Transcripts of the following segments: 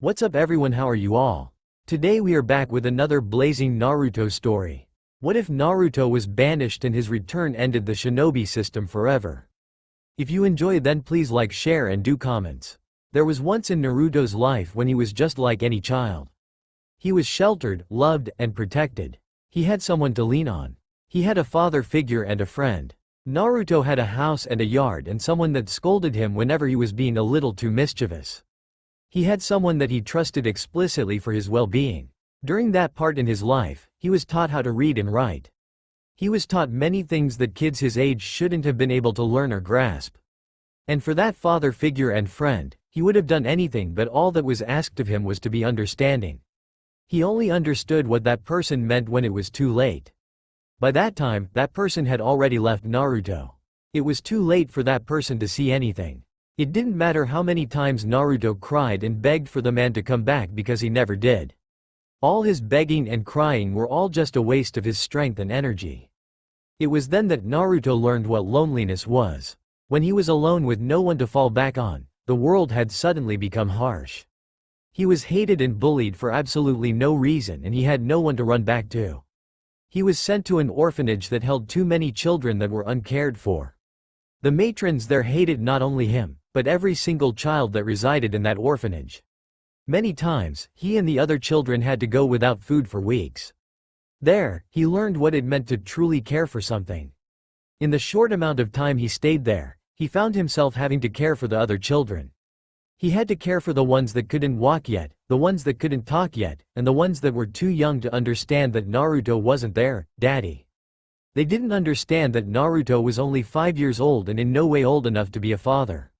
What's up everyone, how are you all? Today we are back with another blazing Naruto story. What if Naruto was banished and his return ended the Shinobi system forever? If you enjoy then please like, share and do comments. There was once in Naruto's life when he was just like any child. He was sheltered, loved, and protected. He had someone to lean on. He had a father figure and a friend. Naruto had a house and a yard and someone that scolded him whenever he was being a little too mischievous. He had someone that he trusted explicitly for his well-being. During that part in his life, he was taught how to read and write. He was taught many things that kids his age shouldn't have been able to learn or grasp. And for that father figure and friend, he would have done anything, but all that was asked of him was to be understanding. He only understood what that person meant when it was too late. By that time, that person had already left Naruto. It was too late for that person to see anything. It didn't matter how many times Naruto cried and begged for the man to come back because he never did. All his begging and crying were all just a waste of his strength and energy. It was then that Naruto learned what loneliness was. When he was alone with no one to fall back on, the world had suddenly become harsh. He was hated and bullied for absolutely no reason and he had no one to run back to. He was sent to an orphanage that held too many children that were uncared for. The matrons there hated not only him, but every single child that resided in that orphanage. Many times, he and the other children had to go without food for weeks. There, he learned what it meant to truly care for something. In the short amount of time he stayed there, he found himself having to care for the other children. He had to care for the ones that couldn't walk yet, the ones that couldn't talk yet, and the ones that were too young to understand that Naruto wasn't their daddy. They didn't understand that Naruto was only 5 years old and in no way old enough to be a father.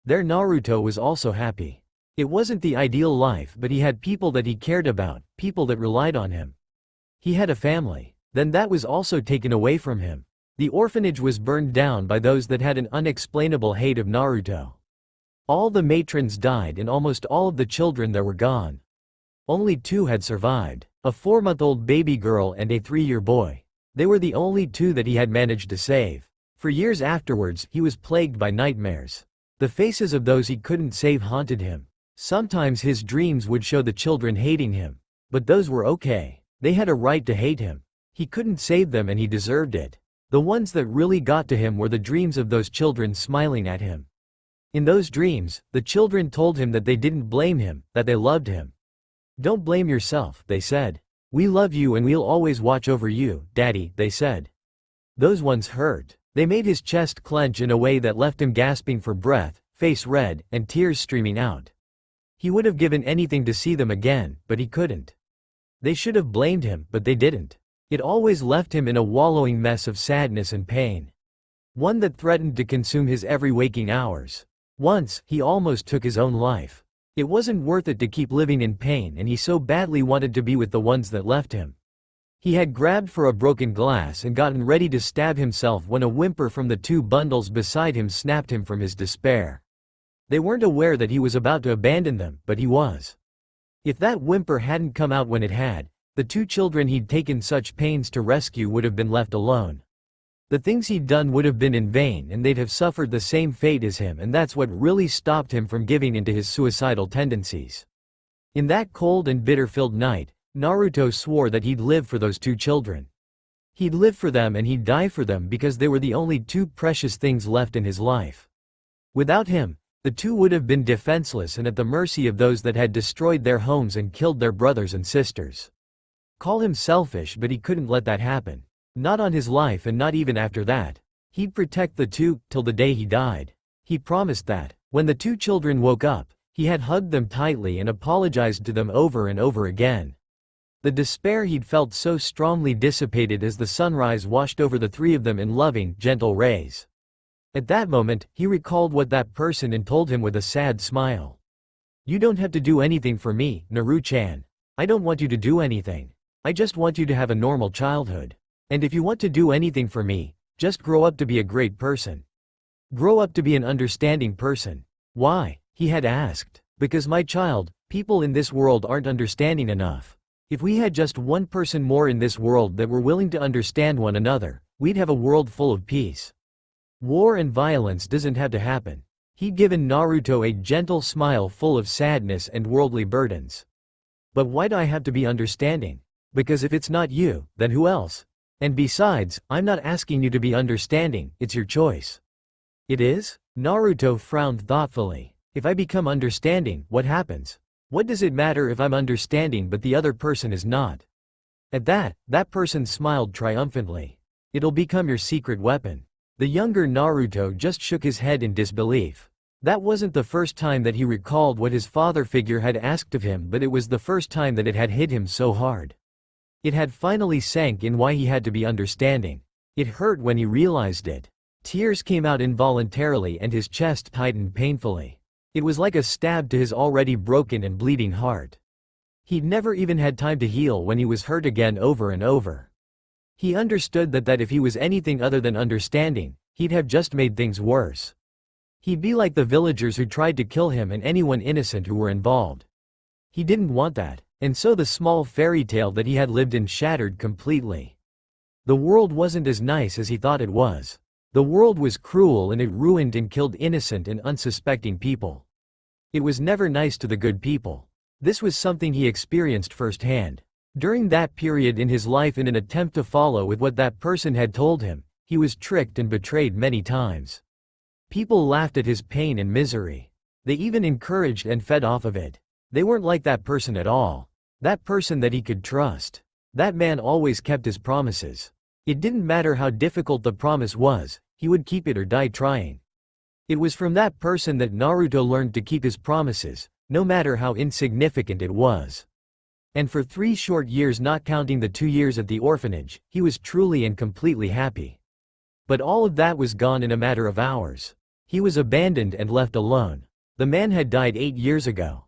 Their Naruto was also happy. It wasn't the ideal life, but he had people that he cared about, people that relied on him. He had a family. Then that was also taken away from him. The orphanage was burned down by those that had an unexplainable hate of Naruto. All the matrons died and almost all of the children there were gone. Only 2 had survived, a 4-month-old baby girl and a 3-year boy. They were the only 2 that he had managed to save. For years afterwards, he was plagued by nightmares. The faces of those he couldn't save haunted him. Sometimes his dreams would show the children hating him. But those were okay. They had a right to hate him. He couldn't save them and he deserved it. The ones that really got to him were the dreams of those children smiling at him. In those dreams, the children told him that they didn't blame him, that they loved him. "Don't blame yourself," they said. "We love you and we'll always watch over you, Daddy," they said. Those ones hurt. They made his chest clench in a way that left him gasping for breath, face red, and tears streaming out. He would have given anything to see them again, but he couldn't. They should have blamed him, but they didn't. It always left him in a wallowing mess of sadness and pain. One that threatened to consume his every waking hours. Once, he almost took his own life. It wasn't worth it to keep living in pain and he so badly wanted to be with the ones that left him. He had grabbed for a broken glass and gotten ready to stab himself when a whimper from the 2 bundles beside him snapped him from his despair. They weren't aware that he was about to abandon them, but he was. If that whimper hadn't come out when it had, the 2 children he'd taken such pains to rescue would have been left alone. The things he'd done would have been in vain and they'd have suffered the same fate as him, and that's what really stopped him from giving into his suicidal tendencies. In that cold and bitter-filled night, Naruto swore that he'd live for those 2 children. He'd live for them and he'd die for them because they were the only 2 precious things left in his life. Without him, the 2 would have been defenseless and at the mercy of those that had destroyed their homes and killed their brothers and sisters. Call him selfish, but he couldn't let that happen. Not on his life and not even after that. He'd protect the 2 till the day he died. He promised that. When the 2 children woke up, he had hugged them tightly and apologized to them over and over again. The despair he'd felt so strongly dissipated as the sunrise washed over the 3 of them in loving, gentle rays. At that moment, he recalled what that person and told him with a sad smile. "You don't have to do anything for me, Naru-chan. I don't want you to do anything. I just want you to have a normal childhood. And if you want to do anything for me, just grow up to be a great person. Grow up to be an understanding person." "Why?" he had asked. "Because my child, people in this world aren't understanding enough. If we had just 1 person more in this world that were willing to understand one another, we'd have a world full of peace. War and violence doesn't have to happen. He'd given Naruto a gentle smile full of sadness and worldly burdens. But why'd I have to be understanding? Because if it's not you, then who else? And besides, I'm not asking you to be understanding, it's your choice. It is? Naruto frowned thoughtfully. If I become understanding, what happens? What does it matter if I'm understanding but the other person is not? At that person smiled triumphantly. It'll become your secret weapon. The younger Naruto just shook his head in disbelief. That wasn't the first time that he recalled what his father figure had asked of him, but it was the first time that it had hit him so hard. It had finally sank in why he had to be understanding. It hurt when he realized it. Tears came out involuntarily and his chest tightened painfully. It was like a stab to his already broken and bleeding heart. He'd never even had time to heal when he was hurt again over and over. He understood that if he was anything other than understanding, he'd have just made things worse. He'd be like the villagers who tried to kill him and anyone innocent who were involved. He didn't want that, and so the small fairy tale that he had lived in shattered completely. The world wasn't as nice as he thought it was. The world was cruel and it ruined and killed innocent and unsuspecting people. It was never nice to the good people. This was something he experienced firsthand. During that period in his life, in an attempt to follow with what that person had told him, he was tricked and betrayed many times. People laughed at his pain and misery. They even encouraged and fed off of it. They weren't like that person at all. That person that he could trust. That man always kept his promises. It didn't matter how difficult the promise was, he would keep it or die trying. It was from that person that Naruto learned to keep his promises, no matter how insignificant it was. And for 3 short years, not counting the 2 years at the orphanage, he was truly and completely happy. But all of that was gone in a matter of hours. He was abandoned and left alone. The man had died 8 years ago.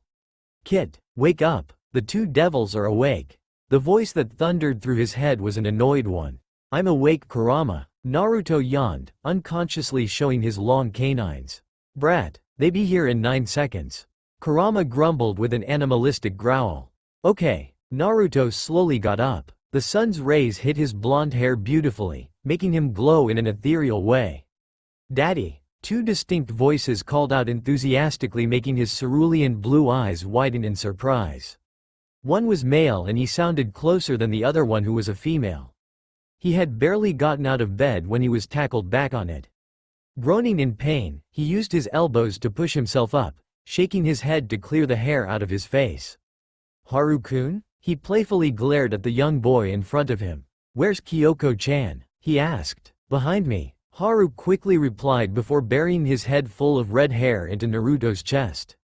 "Kid, wake up, the 2 devils are awake." The voice that thundered through his head was an annoyed one. "I'm awake, Kurama." Naruto yawned, unconsciously showing his long canines. "Brat, they be here in 9 seconds. Kurama grumbled with an animalistic growl. "Okay." Naruto slowly got up. The sun's rays hit his blonde hair beautifully, making him glow in an ethereal way. "Daddy." 2 distinct voices called out enthusiastically, making his cerulean blue eyes widen in surprise. One was male and he sounded closer than the other one, who was a female. He had barely gotten out of bed when he was tackled back on it. Groaning in pain, he used his elbows to push himself up, shaking his head to clear the hair out of his face. "Haru-kun?" He playfully glared at the young boy in front of him. "Where's Kyoko-chan?" he asked. "Behind me," Haru quickly replied before burying his head full of red hair into Naruto's chest.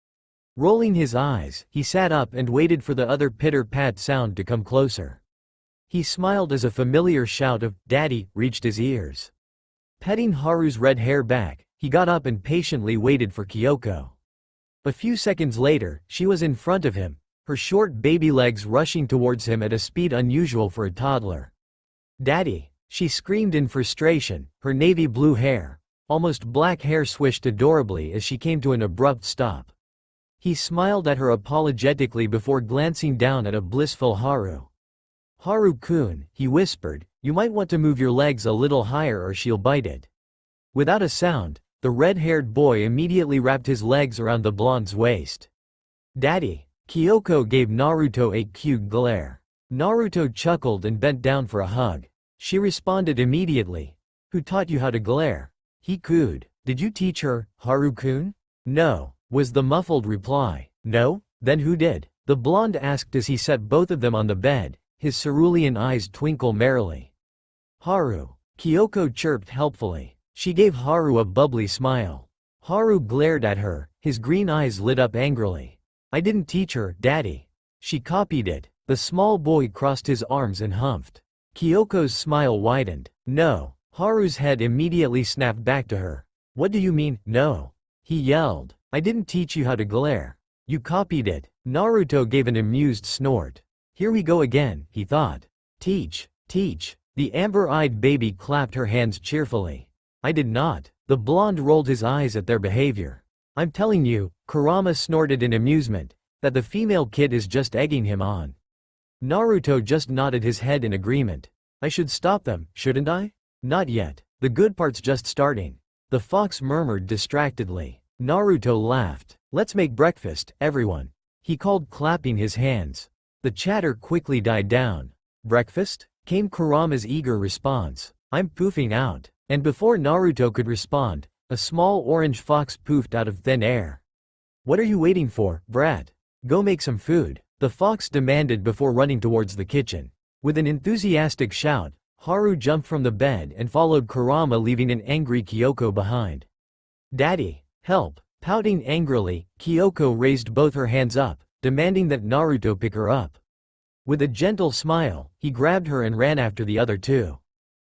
Rolling his eyes, he sat up and waited for the other pitter-pat sound to come closer. He smiled as a familiar shout of "Daddy" reached his ears. Petting Haru's red hair back, he got up and patiently waited for Kyoko. A few seconds later, she was in front of him, her short baby legs rushing towards him at a speed unusual for a toddler. "Daddy!" she screamed in frustration, her navy blue hair, almost black hair, swished adorably as she came to an abrupt stop. He smiled at her apologetically before glancing down at a blissful Haru. "Haru-kun," he whispered, "you might want to move your legs a little higher or she'll bite it." Without a sound, the red-haired boy immediately wrapped his legs around the blonde's waist. "Daddy!" Kyoko gave Naruto a cute glare. Naruto chuckled and bent down for a hug. She responded immediately. "Who taught you how to glare?" he cooed. "Did you teach her, Haru-kun?" "No," was the muffled reply. "No? Then who did?" the blonde asked as he set both of them on the bed, his cerulean eyes twinkle merrily. "Haru," Kyoko chirped helpfully. She gave Haru a bubbly smile. Haru glared at her, his green eyes lit up angrily. "I didn't teach her, Daddy." She copied it. The small boy crossed his arms and humphed. Kyoko's smile widened. "No." Haru's head immediately snapped back to her. "What do you mean, no?" he yelled. "I didn't teach you how to glare. You copied it." Naruto gave an amused snort. "Here we go again," he thought. Teach. The amber-eyed baby clapped her hands cheerfully. "I did not." The blonde rolled his eyes at their behavior. "I'm telling you," Kurama snorted in amusement, "that the female kid is just egging him on." Naruto just nodded his head in agreement. "I should stop them, shouldn't I?" "Not yet. The good part's just starting," the fox murmured distractedly. Naruto laughed. Let's make breakfast, everyone. He called, clapping his hands. The chatter quickly died down. Breakfast? Came Kurama's eager response. I'm poofing out. And before Naruto could respond, a small orange fox poofed out of thin air. What are you waiting for, brat? Go make some food, the fox demanded before running towards the kitchen. With an enthusiastic shout, Haru jumped from the bed and followed Kurama, leaving an angry Kyoko behind. Daddy, help! Pouting angrily, Kyoko raised both her hands up, demanding that Naruto pick her up. With a gentle smile, he grabbed her and ran after the other two.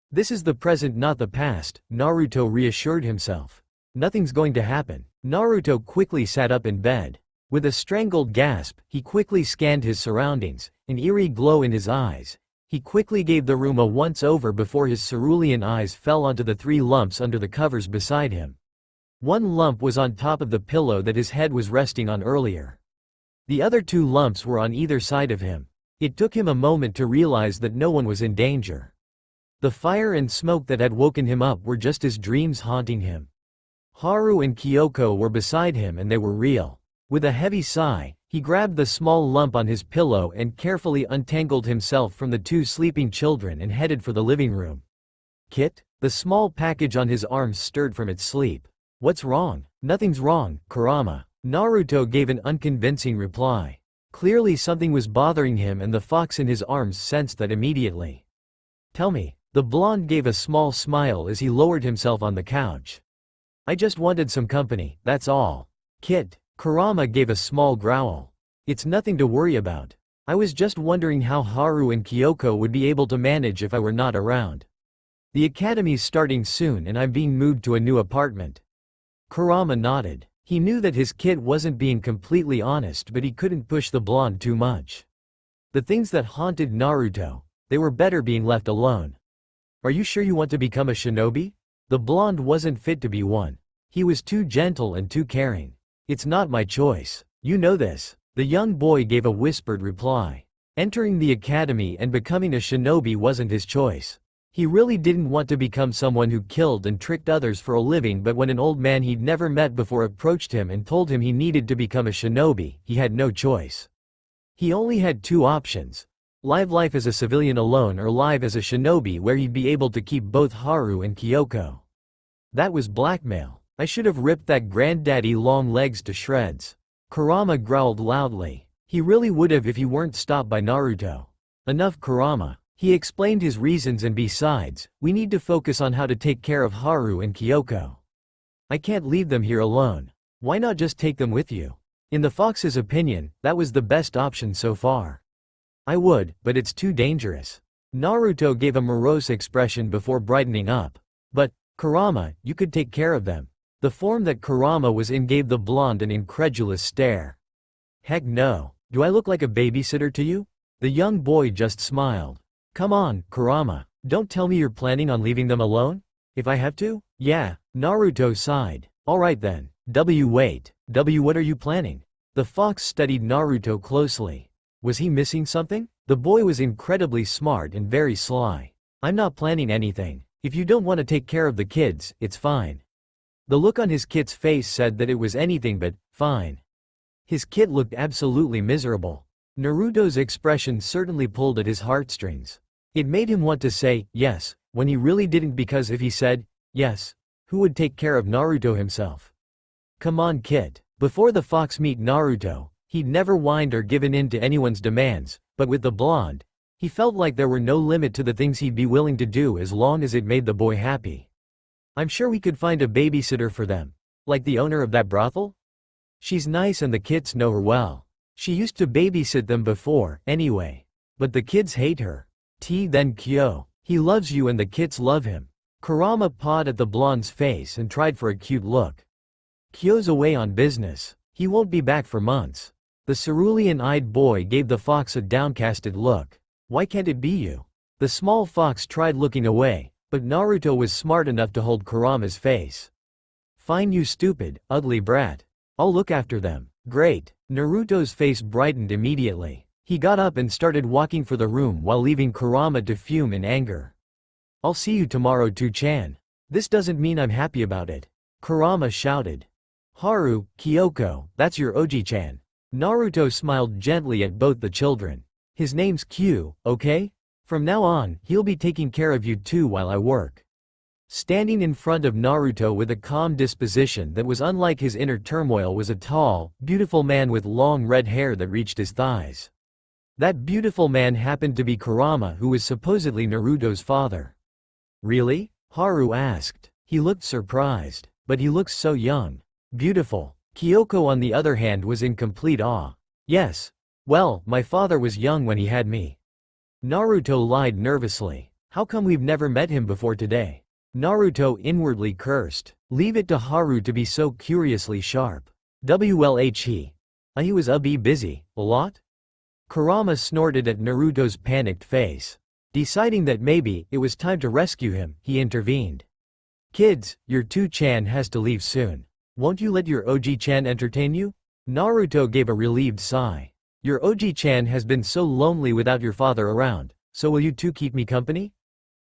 This is the present, not the past, Naruto reassured himself. Nothing's going to happen. Naruto quickly sat up in bed. With a strangled gasp, he quickly scanned his surroundings, an eerie glow in his eyes. He quickly gave the room a once-over before his cerulean eyes fell onto the 3 lumps under the covers beside him. One lump was on top of the pillow that his head was resting on earlier. The other 2 lumps were on either side of him. It took him a moment to realize that no one was in danger. The fire and smoke that had woken him up were just his dreams haunting him. Haru and Kyoko were beside him and they were real. With a heavy sigh, he grabbed the small lump on his pillow and carefully untangled himself from the 2 sleeping children and headed for the living room. Kit? The small package on his arm stirred from its sleep. What's wrong? Nothing's wrong, Kurama. Naruto gave an unconvincing reply. Clearly something was bothering him and the fox in his arms sensed that immediately. Tell me. The blonde gave a small smile as he lowered himself on the couch. I just wanted some company, that's all. Kit. Kurama gave a small growl. It's nothing to worry about. I was just wondering how Haru and Kyoko would be able to manage if I were not around. The academy's starting soon and I'm being moved to a new apartment. Kurama nodded. He knew that his kid wasn't being completely honest, but he couldn't push the blonde too much. The things that haunted Naruto, they were better being left alone. Are you sure you want to become a shinobi? The blonde wasn't fit to be one. He was too gentle and too caring. It's not my choice. You know this. The young boy gave a whispered reply. Entering the academy and becoming a shinobi wasn't his choice. He really didn't want to become someone who killed and tricked others for a living, but when an old man he'd never met before approached him and told him he needed to become a shinobi, he had no choice. He only had 2 options. Live life as a civilian alone or live as a shinobi where he'd be able to keep both Haru and Kyoko. That was blackmail. I should have ripped that granddaddy long legs to shreds. Kurama growled loudly. He really would have if he weren't stopped by Naruto. Enough, Kurama. He explained his reasons, and besides, we need to focus on how to take care of Haru and Kyoko. I can't leave them here alone. Why not just take them with you? In the fox's opinion, that was the best option so far. I would, but it's too dangerous. Naruto gave a morose expression before brightening up. But, Kurama, you could take care of them. The form that Kurama was in gave the blonde an incredulous stare. Heck no. Do I look like a babysitter to you? The young boy just smiled. Come on, Kurama. Don't tell me you're planning on leaving them alone? If I have to? Yeah, Naruto sighed. Alright then. Wait. What are you planning? The fox studied Naruto closely. Was he missing something? The boy was incredibly smart and very sly. I'm not planning anything. If you don't want to take care of the kids, it's fine. The look on his kid's face said that it was anything but fine. His kid looked absolutely miserable. Naruto's expression certainly pulled at his heartstrings. It made him want to say yes, when he really didn't, because if he said yes, who would take care of Naruto himself? Come on, kid. Before the fox meet Naruto, he'd never whined or given in to anyone's demands, but with the blonde, he felt like there were no limit to the things he'd be willing to do as long as it made the boy happy. I'm sure we could find a babysitter for them. Like the owner of that brothel? She's nice and the kids know her well. She used to babysit them before, anyway. But the kids hate her. Then Kyo. He loves you and the kids love him. Kurama pawed at the blonde's face and tried for a cute look. Kyo's away on business. He won't be back for months. The cerulean-eyed boy gave the fox a downcasted look. Why can't it be you? The small fox tried looking away, but Naruto was smart enough to hold Kurama's face. Fine, you stupid, ugly brat. I'll look after them. Great. Naruto's face brightened immediately. He got up and started walking for the room while leaving Kurama to fume in anger. I'll see you tomorrow, 2-chan. This doesn't mean I'm happy about it. Kurama shouted. Haru, Kyoko, that's your Oji-chan. Naruto smiled gently at both the children. His name's Q, okay? From now on, he'll be taking care of you too while I work. Standing in front of Naruto with a calm disposition that was unlike his inner turmoil was a tall, beautiful man with long red hair that reached his thighs. That beautiful man happened to be Kurama, who was supposedly Naruto's father. Really? Haru asked. He looked surprised. But he looks so young. Beautiful. Kyoko on the other hand was in complete awe. Yes. Well, my father was young when he had me. Naruto lied nervously. How come we've never met him before today? Naruto inwardly cursed. Leave it to Haru to be so curiously sharp. He was busy, a lot? Kurama snorted at Naruto's panicked face. Deciding that maybe it was time to rescue him, he intervened. Kids, your 2-chan has to leave soon. Won't you let your Oji-chan entertain you? Naruto gave a relieved sigh. Your Oji-chan has been so lonely without your father around, so will you two keep me company?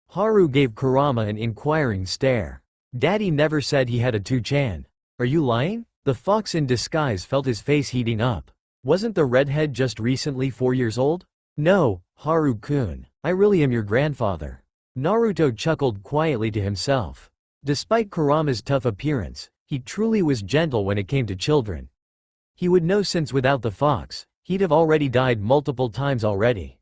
Haru gave Kurama an inquiring stare. Daddy never said he had a 2-chan. Are you lying? The fox in disguise felt his face heating up. Wasn't the redhead just recently 4 years old? No, Haru-kun, I really am your grandfather. Naruto chuckled quietly to himself. Despite Kurama's tough appearance, he truly was gentle when it came to children. He would know, since without the fox, he'd have already died multiple times already.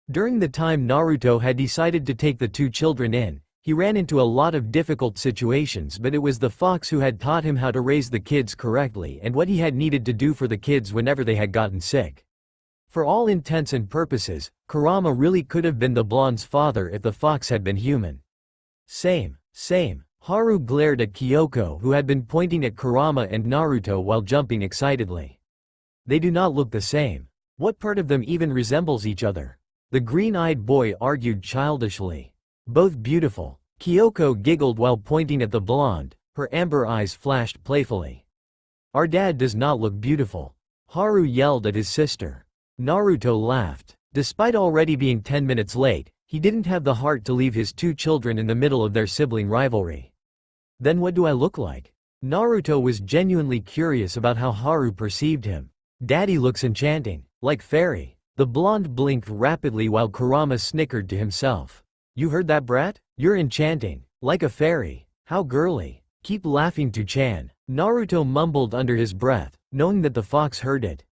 During the time Naruto had decided to take the 2 children in, he ran into a lot of difficult situations, but it was the fox who had taught him how to raise the kids correctly and what he had needed to do for the kids whenever they had gotten sick. For all intents and purposes, Kurama really could have been the blonde's father if the fox had been human. Same. Haru glared at Kyoko, who had been pointing at Kurama and Naruto while jumping excitedly. They do not look the same. What part of them even resembles each other? The green-eyed boy argued childishly. Both beautiful. Kyoko giggled while pointing at the blonde, her amber eyes flashed playfully. Our dad does not look beautiful. Haru yelled at his sister. Naruto laughed. Despite already being 10 minutes late, he didn't have the heart to leave his 2 children in the middle of their sibling rivalry. Then what do I look like? Naruto was genuinely curious about how Haru perceived him. Daddy looks enchanting, like fairy. The blonde blinked rapidly while Kurama snickered to himself. You heard that, brat? You're enchanting, like a fairy. How girly. Keep laughing, 2-chan. Naruto mumbled under his breath, knowing that the fox heard it.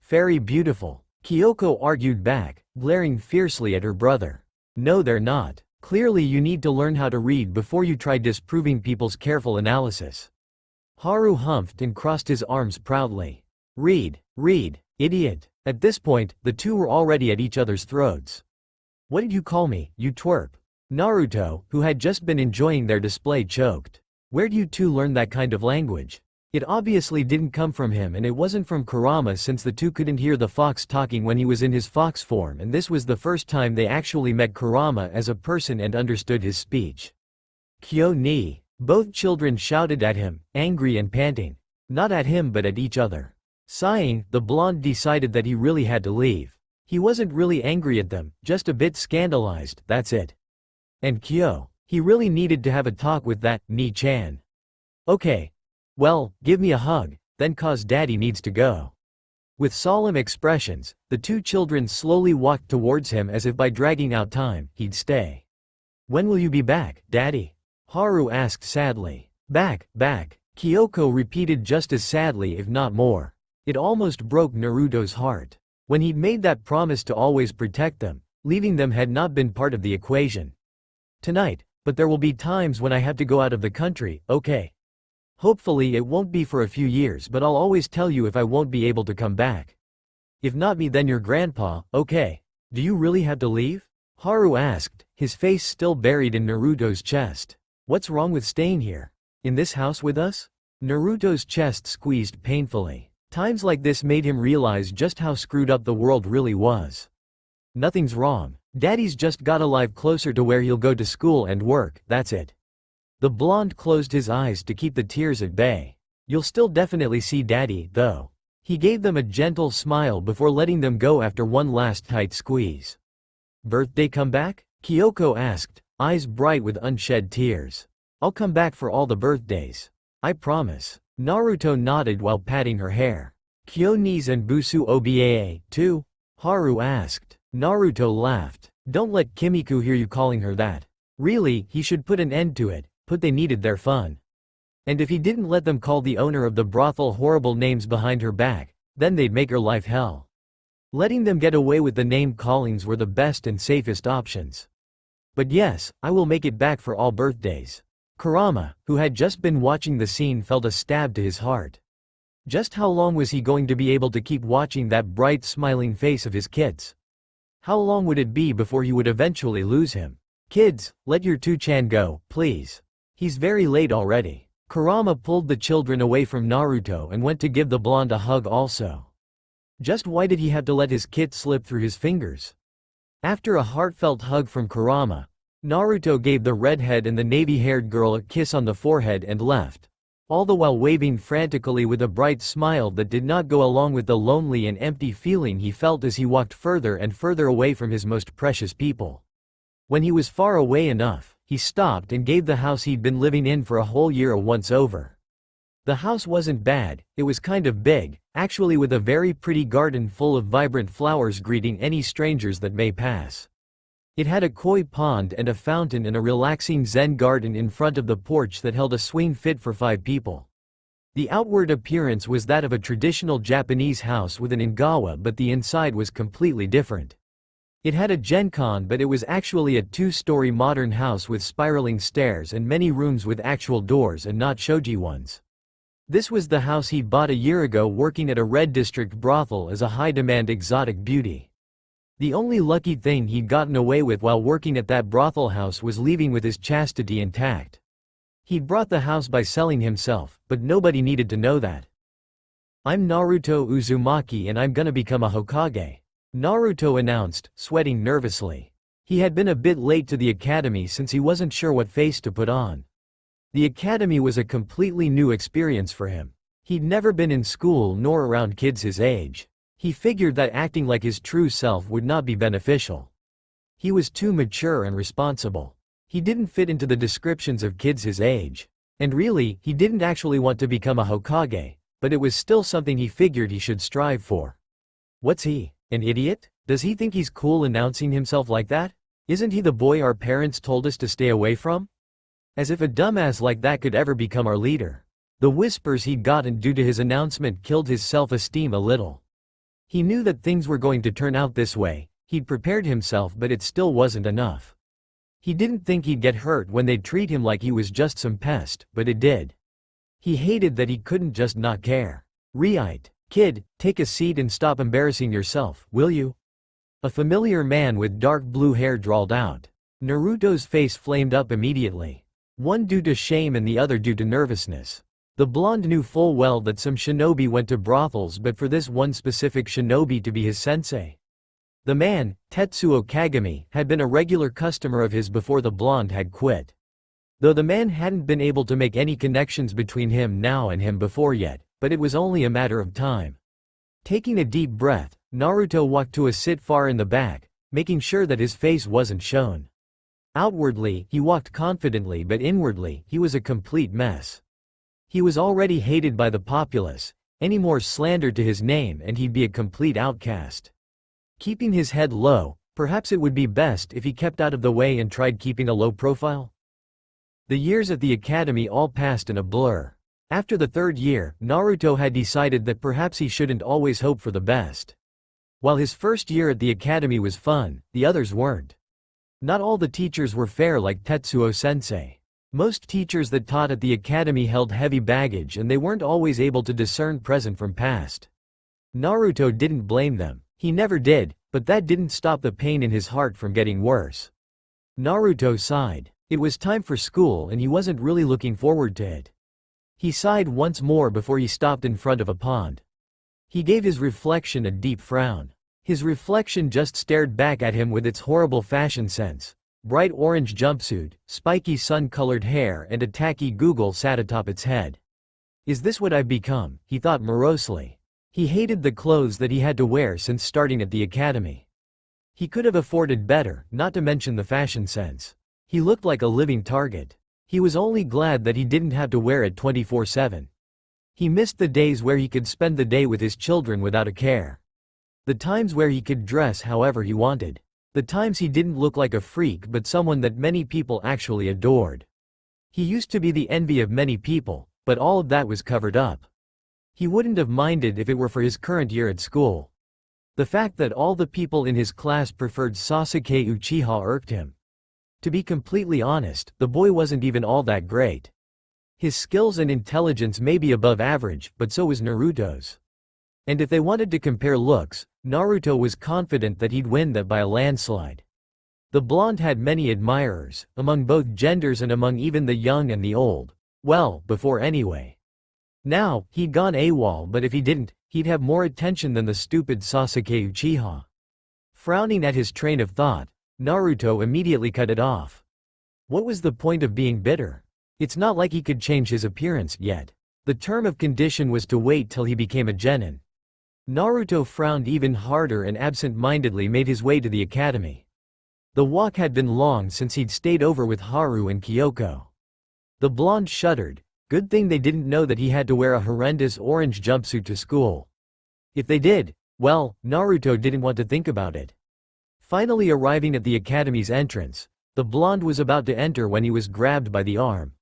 Fairy beautiful. Kyoko argued back, glaring fiercely at her brother. No, they're not. Clearly you need to learn how to read before you try disproving people's careful analysis. Haru humphed and crossed his arms proudly. Read, idiot. At this point, the two were already at each other's throats. What did you call me, you twerp? Naruto, who had just been enjoying their display, choked. Where'd you two learn that kind of language? It obviously didn't come from him, and it wasn't from Kurama, since the two couldn't hear the fox talking when he was in his fox form, and this was the first time they actually met Kurama as a person and understood his speech. Kyo ni. Both children shouted at him, angry and panting. Not at him but at each other. Sighing, the blonde decided that he really had to leave. He wasn't really angry at them, just a bit scandalized, that's it. And Kyo. He really needed to have a talk with that ni-chan. Okay. Well, give me a hug, then, cause daddy needs to go. With solemn expressions, the two children slowly walked towards him as if by dragging out time, he'd stay. When will you be back, daddy? Haru asked sadly. Back. Kyoko repeated just as sadly, if not more. It almost broke Naruto's heart. When he'd made that promise to always protect them, leaving them had not been part of the equation. Tonight, but there will be times when I have to go out of the country, okay? Hopefully it won't be for a few years, but I'll always tell you if I won't be able to come back. If not me, then your grandpa, okay? Do you really have to leave? Haru asked, his face still buried in Naruto's chest. What's wrong with staying here? In this house with us? Naruto's chest squeezed painfully. Times like this made him realize just how screwed up the world really was. Nothing's wrong. Daddy's just got a life closer to where he'll go to school and work, that's it. The blonde closed his eyes to keep the tears at bay. You'll still definitely see daddy, though. He gave them a gentle smile before letting them go after one last tight squeeze. Birthday comeback? Kyoko asked, eyes bright with unshed tears. I'll come back for all the birthdays. I promise. Naruto nodded while patting her hair. Kyo ni's and Busu Obaa, too? Haru asked. Naruto laughed. Don't let Kimiko hear you calling her that. Really, he should put an end to it, but they needed their fun. And if he didn't let them call the owner of the brothel horrible names behind her back, then they'd make her life hell. Letting them get away with the name callings were the best and safest options. But yes, I will make it back for all birthdays. Kurama, who had just been watching the scene, felt a stab to his heart. Just how long was he going to be able to keep watching that bright smiling face of his kids? How long would it be before he would eventually lose him? Kids, let your two-chan go, please. He's very late already. Kurama pulled the children away from Naruto and went to give the blonde a hug also. Just why did he have to let his kit slip through his fingers? After a heartfelt hug from Kurama, Naruto gave the redhead and the navy-haired girl a kiss on the forehead and left, all the while waving frantically with a bright smile that did not go along with the lonely and empty feeling he felt as he walked further and further away from his most precious people. When he was far away enough, he stopped and gave the house he'd been living in for a whole year a once-over. The house wasn't bad, it was kind of big, actually, with a very pretty garden full of vibrant flowers greeting any strangers that may pass. It had a koi pond and a fountain and a relaxing zen garden in front of the porch that held a swing fit for 5 people. The outward appearance was that of a traditional Japanese house with an ingawa, but the inside was completely different. It had a genkon, but it was actually a 2-story modern house with spiraling stairs and many rooms with actual doors and not shoji ones. This was the house he'd bought a year ago working at a Red District brothel as a high-demand exotic beauty. The only lucky thing he'd gotten away with while working at that brothel house was leaving with his chastity intact. He'd brought the house by selling himself, but nobody needed to know that. I'm Naruto Uzumaki and I'm gonna become a Hokage, Naruto announced, sweating nervously. He had been a bit late to the academy since he wasn't sure what face to put on. The academy was a completely new experience for him. He'd never been in school nor around kids his age. He figured that acting like his true self would not be beneficial. He was too mature and responsible. He didn't fit into the descriptions of kids his age. And really, he didn't actually want to become a Hokage, but it was still something he figured he should strive for. What's he, an idiot? Does he think he's cool announcing himself like that? Isn't he the boy our parents told us to stay away from? As if a dumbass like that could ever become our leader. The whispers he'd gotten due to his announcement killed his self-esteem a little. He knew that things were going to turn out this way, he'd prepared himself, but it still wasn't enough. He didn't think he'd get hurt when they'd treat him like he was just some pest, but it did. He hated that he couldn't just not care. Right, kid, take a seat and stop embarrassing yourself, will you? A familiar man with dark blue hair drawled out. Naruto's face flamed up immediately. One due to shame and the other due to nervousness. The blonde knew full well that some shinobi went to brothels, but for this one specific shinobi to be his sensei. The man, Tetsuo Kagami, had been a regular customer of his before the blonde had quit. Though the man hadn't been able to make any connections between him now and him before yet, but it was only a matter of time. Taking a deep breath, Naruto walked to a sit far in the back, making sure that his face wasn't shown. Outwardly, he walked confidently, but inwardly, he was a complete mess. He was already hated by the populace, any more slander to his name and he'd be a complete outcast. Keeping his head low, perhaps it would be best if he kept out of the way and tried keeping a low profile. The years at the academy all passed in a blur. After the 3rd year, Naruto had decided that perhaps he shouldn't always hope for the best. While his first year at the academy was fun, the others weren't. Not all the teachers were fair like Tetsuo-sensei. Most teachers that taught at the academy held heavy baggage and they weren't always able to discern present from past. Naruto didn't blame them. He never did, but that didn't stop the pain in his heart from getting worse. Naruto sighed. It was time for school and he wasn't really looking forward to it. He sighed once more before he stopped in front of a pond. He gave his reflection a deep frown. His reflection just stared back at him with its horrible fashion sense. Bright orange jumpsuit, spiky sun-colored hair and a tacky Google sat atop its head. Is this what I've become? He thought morosely. He hated the clothes that he had to wear since starting at the academy. He could have afforded better, not to mention the fashion sense. He looked like a living target. He was only glad that he didn't have to wear it 24/7. He missed the days where he could spend the day with his children without a care. The times where he could dress however he wanted. The times he didn't look like a freak but someone that many people actually adored. He used to be the envy of many people, but all of that was covered up. He wouldn't have minded if it were for his current year at school. The fact that all the people in his class preferred Sasuke Uchiha irked him. To be completely honest, the boy wasn't even all that great. His skills and intelligence may be above average, but so was Naruto's. And if they wanted to compare looks, Naruto was confident that he'd win that by a landslide. The blonde had many admirers, among both genders and among even the young and the old. Well, before anyway. Now, he'd gone AWOL, but if he didn't, he'd have more attention than the stupid Sasuke Uchiha. Frowning at his train of thought, Naruto immediately cut it off. What was the point of being bitter? It's not like he could change his appearance yet. The term of condition was to wait till he became a genin. Naruto frowned even harder and absent-mindedly made his way to the academy. The walk had been long since he'd stayed over with Haru and Kyoko. The blonde shuddered. Good thing they didn't know that he had to wear a horrendous orange jumpsuit to school. If they did, well, Naruto didn't want to think about it. Finally arriving at the academy's entrance, the blonde was about to enter when he was grabbed by the arm.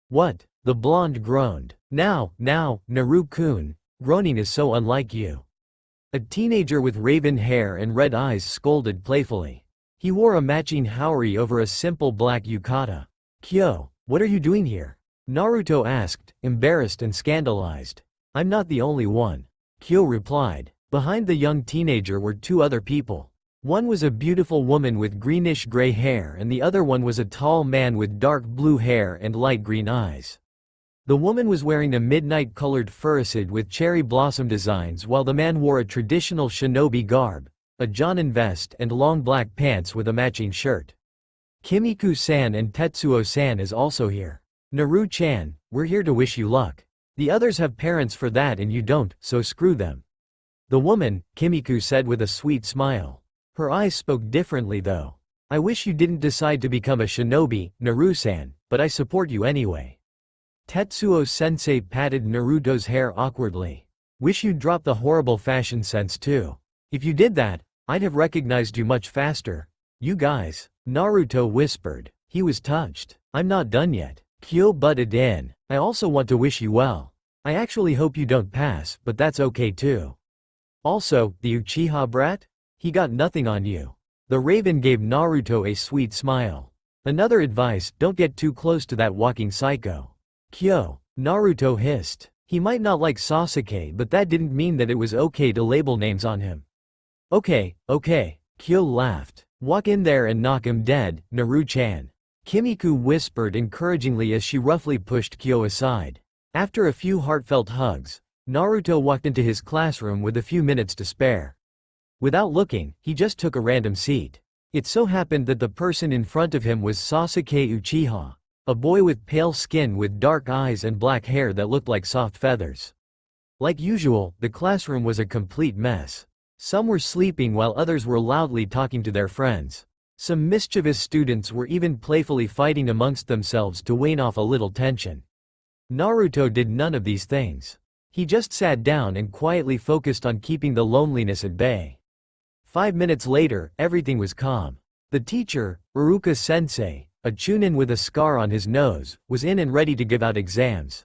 What? The blonde groaned. Now, Naru-kun, groaning is so unlike you. A teenager with raven hair and red eyes scolded playfully. He wore a matching haori over a simple black yukata. Kyo, what are you doing here? Naruto asked, embarrassed and scandalized. I'm not the only one. Kyo replied. Behind the young teenager were two other people. One was a beautiful woman with greenish-gray hair and the other one was a tall man with dark blue hair and light green eyes. The woman was wearing a midnight-colored fursuit with cherry blossom designs while the man wore a traditional shinobi garb, a jonin vest and long black pants with a matching shirt. Kimiko-san and Tetsuo-san is also here. Naru-chan, we're here to wish you luck. The others have parents for that and you don't, so screw them. The woman, Kimiko said with a sweet smile. Her eyes spoke differently though. I wish you didn't decide to become a shinobi, Naru-san, but I support you anyway. Tetsuo-sensei patted Naruto's hair awkwardly. Wish you'd drop the horrible fashion sense too. If you did that, I'd have recognized you much faster. You guys, Naruto whispered. He was touched. I'm not done yet. Kyo butted in. I also want to wish you well. I actually hope you don't pass, but that's okay too. Also, the Uchiha brat? He got nothing on you. The raven gave Naruto a sweet smile. Another advice, don't get too close to that walking psycho. Kyo, Naruto hissed. He might not like Sasuke but that didn't mean that it was okay to label names on him. Okay, Kyo laughed. Walk in there and knock him dead, Naru-chan. Kimiko whispered encouragingly as she roughly pushed Kyo aside. After a few heartfelt hugs, Naruto walked into his classroom with a few minutes to spare. Without looking, he just took a random seat. It so happened that the person in front of him was Sasuke Uchiha, a boy with pale skin with dark eyes and black hair that looked like soft feathers. Like usual, the classroom was a complete mess. Some were sleeping while others were loudly talking to their friends. Some mischievous students were even playfully fighting amongst themselves to wane off a little tension. Naruto did none of these things. He just sat down and quietly focused on keeping the loneliness at bay. 5 minutes later, everything was calm. The teacher, Iruka-sensei, a chunin with a scar on his nose, was in and ready to give out exams.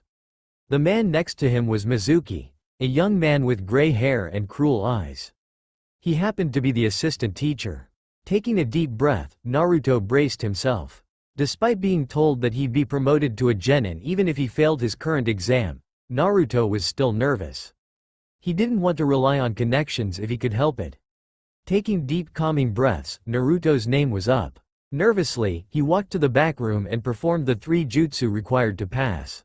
The man next to him was Mizuki, a young man with gray hair and cruel eyes. He happened to be the assistant teacher. Taking a deep breath, Naruto braced himself. Despite being told that he'd be promoted to a genin even if he failed his current exam, Naruto was still nervous. He didn't want to rely on connections if he could help it. Taking deep calming breaths, Naruto's name was up. Nervously, he walked to the back room and performed the 3 jutsu required to pass.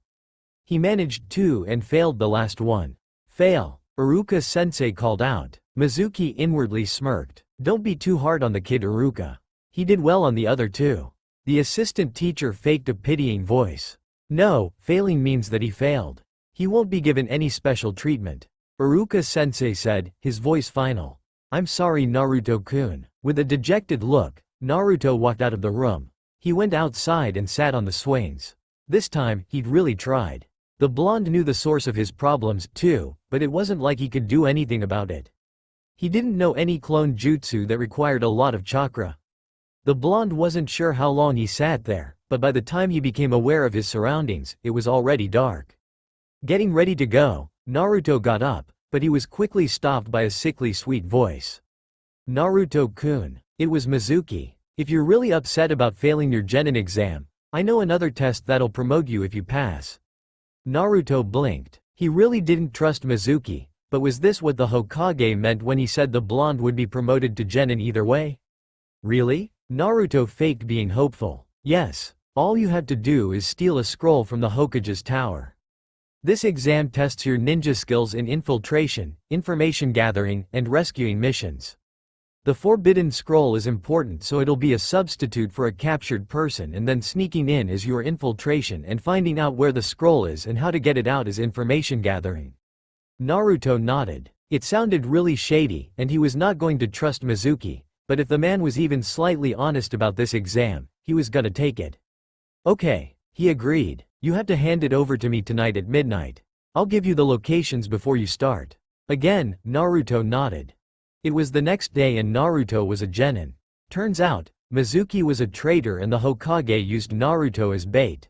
He managed 2 and failed the last one. Fail, Iruka-sensei called out. Mizuki inwardly smirked. Don't be too hard on the kid, Iruka. He did well on the other 2. The assistant teacher faked a pitying voice. No, failing means that he failed. He won't be given any special treatment. Iruka-sensei said, his voice final. I'm sorry, Naruto-kun. With a dejected look, Naruto walked out of the room. He went outside and sat on the swings. This time, he'd really tried. The blonde knew the source of his problems too, but it wasn't like he could do anything about it. He didn't know any clone jutsu that required a lot of chakra. The blonde wasn't sure how long he sat there, but by the time he became aware of his surroundings, it was already dark. Getting ready to go, Naruto got up, but he was quickly stopped by a sickly sweet voice. Naruto-kun. It was Mizuki. If you're really upset about failing your genin exam, I know another test that'll promote you if you pass. Naruto blinked. He really didn't trust Mizuki, but was this what the Hokage meant when he said the blonde would be promoted to genin either way? Really? Naruto faked being hopeful. Yes, all you have to do is steal a scroll from the Hokage's tower. This exam tests your ninja skills in infiltration, information gathering, and rescuing missions. The forbidden scroll is important, so it'll be a substitute for a captured person, and then sneaking in is your infiltration, and finding out where the scroll is and how to get it out is information gathering. Naruto nodded. It sounded really shady, and he was not going to trust Mizuki, but if the man was even slightly honest about this exam, he was gonna take it. Okay, he agreed. You have to hand it over to me tonight at midnight. I'll give you the locations before you start. Again, Naruto nodded. It was the next day and Naruto was a genin. Turns out, Mizuki was a traitor and the Hokage used Naruto as bait.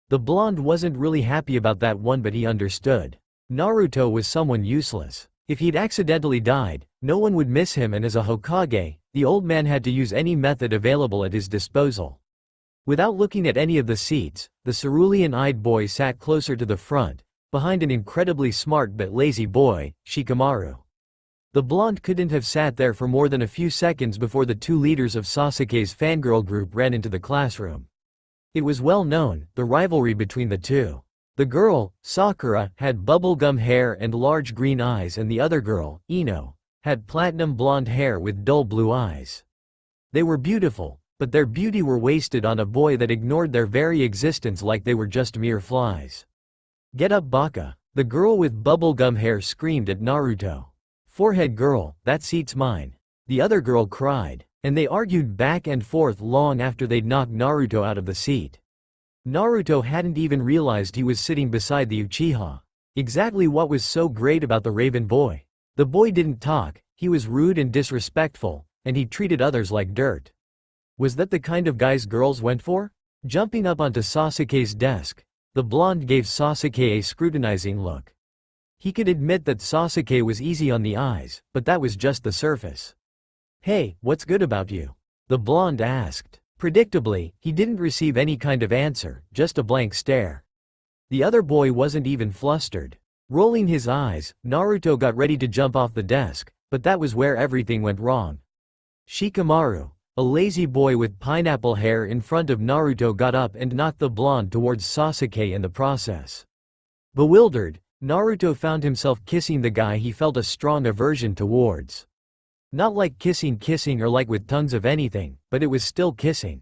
The blonde wasn't really happy about that one, but he understood. Naruto was someone useless. If he'd accidentally died, no one would miss him, and as a Hokage, the old man had to use any method available at his disposal. Without looking at any of the seats, the cerulean-eyed boy sat closer to the front, behind an incredibly smart but lazy boy, Shikamaru. The blonde couldn't have sat there for more than a few seconds before the two leaders of Sasuke's fangirl group ran into the classroom. It was well known, the rivalry between the two. The girl, Sakura, had bubblegum hair and large green eyes, and the other girl, Ino, had platinum blonde hair with dull blue eyes. They were beautiful, but their beauty were wasted on a boy that ignored their very existence like they were just mere flies. "Get up, Baka," the girl with bubblegum hair screamed at Naruto. "Forehead girl, that seat's mine," the other girl cried, and they argued back and forth long after they'd knocked Naruto out of the seat. Naruto hadn't even realized he was sitting beside the Uchiha. Exactly what was so great about the Raven boy? The boy didn't talk, he was rude and disrespectful, and he treated others like dirt. Was that the kind of guys girls went for? Jumping up onto Sasuke's desk, the blonde gave Sasuke a scrutinizing look. He could admit that Sasuke was easy on the eyes, but that was just the surface. "Hey, what's good about you?" the blonde asked. Predictably, he didn't receive any kind of answer, just a blank stare. The other boy wasn't even flustered. Rolling his eyes, Naruto got ready to jump off the desk, but that was where everything went wrong. Shikamaru, a lazy boy with pineapple hair in front of Naruto, got up and knocked the blonde towards Sasuke in the process. Bewildered, Naruto found himself kissing the guy he felt a strong aversion towards. Not like kissing or like with tongues of anything, but it was still kissing.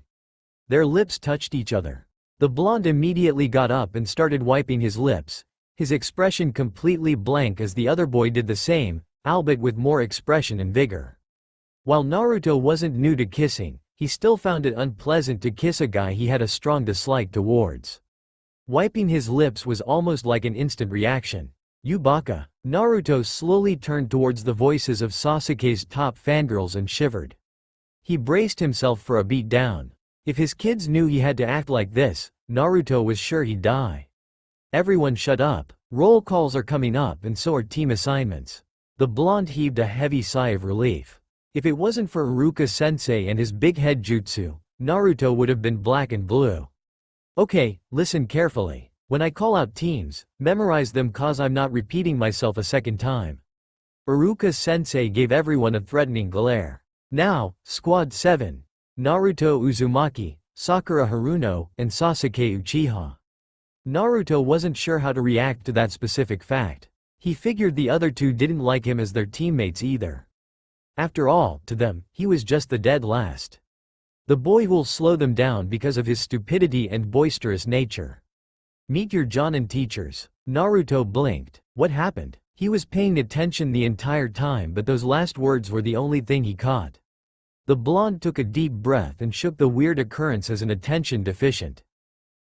Their lips touched each other. The blonde immediately got up and started wiping his lips, his expression completely blank as the other boy did the same, albeit with more expression and vigor. While Naruto wasn't new to kissing, he still found it unpleasant to kiss a guy he had a strong dislike towards. Wiping his lips was almost like an instant reaction. "You baka." Naruto slowly turned towards the voices of Sasuke's top fangirls and shivered. He braced himself for a beat down. If his kids knew he had to act like this, Naruto was sure he'd die. "Everyone shut up. Roll calls are coming up and so are team assignments." The blonde heaved a heavy sigh of relief. If it wasn't for Iruka-sensei and his big head jutsu, Naruto would have been black and blue. "Okay, listen carefully. When I call out teams, memorize them, cause I'm not repeating myself a second time." Iruka-sensei gave everyone a threatening glare. "Now, Squad 7. Naruto Uzumaki, Sakura Haruno, and Sasuke Uchiha." Naruto wasn't sure how to react to that specific fact. He figured the other two didn't like him as their teammates either. After all, to them, he was just the dead last. The boy who'll slow them down because of his stupidity and boisterous nature. "Meet your Jonin teachers." Naruto blinked. What happened? He was paying attention the entire time, but those last words were the only thing he caught. The blonde took a deep breath and shook the weird occurrence as an attention deficient.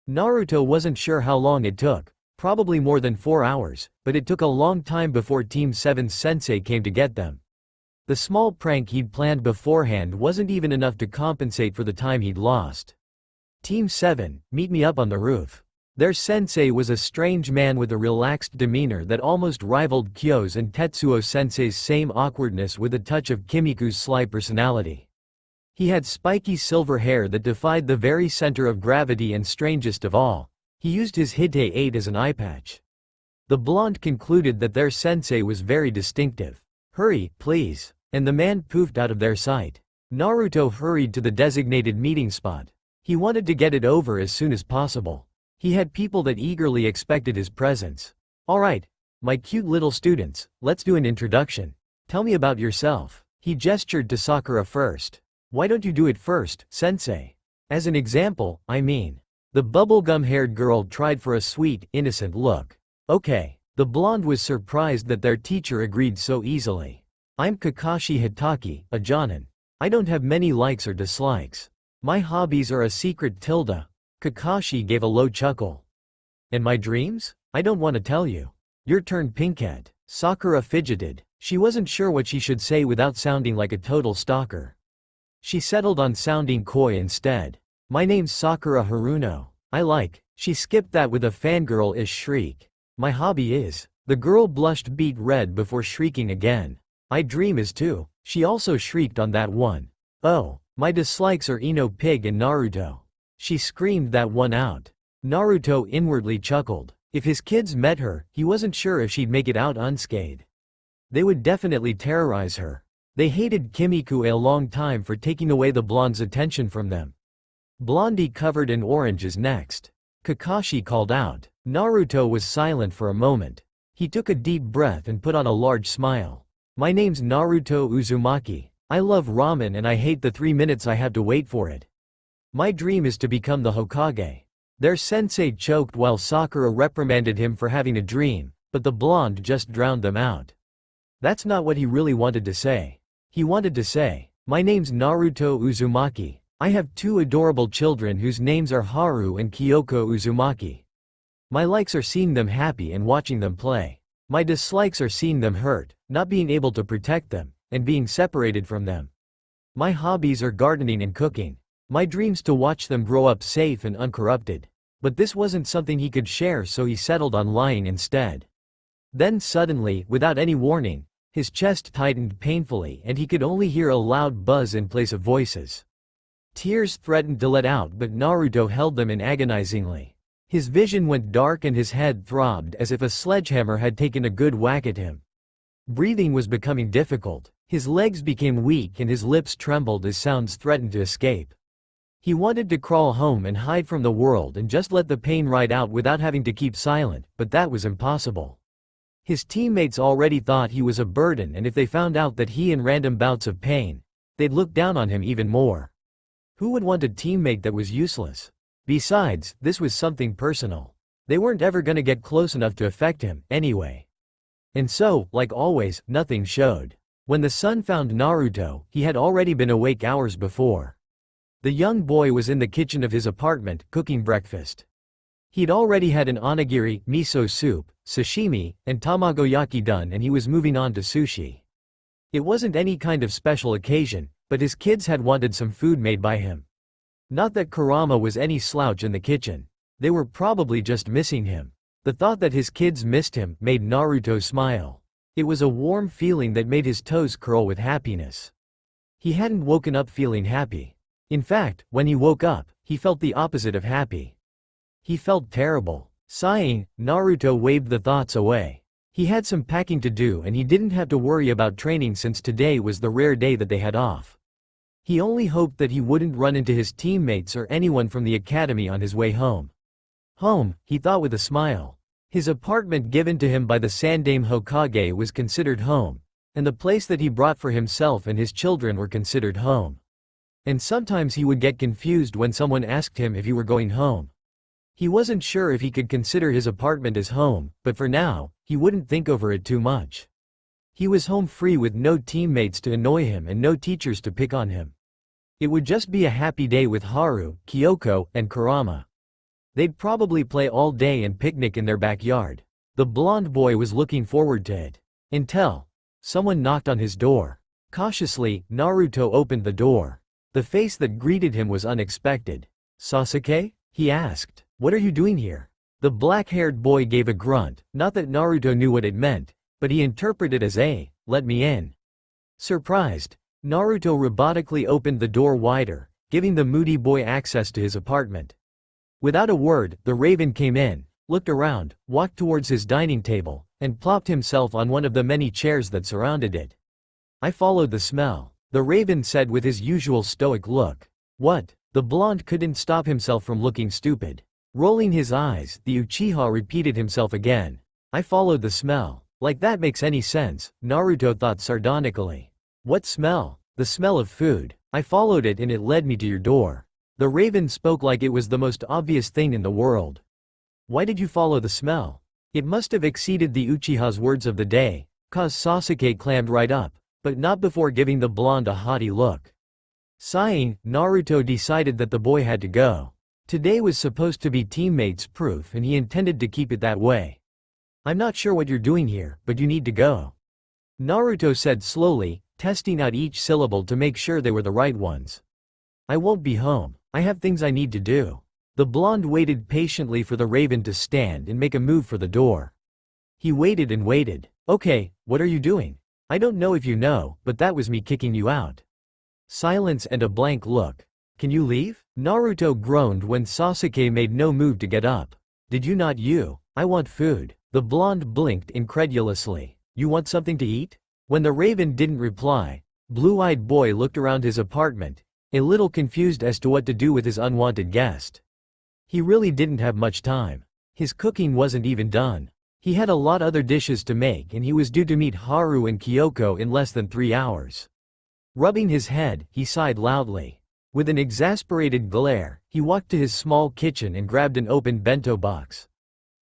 Naruto wasn't sure how long it took, Probably more than 4 hours, but it took a long time before Team 7's sensei came to get them. The small prank he'd planned beforehand wasn't even enough to compensate for the time he'd lost. Team 7, meet me up on the roof. Their sensei was a strange man with a relaxed demeanor that almost rivaled Kyo's and Tetsuo sensei's same awkwardness with a touch of Kimiku's sly personality. He had spiky silver hair that defied the very center of gravity, and strangest of all, he used his Hite 8 as an eye patch. The blonde concluded that their sensei was very distinctive. Hurry, please. And the man poofed out of their sight. Naruto hurried to the designated meeting spot. He wanted to get it over as soon as possible. He had people that eagerly expected his presence. Alright, my cute little students, let's do an introduction. Tell me about yourself. He gestured to Sakura first. Why don't you do it first, sensei? As an example, I mean. The bubblegum-haired girl tried for a sweet, innocent look. Okay. The blonde was surprised that their teacher agreed so easily. I'm Kakashi Hitaki, a jonin. I don't have many likes or dislikes. My hobbies are a secret tilde. Kakashi gave a low chuckle. And my dreams? I don't want to tell you. Your turn, Pinkhead. Sakura fidgeted. She wasn't sure what she should say without sounding like a total stalker. She settled on sounding coy instead. My name's Sakura Haruno. She skipped that with a fangirl-ish shriek. My hobby is. The girl blushed beet red before shrieking again. I dream is too. She also shrieked on that one. Oh, my dislikes are Ino Pig and Naruto. She screamed that one out. Naruto inwardly chuckled. If his kids met her, he wasn't sure if she'd make it out unscathed. They would definitely terrorize her. They hated Kimiko a long time for taking away the blonde's attention from them. Blondie covered in orange is next. Kakashi called out. Naruto was silent for a moment. He took a deep breath and put on a large smile. My name's Naruto Uzumaki. I love ramen and I hate the 3 minutes I have to wait for it. My dream is to become the Hokage. Their sensei choked while Sakura reprimanded him for having a dream, but the blonde just drowned them out. That's not what he really wanted to say. He wanted to say, my name's Naruto Uzumaki. I have 2 adorable children whose names are Haru and Kyoko Uzumaki. My likes are seeing them happy and watching them play. My dislikes are seeing them hurt, not being able to protect them, and being separated from them. My hobbies are gardening and cooking. My dreams to watch them grow up safe and uncorrupted. But this wasn't something he could share, so he settled on lying instead. Then suddenly, without any warning, his chest tightened painfully and he could only hear a loud buzz in place of voices. Tears threatened to let out, but Naruto held them in agonizingly. His vision went dark and his head throbbed as if a sledgehammer had taken a good whack at him. Breathing was becoming difficult. His legs became weak and his lips trembled as sounds threatened to escape. He wanted to crawl home and hide from the world and just let the pain ride out without having to keep silent, but that was impossible. His teammates already thought he was a burden, and if they found out that he in random bouts of pain, they'd look down on him even more. Who would want a teammate that was useless? Besides, this was something personal. They weren't ever gonna get close enough to affect him, anyway. And so, like always, nothing showed. When the sun found Naruto, he had already been awake hours before. The young boy was in the kitchen of his apartment, cooking breakfast. He'd already had an onigiri, miso soup, sashimi, and tamagoyaki done, and he was moving on to sushi. It wasn't any kind of special occasion, but his kids had wanted some food made by him. Not that Kurama was any slouch in the kitchen. They were probably just missing him. The thought that his kids missed him made Naruto smile. It was a warm feeling that made his toes curl with happiness. He hadn't woken up feeling happy. In fact, when he woke up, he felt the opposite of happy. He felt terrible. Sighing, Naruto waved the thoughts away. He had some packing to do and he didn't have to worry about training since today was the rare day that they had off. He only hoped that he wouldn't run into his teammates or anyone from the academy on his way home. Home, he thought with a smile. His apartment given to him by the Sandaime Hokage was considered home, and the place that he brought for himself and his children were considered home. And sometimes he would get confused when someone asked him if he were going home. He wasn't sure if he could consider his apartment as home, but for now, he wouldn't think over it too much. He was home free with no teammates to annoy him and no teachers to pick on him. It would just be a happy day with Haru, Kyoko, and Kurama. They'd probably play all day and picnic in their backyard. The blonde boy was looking forward to it. Until someone knocked on his door. Cautiously, Naruto opened the door. The face that greeted him was unexpected. "Sasuke?" he asked. "What are you doing here?" The black-haired boy gave a grunt, not that Naruto knew what it meant, but he interpreted it as "let me in." Surprised, Naruto robotically opened the door wider, giving the moody boy access to his apartment. Without a word, the raven came in, looked around, walked towards his dining table, and plopped himself on one of the many chairs that surrounded it. "I followed the smell," the raven said with his usual stoic look. "What?" The blonde couldn't stop himself from looking stupid. Rolling his eyes, the Uchiha repeated himself again. "I followed the smell." Like that makes any sense, Naruto thought sardonically. "What smell?" "The smell of food. I followed it and it led me to your door." The raven spoke like it was the most obvious thing in the world. "Why did you follow the smell?" It must have exceeded the Uchiha's words of the day, cause Sasuke clammed right up, but not before giving the blonde a haughty look. Sighing, Naruto decided that the boy had to go. Today was supposed to be teammates proof and he intended to keep it that way. "I'm not sure what you're doing here, but you need to go," Naruto said slowly, testing out each syllable to make sure they were the right ones. "I won't be home. I have things I need to do." The blonde waited patiently for the raven to stand and make a move for the door. He waited and waited. "Okay, what are you doing?" "I don't know if you know, but that was me kicking you out." Silence and a blank look. "Can you leave?" Naruto groaned when Sasuke made no move to get up. "Did you not you? I want food." The blonde blinked incredulously. "You want something to eat?" When the raven didn't reply, blue-eyed boy looked around his apartment, a little confused as to what to do with his unwanted guest. He really didn't have much time. His cooking wasn't even done. He had a lot other dishes to make and he was due to meet Haru and Kyoko in less than 3 hours. Rubbing his head, he sighed loudly. With an exasperated glare, he walked to his small kitchen and grabbed an open bento box.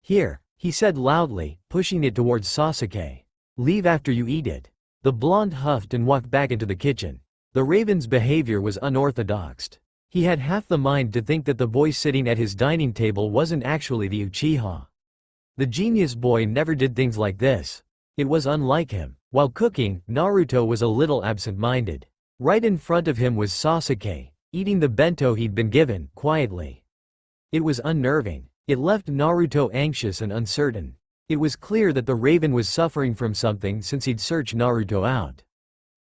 "Here," he said loudly, pushing it towards Sasuke. "Leave after you eat it." The blonde huffed and walked back into the kitchen. The raven's behavior was unorthodox. He had half the mind to think that the boy sitting at his dining table wasn't actually the Uchiha. The genius boy never did things like this. It was unlike him. While cooking, Naruto was a little absent-minded. Right in front of him was Sasuke, eating the bento he'd been given, quietly. It was unnerving. It left Naruto anxious and uncertain. It was clear that the raven was suffering from something since he'd searched Naruto out.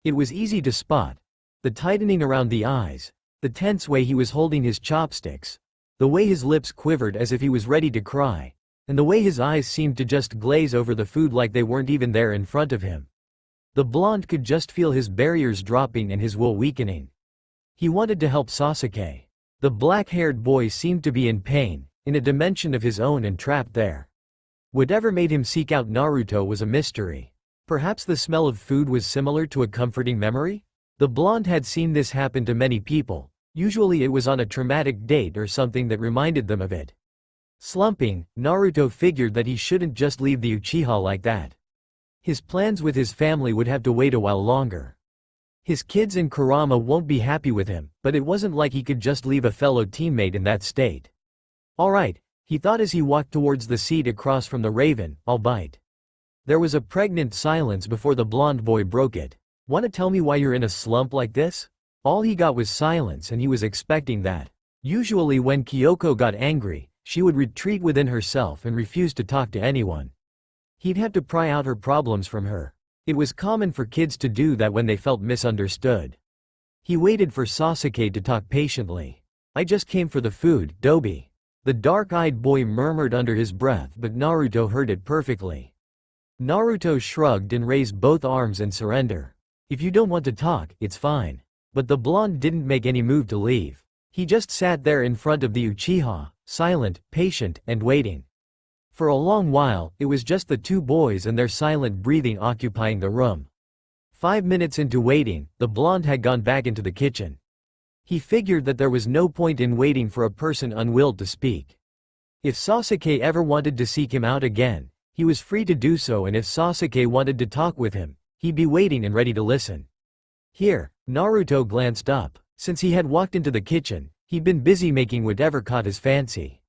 It was easy to spot. The tightening around the eyes, the tense way he was holding his chopsticks, the way his lips quivered as if he was ready to cry, and the way his eyes seemed to just glaze over the food like they weren't even there in front of him. The blonde could just feel his barriers dropping and his will weakening. He wanted to help Sasuke. The black-haired boy seemed to be in pain, in a dimension of his own and trapped there. Whatever made him seek out Naruto was a mystery. Perhaps the smell of food was similar to a comforting memory? The blonde had seen this happen to many people. Usually it was on a traumatic date or something that reminded them of it. Slumping, Naruto figured that he shouldn't just leave the Uchiha like that. His plans with his family would have to wait a while longer. His kids and Kurama won't be happy with him, but it wasn't like he could just leave a fellow teammate in that state. "Alright," he thought as he walked towards the seat across from the raven, "I'll bite." There was a pregnant silence before the blonde boy broke it. "Wanna tell me why you're in a slump like this?" All he got was silence and he was expecting that. Usually when Kyoko got angry, she would retreat within herself and refuse to talk to anyone. He'd have to pry out her problems from her. It was common for kids to do that when they felt misunderstood. He waited for Sasuke to talk patiently. "I just came for the food, Dobi." The dark-eyed boy murmured under his breath but Naruto heard it perfectly. Naruto shrugged and raised both arms in surrender. "If you don't want to talk, it's fine." But the blonde didn't make any move to leave. He just sat there in front of the Uchiha, silent, patient, and waiting. For a long while, it was just the two boys and their silent breathing occupying the room. 5 minutes into waiting, the blonde had gone back into the kitchen. He figured that there was no point in waiting for a person unwilled to speak. If Sasuke ever wanted to seek him out again, he was free to do so, and if Sasuke wanted to talk with him, he'd be waiting and ready to listen. Here, Naruto glanced up. Since he had walked into the kitchen, he'd been busy making whatever caught his fancy.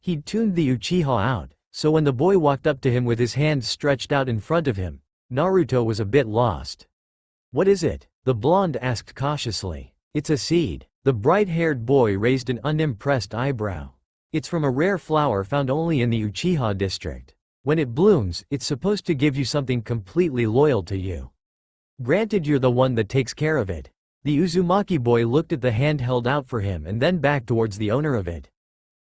He'd tuned the Uchiha out, so when the boy walked up to him with his hands stretched out in front of him, Naruto was a bit lost. "What is it?" the blonde asked cautiously. "It's a seed." The bright-haired boy raised an unimpressed eyebrow. "It's from a rare flower found only in the Uchiha district. When it blooms, it's supposed to give you something completely loyal to you. Granted, you're the one that takes care of it." The Uzumaki boy looked at the hand held out for him and then back towards the owner of it.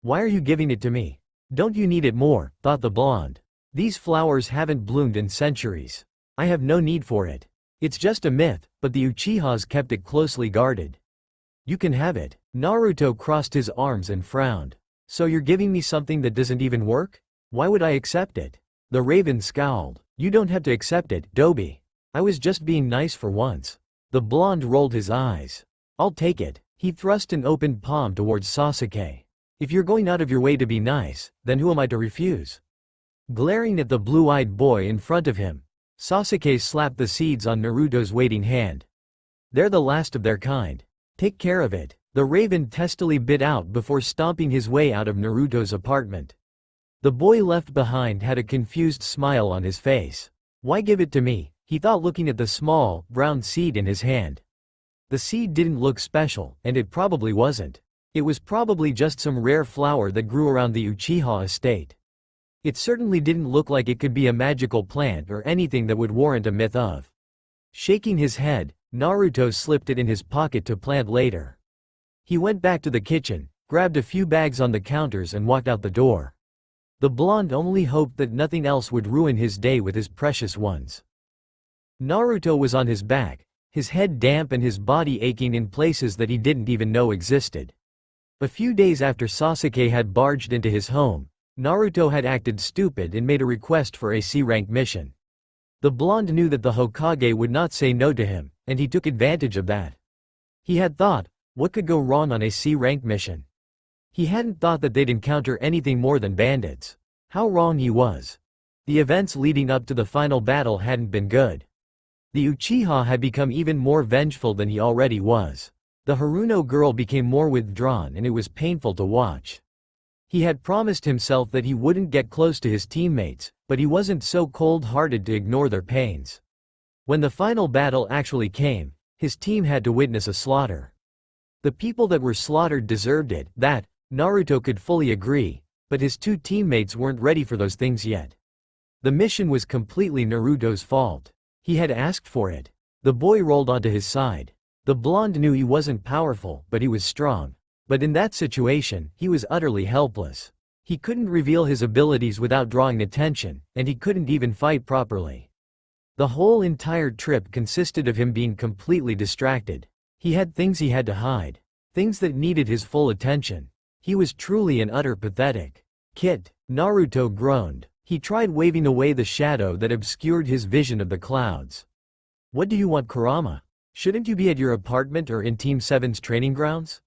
"Why are you giving it to me? Don't you need it more?" thought the blonde. "These flowers haven't bloomed in centuries. I have no need for it. It's just a myth, but the Uchihas kept it closely guarded." "You can have it." Naruto crossed his arms and frowned. "So you're giving me something that doesn't even work? Why would I accept it?" The raven scowled. "You don't have to accept it, Dobi. I was just being nice for once." The blonde rolled his eyes. "I'll take it." He thrust an open palm towards Sasuke. "If you're going out of your way to be nice, then who am I to refuse?" Glaring at the blue-eyed boy in front of him, Sasuke slapped the seeds on Naruto's waiting hand. "They're the last of their kind. Take care of it," the raven testily bit out before stomping his way out of Naruto's apartment. The boy left behind had a confused smile on his face. "Why give it to me?" he thought, looking at the small, brown seed in his hand. The seed didn't look special, and it probably wasn't. It was probably just some rare flower that grew around the Uchiha estate. It certainly didn't look like it could be a magical plant or anything that would warrant a myth of. Shaking his head, Naruto slipped it in his pocket to plant later. He went back to the kitchen, grabbed a few bags on the counters and walked out the door. The blonde only hoped that nothing else would ruin his day with his precious ones. Naruto was on his back, his head damp and his body aching in places that he didn't even know existed. A few days after Sasuke had barged into his home, Naruto had acted stupid and made a request for a C-rank mission. The blonde knew that the Hokage would not say no to him, and he took advantage of that. He had thought, what could go wrong on a C-rank mission? He hadn't thought that they'd encounter anything more than bandits. How wrong he was. The events leading up to the final battle hadn't been good. The Uchiha had become even more vengeful than he already was. The Haruno girl became more withdrawn and it was painful to watch. He had promised himself that he wouldn't get close to his teammates, but he wasn't so cold-hearted to ignore their pains. When the final battle actually came, his team had to witness a slaughter. The people that were slaughtered deserved it, that, Naruto could fully agree, but his two teammates weren't ready for those things yet. The mission was completely Naruto's fault. He had asked for it. The boy rolled onto his side. The blonde knew he wasn't powerful, but he was strong. But in that situation, he was utterly helpless. He couldn't reveal his abilities without drawing attention, and he couldn't even fight properly. The whole entire trip consisted of him being completely distracted. He had things he had to hide. Things that needed his full attention. He was truly and utter pathetic. "Kit," Naruto groaned. He tried waving away the shadow that obscured his vision of the clouds. "What do you want, Kurama? Shouldn't you be at your apartment or in Team 7's training grounds?"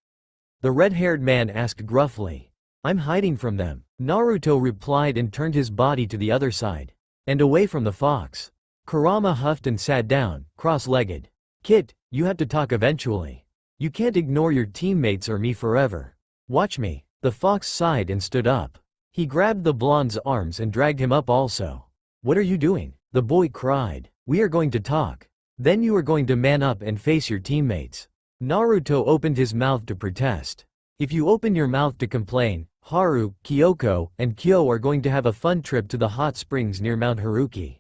The red-haired man asked gruffly. "I'm hiding from them," Naruto replied and turned his body to the other side. And away from the fox. Kurama huffed and sat down, cross-legged. "Kit, you have to talk eventually. You can't ignore your teammates or me forever. Watch me." The fox sighed and stood up. He grabbed the blonde's arms and dragged him up also. "What are you doing?" the boy cried. "We are going to talk. Then you are going to man up and face your teammates." Naruto opened his mouth to protest. "If you open your mouth to complain, Haru, Kyoko, and Kyo are going to have a fun trip to the hot springs near Mount Haruki.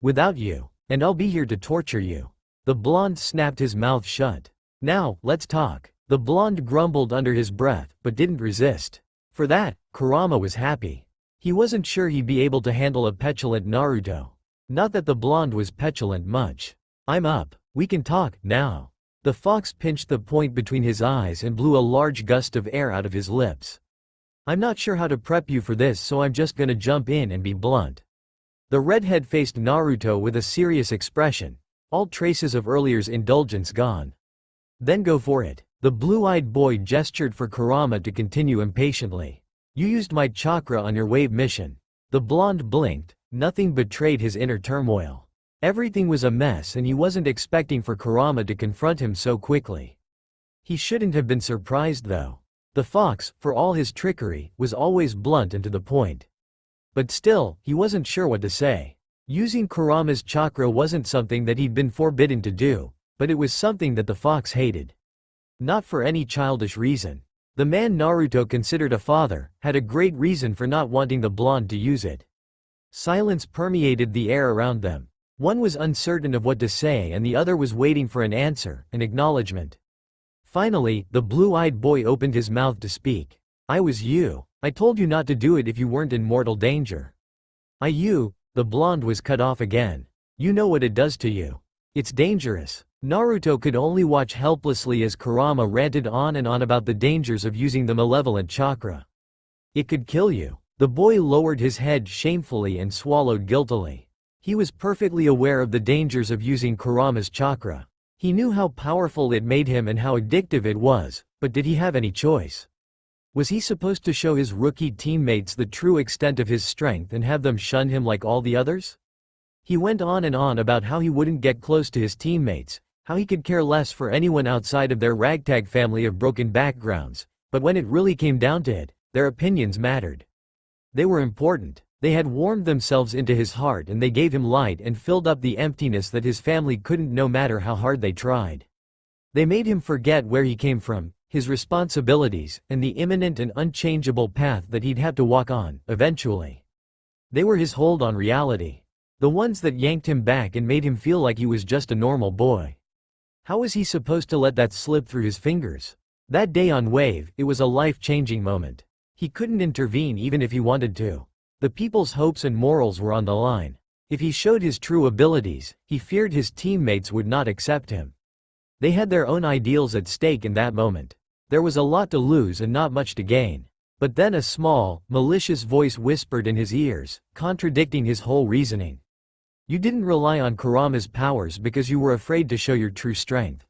Without you. And I'll be here to torture you." The blonde snapped his mouth shut. "Now, let's talk." The blonde grumbled under his breath, but didn't resist. For that, Kurama was happy. He wasn't sure he'd be able to handle a petulant Naruto. Not that the blonde was petulant much. "I'm up. We can talk, now." The fox pinched the point between his eyes and blew a large gust of air out of his lips. "I'm not sure how to prep you for this, so I'm just gonna jump in and be blunt." The redhead faced Naruto with a serious expression, all traces of earlier's indulgence gone. "Then go for it." The blue-eyed boy gestured for Kurama to continue impatiently. "You used my chakra on your wave mission." The blonde blinked, nothing betrayed his inner turmoil. Everything was a mess and he wasn't expecting for Kurama to confront him so quickly. He shouldn't have been surprised though. The fox, for all his trickery, was always blunt and to the point. But still, he wasn't sure what to say. Using Kurama's chakra wasn't something that he'd been forbidden to do, but it was something that the fox hated. Not for any childish reason. The man Naruto considered a father had a great reason for not wanting the blonde to use it. Silence permeated the air around them. One was uncertain of what to say and the other was waiting for an answer, an acknowledgement. Finally, the blue-eyed boy opened his mouth to speak. I was you. I told you not to do it if you weren't in mortal danger. The blonde was cut off again. You know what it does to you. It's dangerous. Naruto could only watch helplessly as Kurama ranted on and on about the dangers of using the malevolent chakra. It could kill you. The boy lowered his head shamefully and swallowed guiltily. He was perfectly aware of the dangers of using Kurama's chakra. He knew how powerful it made him and how addictive it was, but did he have any choice? Was he supposed to show his rookie teammates the true extent of his strength and have them shun him like all the others? He went on and on about how he wouldn't get close to his teammates, how he could care less for anyone outside of their ragtag family of broken backgrounds, but when it really came down to it, their opinions mattered. They were important. They had warmed themselves into his heart and they gave him light and filled up the emptiness that his family couldn't no matter how hard they tried. They made him forget where he came from, his responsibilities, and the imminent and unchangeable path that he'd have to walk on, eventually. They were his hold on reality. The ones that yanked him back and made him feel like he was just a normal boy. How was he supposed to let that slip through his fingers? That day on Wave, it was a life-changing moment. He couldn't intervene even if he wanted to. The people's hopes and morals were on the line. If he showed his true abilities, he feared his teammates would not accept him. They had their own ideals at stake in that moment. There was a lot to lose and not much to gain. But then a small, malicious voice whispered in his ears, contradicting his whole reasoning. You didn't rely on Kurama's powers because you were afraid to show your true strength.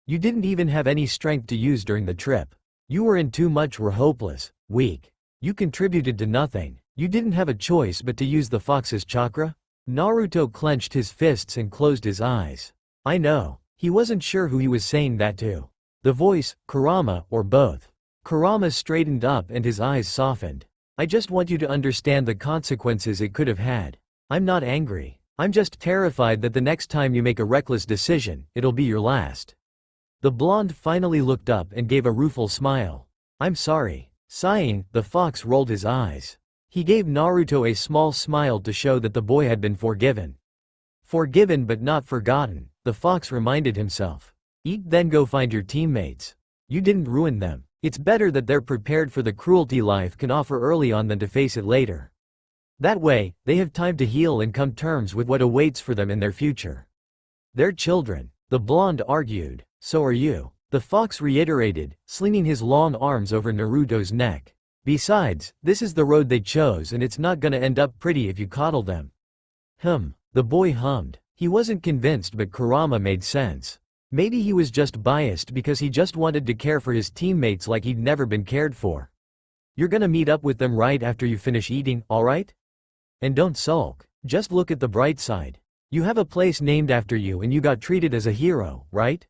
You didn't even have any strength to use during the trip. You were in too much, were hopeless, weak. You contributed to nothing. You didn't have a choice but to use the fox's chakra? Naruto clenched his fists and closed his eyes. I know. He wasn't sure who he was saying that to. The voice, Kurama, or both. Kurama straightened up and his eyes softened. I just want you to understand the consequences it could have had. I'm not angry. I'm just terrified that the next time you make a reckless decision, it'll be your last. The blonde finally looked up and gave a rueful smile. I'm sorry. Sighing, the fox rolled his eyes. He gave Naruto a small smile to show that the boy had been forgiven. Forgiven but not forgotten, the fox reminded himself. Eat then go find your teammates. You didn't ruin them. It's better that they're prepared for the cruelty life can offer early on than to face it later. That way, they have time to heal and come terms with what awaits for them in their future. They're children, the blonde argued. So are you. The fox reiterated, slinging his long arms over Naruto's neck. Besides, this is the road they chose and it's not gonna end up pretty if you coddle them. The boy hummed. He wasn't convinced but Kurama made sense. Maybe he was just biased because he just wanted to care for his teammates like he'd never been cared for. You're gonna meet up with them right after you finish eating, alright? And don't sulk. Just look at the bright side. You have a place named after you and you got treated as a hero, right?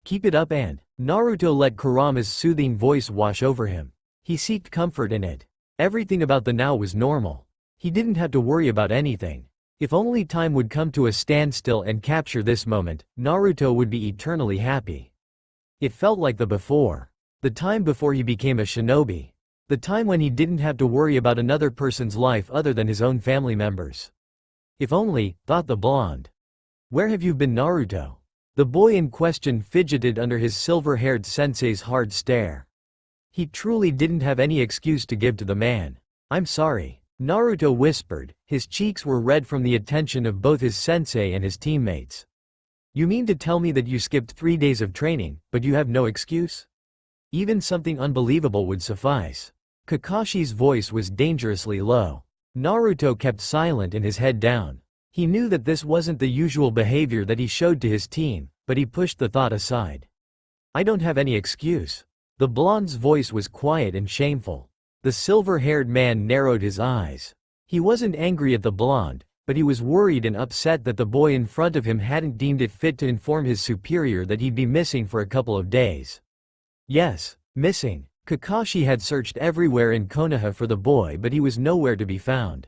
Keep it up and Naruto let Kurama's soothing voice wash over him. He sought comfort in it. Everything about the now was normal. He didn't have to worry about anything. If only time would come to a standstill and capture this moment, Naruto would be eternally happy. It felt like the before. The time before he became a shinobi. The time when he didn't have to worry about another person's life other than his own family members. If only, thought the blonde. Where have you been, Naruto? The boy in question fidgeted under his silver-haired sensei's hard stare. He truly didn't have any excuse to give to the man. I'm sorry. Naruto whispered, his cheeks were red from the attention of both his sensei and his teammates. You mean to tell me that you skipped 3 days of training, but you have no excuse? Even something unbelievable would suffice. Kakashi's voice was dangerously low. Naruto kept silent and his head down. He knew that this wasn't the usual behavior that he showed to his team, but he pushed the thought aside. I don't have any excuse. The blonde's voice was quiet and shameful. The silver-haired man narrowed his eyes. He wasn't angry at the blonde, but he was worried and upset that the boy in front of him hadn't deemed it fit to inform his superior that he'd be missing for a couple of days. Yes, missing. Kakashi had searched everywhere in Konoha for the boy, but he was nowhere to be found.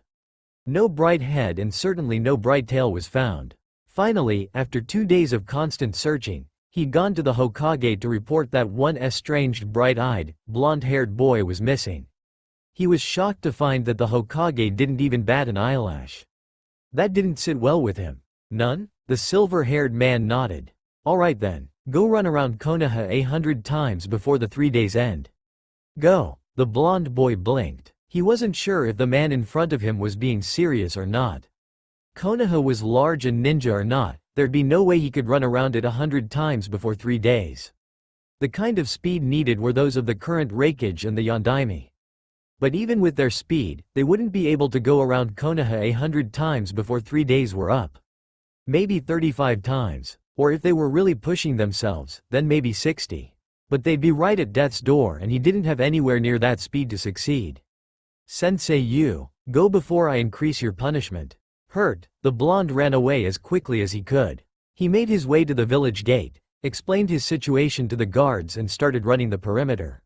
No bright head and certainly no bright tail was found. Finally, after 2 days of constant searching, he'd gone to the Hokage to report that one estranged bright-eyed, blonde-haired boy was missing. He was shocked to find that the Hokage didn't even bat an eyelash. That didn't sit well with him. None? The silver-haired man nodded. Alright then, go run around Konoha 100 times before the 3 days end. Go. The blonde boy blinked. He wasn't sure if the man in front of him was being serious or not. Konoha was large and ninja or not, there'd be no way he could run around it 100 times before 3 days. The kind of speed needed were those of the current Raikage and the Yondaime. But even with their speed, they wouldn't be able to go around Konoha 100 times before 3 days were up. Maybe 35 times. Or if they were really pushing themselves, then maybe 60. But they'd be right at death's door and he didn't have anywhere near that speed to succeed. Sensei, you, go before I increase your punishment. Hurt, the blonde ran away as quickly as he could. He made his way to the village gate, explained his situation to the guards and started running the perimeter.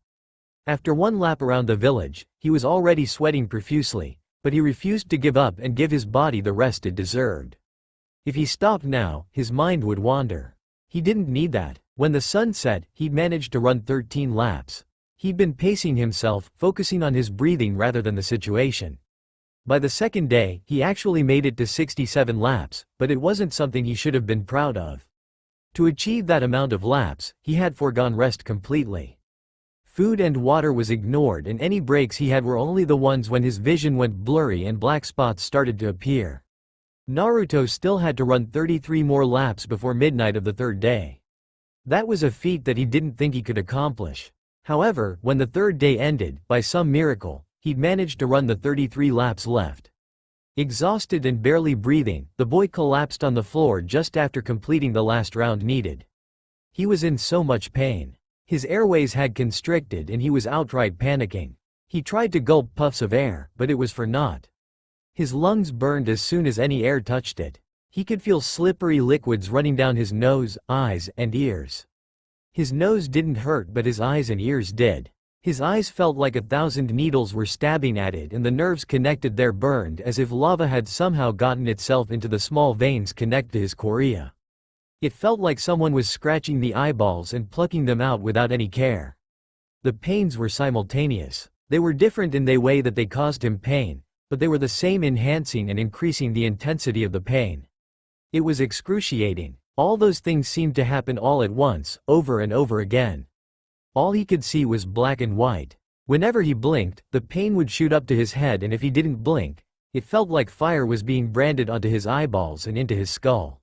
After one lap around the village, he was already sweating profusely, but he refused to give up and give his body the rest it deserved. If he stopped now, his mind would wander. He didn't need that. When the sun set, he'd managed to run 13 laps. He'd been pacing himself, focusing on his breathing rather than the situation. By the second day, he actually made it to 67 laps, but it wasn't something he should have been proud of. To achieve that amount of laps, he had foregone rest completely. Food and water was ignored and any breaks he had were only the ones when his vision went blurry and black spots started to appear. Naruto still had to run 33 more laps before midnight of the 3rd day. That was a feat that he didn't think he could accomplish. However, when the 3rd day ended, by some miracle, he'd managed to run the 33 laps left. Exhausted and barely breathing, the boy collapsed on the floor just after completing the last round needed. He was in so much pain. His airways had constricted and he was outright panicking. He tried to gulp puffs of air, but it was for naught. His lungs burned as soon as any air touched it. He could feel slippery liquids running down his nose, eyes, and ears. His nose didn't hurt but his eyes and ears did. His eyes felt like 1,000 needles were stabbing at it and the nerves connected there burned as if lava had somehow gotten itself into the small veins connected to his chorea. It felt like someone was scratching the eyeballs and plucking them out without any care. The pains were simultaneous. They were different in the way that they caused him pain, but they were the same, enhancing and increasing the intensity of the pain. It was excruciating. All those things seemed to happen all at once, over and over again. All he could see was black and white. Whenever he blinked, the pain would shoot up to his head and if he didn't blink, it felt like fire was being branded onto his eyeballs and into his skull.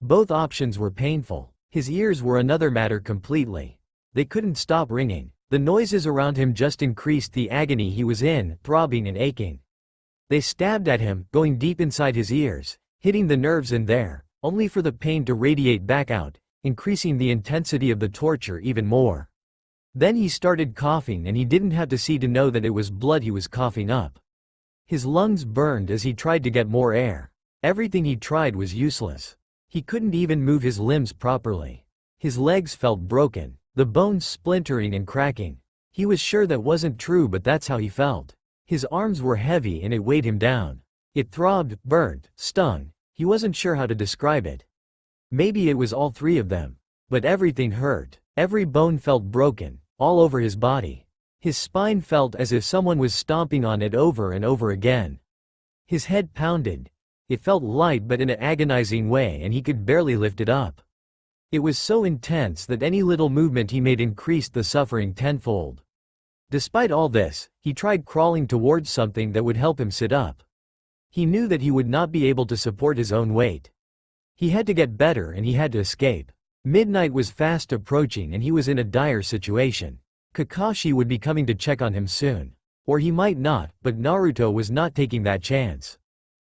Both options were painful. His ears were another matter completely. They couldn't stop ringing. The noises around him just increased the agony he was in, throbbing and aching. They stabbed at him, going deep inside his ears, hitting the nerves in there, only for the pain to radiate back out, increasing the intensity of the torture even more. Then he started coughing and he didn't have to see to know that it was blood he was coughing up. His lungs burned as he tried to get more air. Everything he tried was useless. He couldn't even move his limbs properly. His legs felt broken, the bones splintering and cracking. He was sure that wasn't true but that's how he felt. His arms were heavy and it weighed him down. It throbbed, burned, stung. He wasn't sure how to describe it. Maybe it was all three of them. But everything hurt. Every bone felt broken, all over his body. His spine felt as if someone was stomping on it over and over again. His head pounded. It felt light but in an agonizing way and he could barely lift it up. It was so intense that any little movement he made increased the suffering tenfold. Despite all this, he tried crawling towards something that would help him sit up. He knew that he would not be able to support his own weight. He had to get better and he had to escape. Midnight was fast approaching and he was in a dire situation. Kakashi would be coming to check on him soon. Or he might not, but Naruto was not taking that chance.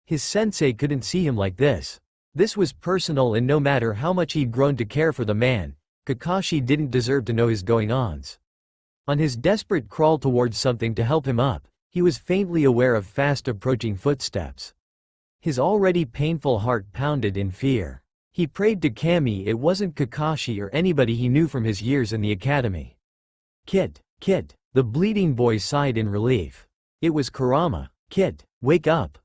His sensei couldn't see him like this. This was personal and no matter how much he'd grown to care for the man, Kakashi didn't deserve to know his going-ons. On his desperate crawl towards something to help him up, he was faintly aware of fast approaching footsteps. His already painful heart pounded in fear. He prayed to Kami it wasn't Kakashi or anybody he knew from his years in the academy. Kid. The bleeding boy sighed in relief. It was Kurama. Kid, wake up,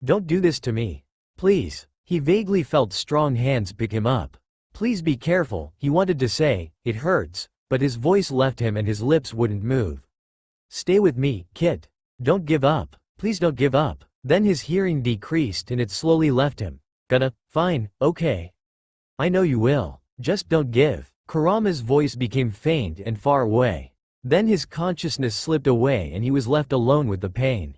don't do this to me. Please. He vaguely felt strong hands pick him up. Please be careful, he wanted to say, it hurts, but his voice left him and his lips wouldn't move. Stay with me, kid. Don't give up, please don't give up. Then his hearing decreased and it slowly left him. Fine, okay. I know you will. Just don't give. Kurama's voice became faint and far away. Then his consciousness slipped away and he was left alone with the pain.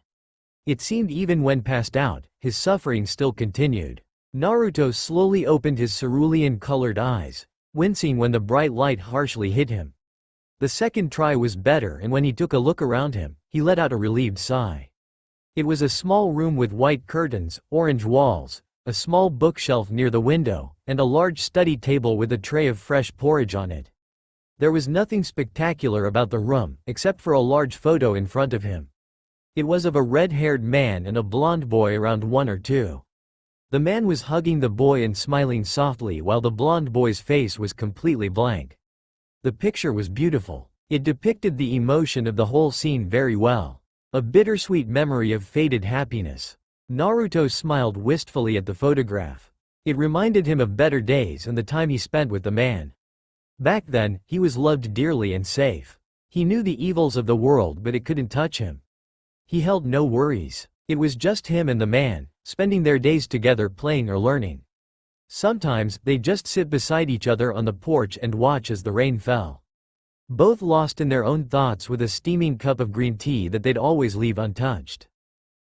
It seemed even when passed out, his suffering still continued. Naruto slowly opened his cerulean-colored eyes, wincing when the bright light harshly hit him. The second try was better and when he took a look around him, he let out a relieved sigh. It was a small room with white curtains, orange walls, a small bookshelf near the window, and a large study table with a tray of fresh porridge on it. There was nothing spectacular about the room, except for a large photo in front of him. It was of a red-haired man and a blonde boy around 1 or 2. The man was hugging the boy and smiling softly while the blonde boy's face was completely blank. The picture was beautiful. It depicted the emotion of the whole scene very well. A bittersweet memory of faded happiness. Naruto smiled wistfully at the photograph. It reminded him of better days and the time he spent with the man. Back then, he was loved dearly and safe. He knew the evils of the world but it couldn't touch him. He held no worries. It was just him and the man, spending their days together playing or learning. Sometimes, they'd just sit beside each other on the porch and watch as the rain fell. Both lost in their own thoughts with a steaming cup of green tea that they'd always leave untouched.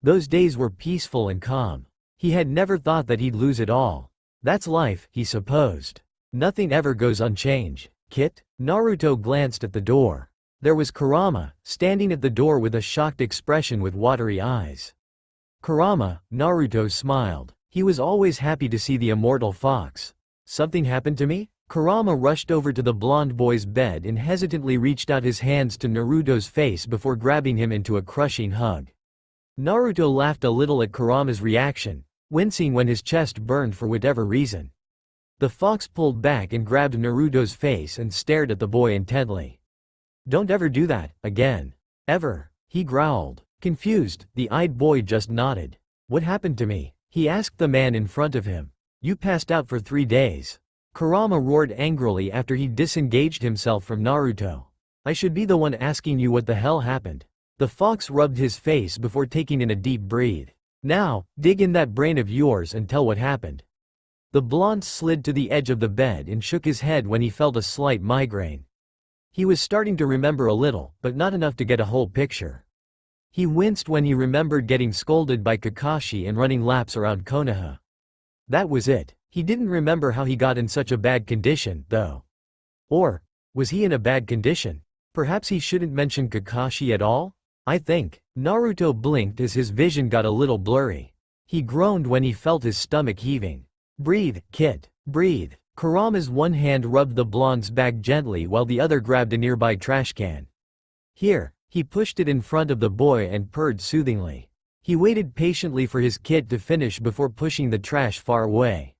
Those days were peaceful and calm. He had never thought that he'd lose it all. That's life, he supposed. Nothing ever goes unchanged. Kit? Naruto glanced at the door. There was Kurama, standing at the door with a shocked expression with watery eyes. Kurama, Naruto smiled. He was always happy to see the immortal fox. Something happened to me? Kurama rushed over to the blonde boy's bed and hesitantly reached out his hands to Naruto's face before grabbing him into a crushing hug. Naruto laughed a little at Kurama's reaction, wincing when his chest burned for whatever reason. The fox pulled back and grabbed Naruto's face and stared at the boy intently. Don't ever do that, again. Ever, he growled. Confused, the eyed boy just nodded. What happened to me? He asked the man in front of him. You passed out for 3 days. Kurama roared angrily after he disengaged himself from Naruto. I should be the one asking you what the hell happened. The fox rubbed his face before taking in a deep breath. Now, dig in that brain of yours and tell what happened. The blonde slid to the edge of the bed and shook his head when he felt a slight migraine. He was starting to remember a little, but not enough to get a whole picture. He winced when he remembered getting scolded by Kakashi and running laps around Konoha. That was it. He didn't remember how he got in such a bad condition, though. Or, was he in a bad condition? Perhaps he shouldn't mention Kakashi at all? I think. Naruto blinked as his vision got a little blurry. He groaned when he felt his stomach heaving. Breathe, kid. Breathe. Kurama's one hand rubbed the blonde's back gently while the other grabbed a nearby trash can. Here, he pushed it in front of the boy and purred soothingly. He waited patiently for his kid to finish before pushing the trash far away.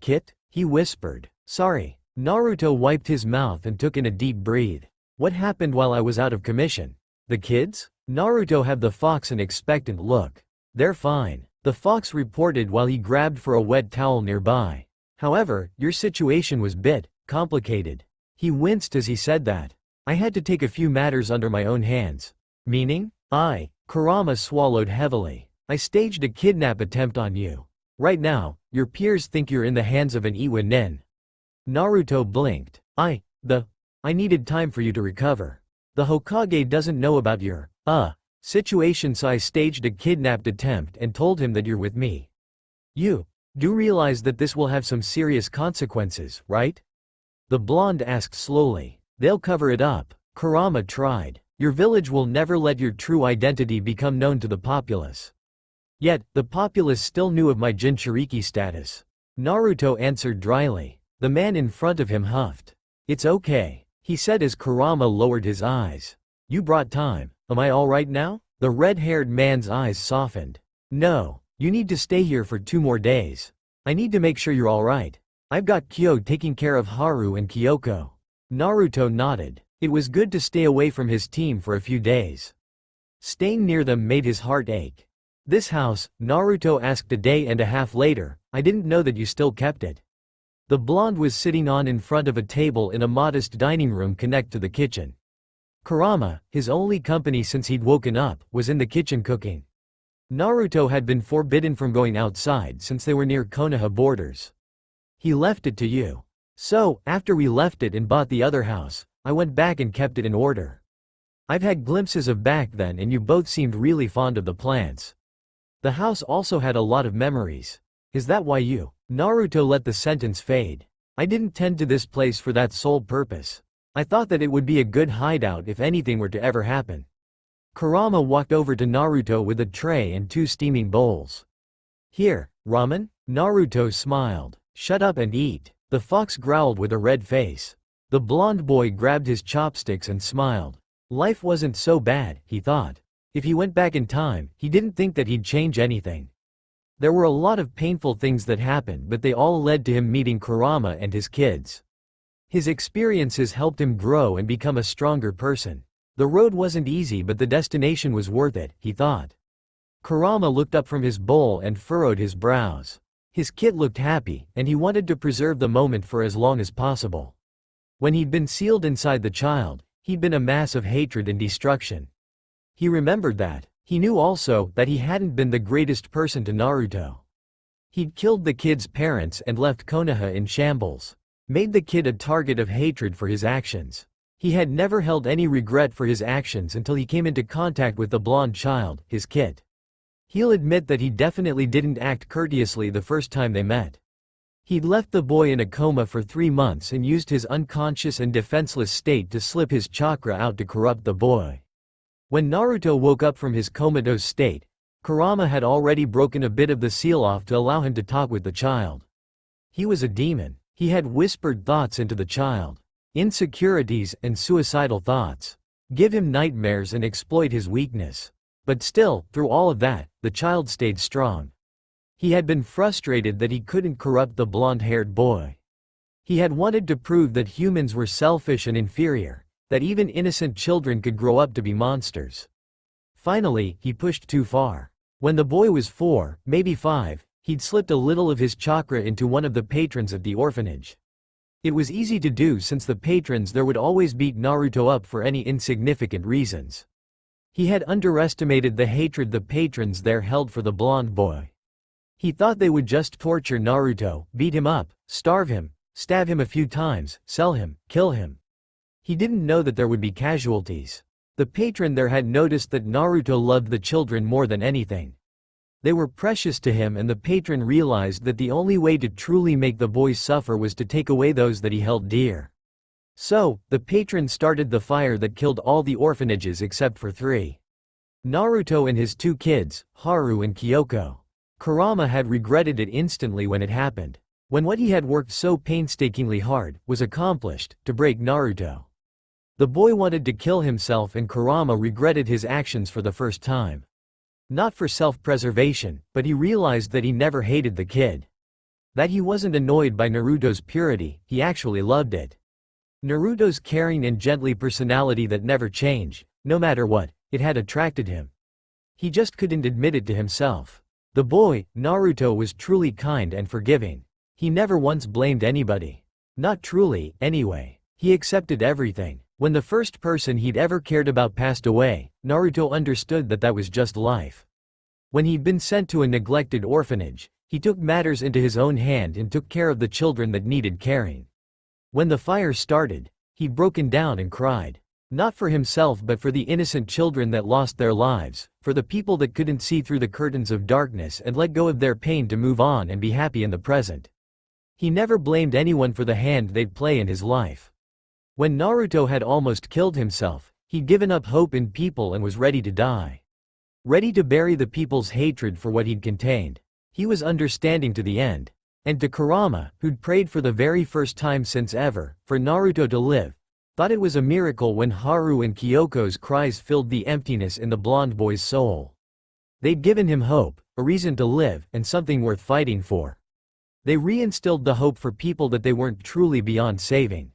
Kit? He whispered. Sorry. Naruto wiped his mouth and took in a deep breath. What happened while I was out of commission? The kids? Naruto had the fox an expectant look. They're fine. The fox reported while he grabbed for a wet towel nearby. However, your situation was bit complicated. He winced as he said that. I had to take a few matters under my own hands. Meaning? Kurama swallowed heavily. I staged a kidnap attempt on you. Right now, your peers think you're in the hands of an Iwa-nin. Naruto blinked. I needed time for you to recover. The Hokage doesn't know about your situation, so I staged a kidnapped attempt and told him that you're with me. You do realize that this will have some serious consequences, right? The blonde asked slowly. They'll cover it up. Kurama tried. Your village will never let your true identity become known to the populace. Yet, the populace still knew of my Jinchuriki status. Naruto answered dryly. The man in front of him huffed. It's okay, he said as Kurama lowered his eyes. You brought time. Am I alright now? The red-haired man's eyes softened. No, you need to stay here for 2 more days. I need to make sure you're alright. I've got Kyo taking care of Haru and Kyoko. Naruto nodded. It was good to stay away from his team for a few days. Staying near them made his heart ache. "This house," Naruto asked a day and a half later, "I didn't know that you still kept it." The blonde was sitting in front of a table in a modest dining room connect to the kitchen. Kurama, his only company since he'd woken up, was in the kitchen cooking. Naruto had been forbidden from going outside since they were near Konoha borders. "He left it to you. So, after we left it and bought the other house, I went back and kept it in order. I've had glimpses of back then and you both seemed really fond of the plants. The house also had a lot of memories. Is that why you?" Naruto let the sentence fade. "I didn't tend to this place for that sole purpose. I thought that it would be a good hideout if anything were to ever happen." Kurama walked over to Naruto with a tray and 2 steaming bowls. "Here, ramen?" Naruto smiled. "Shut up and eat." The fox growled with a red face. The blonde boy grabbed his chopsticks and smiled. Life wasn't so bad, he thought. If he went back in time, he didn't think that he'd change anything. There were a lot of painful things that happened, but they all led to him meeting Kurama and his kids. His experiences helped him grow and become a stronger person. The road wasn't easy, but the destination was worth it, he thought. Kurama looked up from his bowl and furrowed his brows. His kid looked happy, and he wanted to preserve the moment for as long as possible. When he'd been sealed inside the child, he'd been a mass of hatred and destruction. He remembered that. He knew also that he hadn't been the greatest person to Naruto. He'd killed the kid's parents and left Konoha in shambles. Made the kid a target of hatred for his actions. He had never held any regret for his actions until he came into contact with the blonde child, his kid. He'll admit that he definitely didn't act courteously the first time they met. He'd left the boy in a coma for 3 months and used his unconscious and defenseless state to slip his chakra out to corrupt the boy. When Naruto woke up from his comatose state, Kurama had already broken a bit of the seal off to allow him to talk with the child. He was a demon. He had whispered thoughts into the child. Insecurities and suicidal thoughts. Give him nightmares and exploit his weakness. But still, through all of that, the child stayed strong. He had been frustrated that he couldn't corrupt the blonde-haired boy. He had wanted to prove that humans were selfish and inferior, that even innocent children could grow up to be monsters. Finally, he pushed too far. When the boy was 4, maybe 5, he'd slipped a little of his chakra into one of the patrons at the orphanage. It was easy to do since the patrons there would always beat Naruto up for any insignificant reasons. He had underestimated the hatred the patrons there held for the blonde boy. He thought they would just torture Naruto, beat him up, starve him, stab him a few times, sell him, kill him. He didn't know that there would be casualties. The patron there had noticed that Naruto loved the children more than anything. They were precious to him, and the patron realized that the only way to truly make the boys suffer was to take away those that he held dear. So, the patron started the fire that killed all the orphanages except for 3. Naruto and his 2 kids, Haru and Kyoko. Kurama had regretted it instantly when it happened. When what he had worked so painstakingly hard was accomplished, to break Naruto. The boy wanted to kill himself, and Kurama regretted his actions for the first time. Not for self-preservation, but he realized that he never hated the kid. That he wasn't annoyed by Naruto's purity, he actually loved it. Naruto's caring and gently personality that never changed, no matter what, it had attracted him. He just couldn't admit it to himself. The boy, Naruto, was truly kind and forgiving. He never once blamed anybody. Not truly, anyway. He accepted everything. When the first person he'd ever cared about passed away, Naruto understood that that was just life. When he'd been sent to a neglected orphanage, he took matters into his own hand and took care of the children that needed caring. When the fire started, he'd broken down and cried. Not for himself but for the innocent children that lost their lives, for the people that couldn't see through the curtains of darkness and let go of their pain to move on and be happy in the present. He never blamed anyone for the hand they'd play in his life. When Naruto had almost killed himself, he'd given up hope in people and was ready to die. Ready to bury the people's hatred for what he'd contained. He was understanding to the end. And to Kurama, who'd prayed for the very first time since ever, for Naruto to live, thought it was a miracle when Haru and Kyoko's cries filled the emptiness in the blonde boy's soul. They'd given him hope, a reason to live, and something worth fighting for. They reinstilled the hope for people that they weren't truly beyond saving.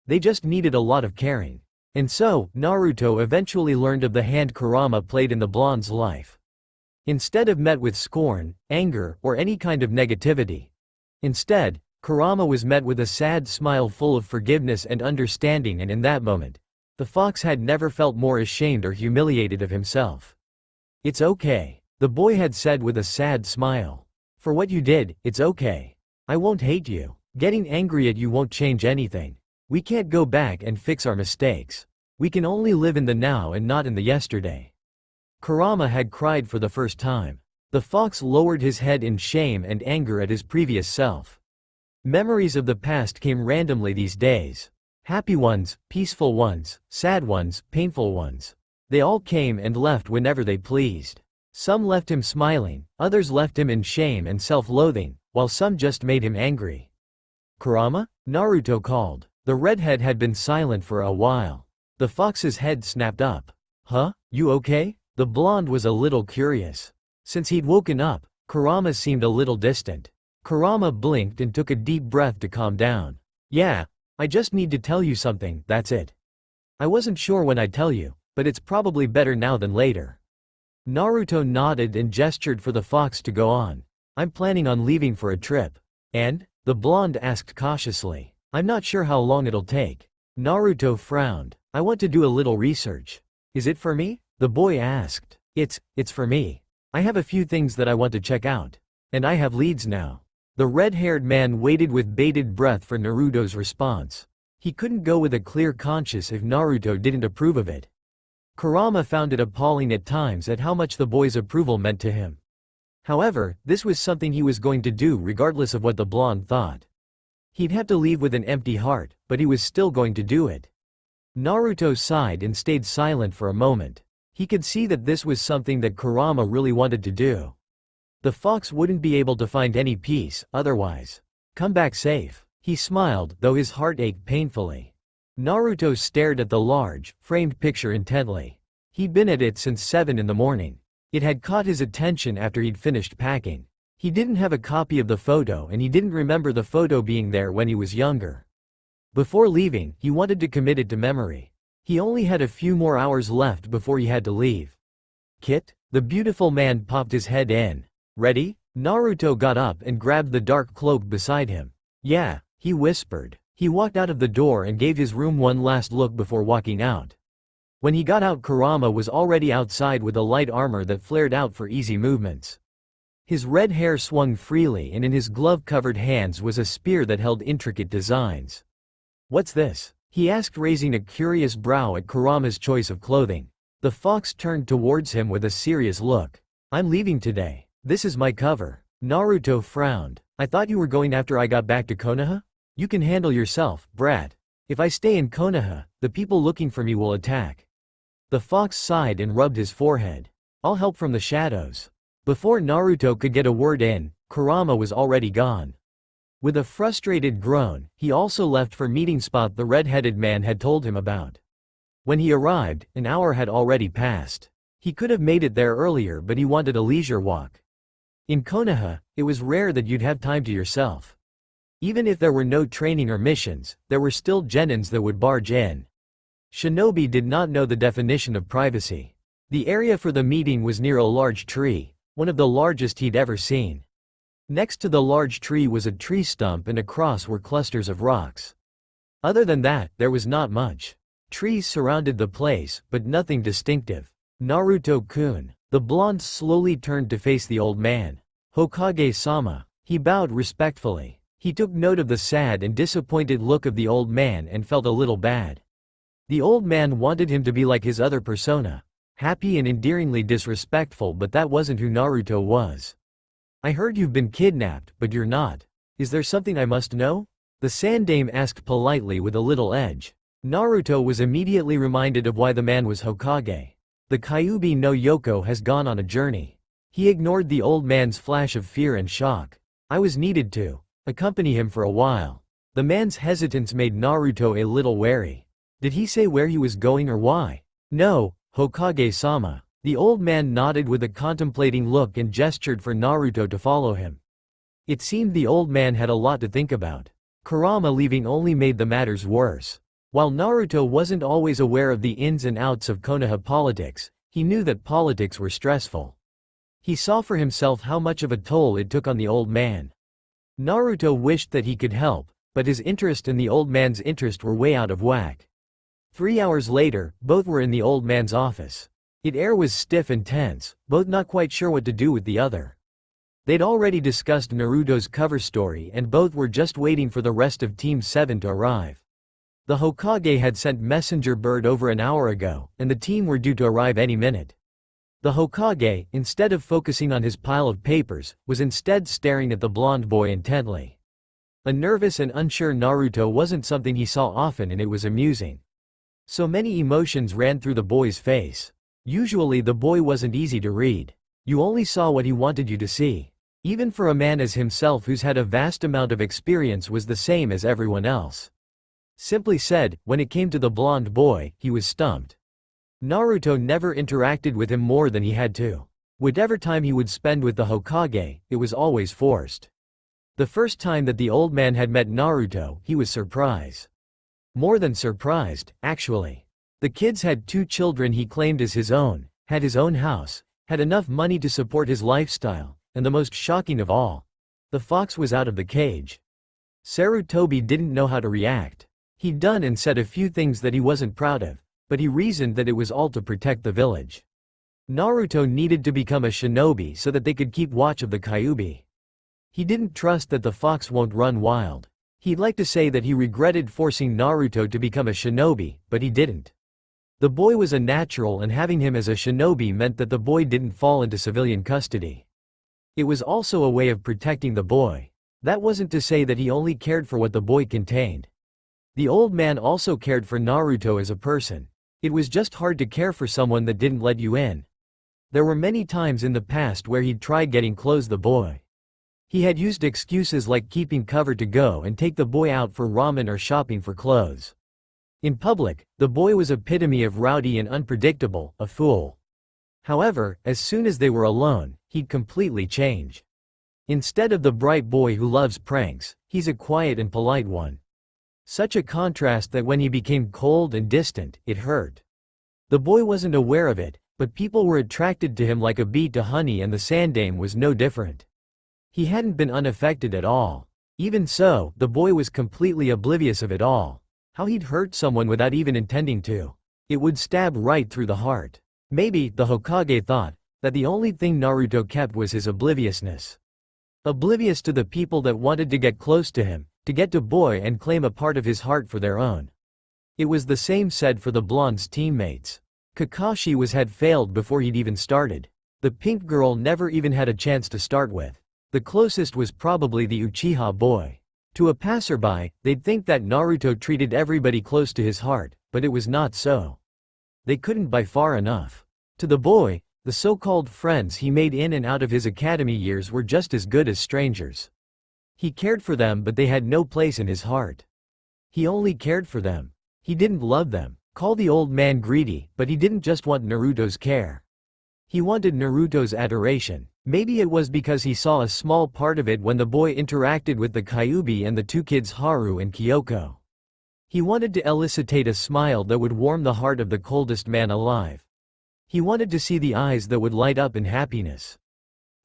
They just needed a lot of caring. And so, Naruto eventually learned of the hand Kurama played in the blonde's life. Instead of met with scorn, anger, or any kind of negativity. Instead, Kurama was met with a sad smile full of forgiveness and understanding, and in that moment, the fox had never felt more ashamed or humiliated of himself. "It's okay," the boy had said with a sad smile. "For what you did, it's okay. I won't hate you. Getting angry at you won't change anything. We can't go back and fix our mistakes. We can only live in the now and not in the yesterday." Kurama had cried for the first time. The fox lowered his head in shame and anger at his previous self. Memories of the past came randomly these days. Happy ones, peaceful ones, sad ones, painful ones. They all came and left whenever they pleased. Some left him smiling, others left him in shame and self-loathing, while some just made him angry. "Kurama?" Naruto called. The redhead had been silent for a while. The fox's head snapped up. "Huh? You okay?" The blonde was a little curious. Since he'd woken up, Kurama seemed a little distant. Kurama blinked and took a deep breath to calm down. "Yeah, I just need to tell you something, that's it. I wasn't sure when I'd tell you, but it's probably better now than later." Naruto nodded and gestured for the fox to go on. "I'm planning on leaving for a trip." "And?" the blonde asked cautiously. "I'm not sure how long it'll take." Naruto frowned. "I want to do a little research." "Is it for me?" the boy asked. It's for me. I have a few things that I want to check out. And I have leads now." The red-haired man waited with bated breath for Naruto's response. He couldn't go with a clear conscience if Naruto didn't approve of it. Kurama found it appalling at times at how much the boy's approval meant to him. However, this was something he was going to do regardless of what the blonde thought. He'd have to leave with an empty heart, but he was still going to do it. Naruto sighed and stayed silent for a moment. He could see that this was something that Kurama really wanted to do. The fox wouldn't be able to find any peace, otherwise. "Come back safe." He smiled, though his heart ached painfully. Naruto stared at the large, framed picture intently. He'd been at it since 7 in the morning. It had caught his attention after he'd finished packing. He didn't have a copy of the photo and he didn't remember the photo being there when he was younger. Before leaving, he wanted to commit it to memory. He only had a few more hours left before he had to leave. "Kit?" The beautiful man popped his head in. "Ready?" Naruto got up and grabbed the dark cloak beside him. "Yeah," he whispered. He walked out of the door and gave his room one last look before walking out. When he got out, Kurama was already outside with a light armor that flared out for easy movements. His red hair swung freely and in his glove-covered hands was a spear that held intricate designs. "What's this?" he asked, raising a curious brow at Kurama's choice of clothing. The fox turned towards him with a serious look. "I'm leaving today. This is my cover." Naruto frowned. "I thought you were going after I got back to Konoha? You can handle yourself, brat. If I stay in Konoha, the people looking for me will attack." The fox sighed and rubbed his forehead. "I'll help from the shadows." Before Naruto could get a word in, Kurama was already gone. With a frustrated groan, he also left for meeting spot the red-headed man had told him about. When he arrived, an hour had already passed. He could have made it there earlier, but he wanted a leisure walk. In Konoha, it was rare that you'd have time to yourself. Even if there were no training or missions, there were still genins that would barge in. Shinobi did not know the definition of privacy. The area for the meeting was near a large tree, one of the largest he'd ever seen. Next to the large tree was a tree stump and across were clusters of rocks. Other than that, there was not much. Trees surrounded the place, but nothing distinctive. "Naruto-kun." The blonde slowly turned to face the old man. "Hokage-sama." He bowed respectfully. He took note of the sad and disappointed look of the old man and felt a little bad. The old man wanted him to be like his other persona, happy and endearingly disrespectful, but that wasn't who Naruto was. "I heard you've been kidnapped, but you're not. Is there something I must know?" the Sandame asked politely with a little edge. Naruto was immediately reminded of why the man was Hokage. The Kyuubi no Yoko has gone on a journey. He ignored the old man's flash of fear and shock. "I was needed to accompany him for a while." The man's hesitance made Naruto a little wary. Did he say where he was going or why? "No, Hokage-sama." The old man nodded with a contemplating look and gestured for Naruto to follow him. It seemed the old man had a lot to think about. Kurama leaving only made the matters worse. While Naruto wasn't always aware of the ins and outs of Konoha politics, he knew that politics were stressful. He saw for himself how much of a toll it took on the old man. Naruto wished that he could help, but his interest and the old man's interest were way out of whack. 3 hours later, both were in the old man's office. The air was stiff and tense, both not quite sure what to do with the other. They'd already discussed Naruto's cover story and both were just waiting for the rest of Team 7 to arrive. The Hokage had sent messenger bird over an hour ago, and the team were due to arrive any minute. The Hokage, instead of focusing on his pile of papers, was instead staring at the blonde boy intently. A nervous and unsure Naruto wasn't something he saw often and it was amusing. So many emotions ran through the boy's face. Usually the boy wasn't easy to read. You only saw what he wanted you to see. Even for a man as himself who's had a vast amount of experience was the same as everyone else. Simply said, when it came to the blonde boy, he was stumped. Naruto never interacted with him more than he had to. Whatever time he would spend with the Hokage, it was always forced. The first time that the old man had met Naruto, he was surprised. More than surprised, actually. The kids had 2 children he claimed as his own, had his own house, had enough money to support his lifestyle, and the most shocking of all, the fox was out of the cage. Sarutobi didn't know how to react. He'd done and said a few things that he wasn't proud of, but he reasoned that it was all to protect the village. Naruto needed to become a shinobi so that they could keep watch of the Kyuubi. He didn't trust that the fox won't run wild. He'd like to say that he regretted forcing Naruto to become a shinobi, but he didn't. The boy was a natural and having him as a shinobi meant that the boy didn't fall into civilian custody. It was also a way of protecting the boy. That wasn't to say that he only cared for what the boy contained. The old man also cared for Naruto as a person. It was just hard to care for someone that didn't let you in. There were many times in the past where he'd try getting close the boy. He had used excuses like keeping cover to go and take the boy out for ramen or shopping for clothes. In public, the boy was epitome of rowdy and unpredictable, a fool. However, as soon as they were alone, he'd completely change. Instead of the bright boy who loves pranks, he's a quiet and polite one. Such a contrast that when he became cold and distant, it hurt. The boy wasn't aware of it, but people were attracted to him like a bee to honey and the Sandame was no different. He hadn't been unaffected at all. Even so, the boy was completely oblivious of it all. How he'd hurt someone without even intending to. It would stab right through the heart. Maybe, the Hokage thought, that the only thing Naruto kept was his obliviousness. Oblivious to the people that wanted to get close to him, to get to boy and claim a part of his heart for their own. It was the same said for the blonde's teammates. Kakashi had failed before he'd even started. The pink girl never even had a chance to start with. The closest was probably the Uchiha boy. To a passerby, they'd think that Naruto treated everybody close to his heart, but it was not so. They couldn't by far enough. To the boy, the so-called friends he made in and out of his academy years were just as good as strangers. He cared for them but they had no place in his heart. He only cared for them. He didn't love them. Call the old man greedy, but he didn't just want Naruto's care. He wanted Naruto's adoration. Maybe it was because he saw a small part of it when the boy interacted with the Kyuubi and the 2 kids Haru and Kyoko. He wanted to elicitate a smile that would warm the heart of the coldest man alive. He wanted to see the eyes that would light up in happiness.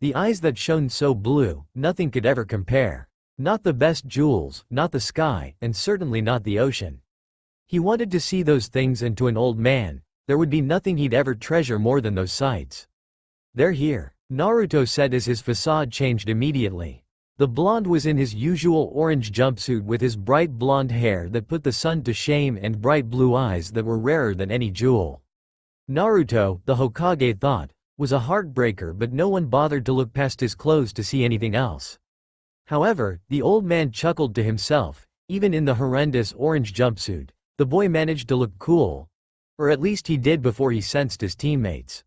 The eyes that shone so blue, nothing could ever compare. Not the best jewels, not the sky, and certainly not the ocean. He wanted to see those things and to an old man, there would be nothing he'd ever treasure more than those sights. They're here, Naruto said as his facade changed immediately. The blonde was in his usual orange jumpsuit with his bright blonde hair that put the sun to shame and bright blue eyes that were rarer than any jewel. Naruto, the Hokage thought, was a heartbreaker but no one bothered to look past his clothes to see anything else. However, the old man chuckled to himself, even in the horrendous orange jumpsuit, the boy managed to look cool. Or at least he did before he sensed his teammates.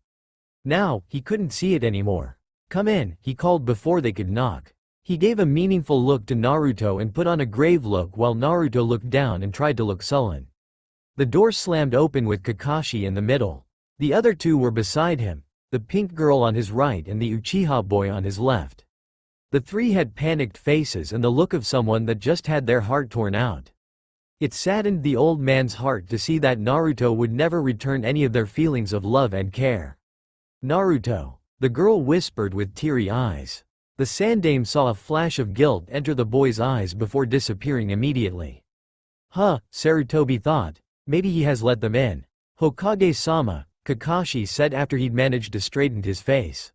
Now, he couldn't see it anymore. Come in, he called before they could knock. He gave a meaningful look to Naruto and put on a grave look while Naruto looked down and tried to look sullen. The door slammed open with Kakashi in the middle. The other 2 were beside him, the pink girl on his right and the Uchiha boy on his left. The 3 had panicked faces and the look of someone that just had their heart torn out. It saddened the old man's heart to see that Naruto would never return any of their feelings of love and care. Naruto, the girl whispered with teary eyes. The Sandame saw a flash of guilt enter the boy's eyes before disappearing immediately. Sarutobi thought. Maybe he has let them in. Hokage-sama, Kakashi said after he'd managed to straighten his face.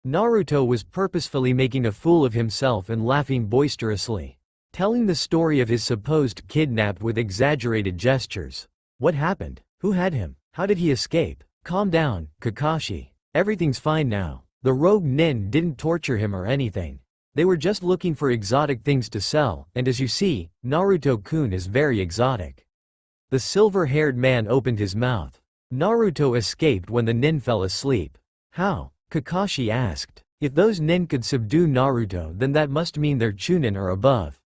Naruto was purposefully making a fool of himself and laughing boisterously, telling the story of his supposed kidnap with exaggerated gestures. What happened? Who had him? How did he escape? Calm down, Kakashi. Everything's fine now. The rogue nin didn't torture him or anything. They were just looking for exotic things to sell, and as you see, Naruto-kun is very exotic. The silver-haired man opened his mouth. Naruto escaped when the nin fell asleep. How? Kakashi asked. If those nin could subdue Naruto, then that must mean they're chunin or above.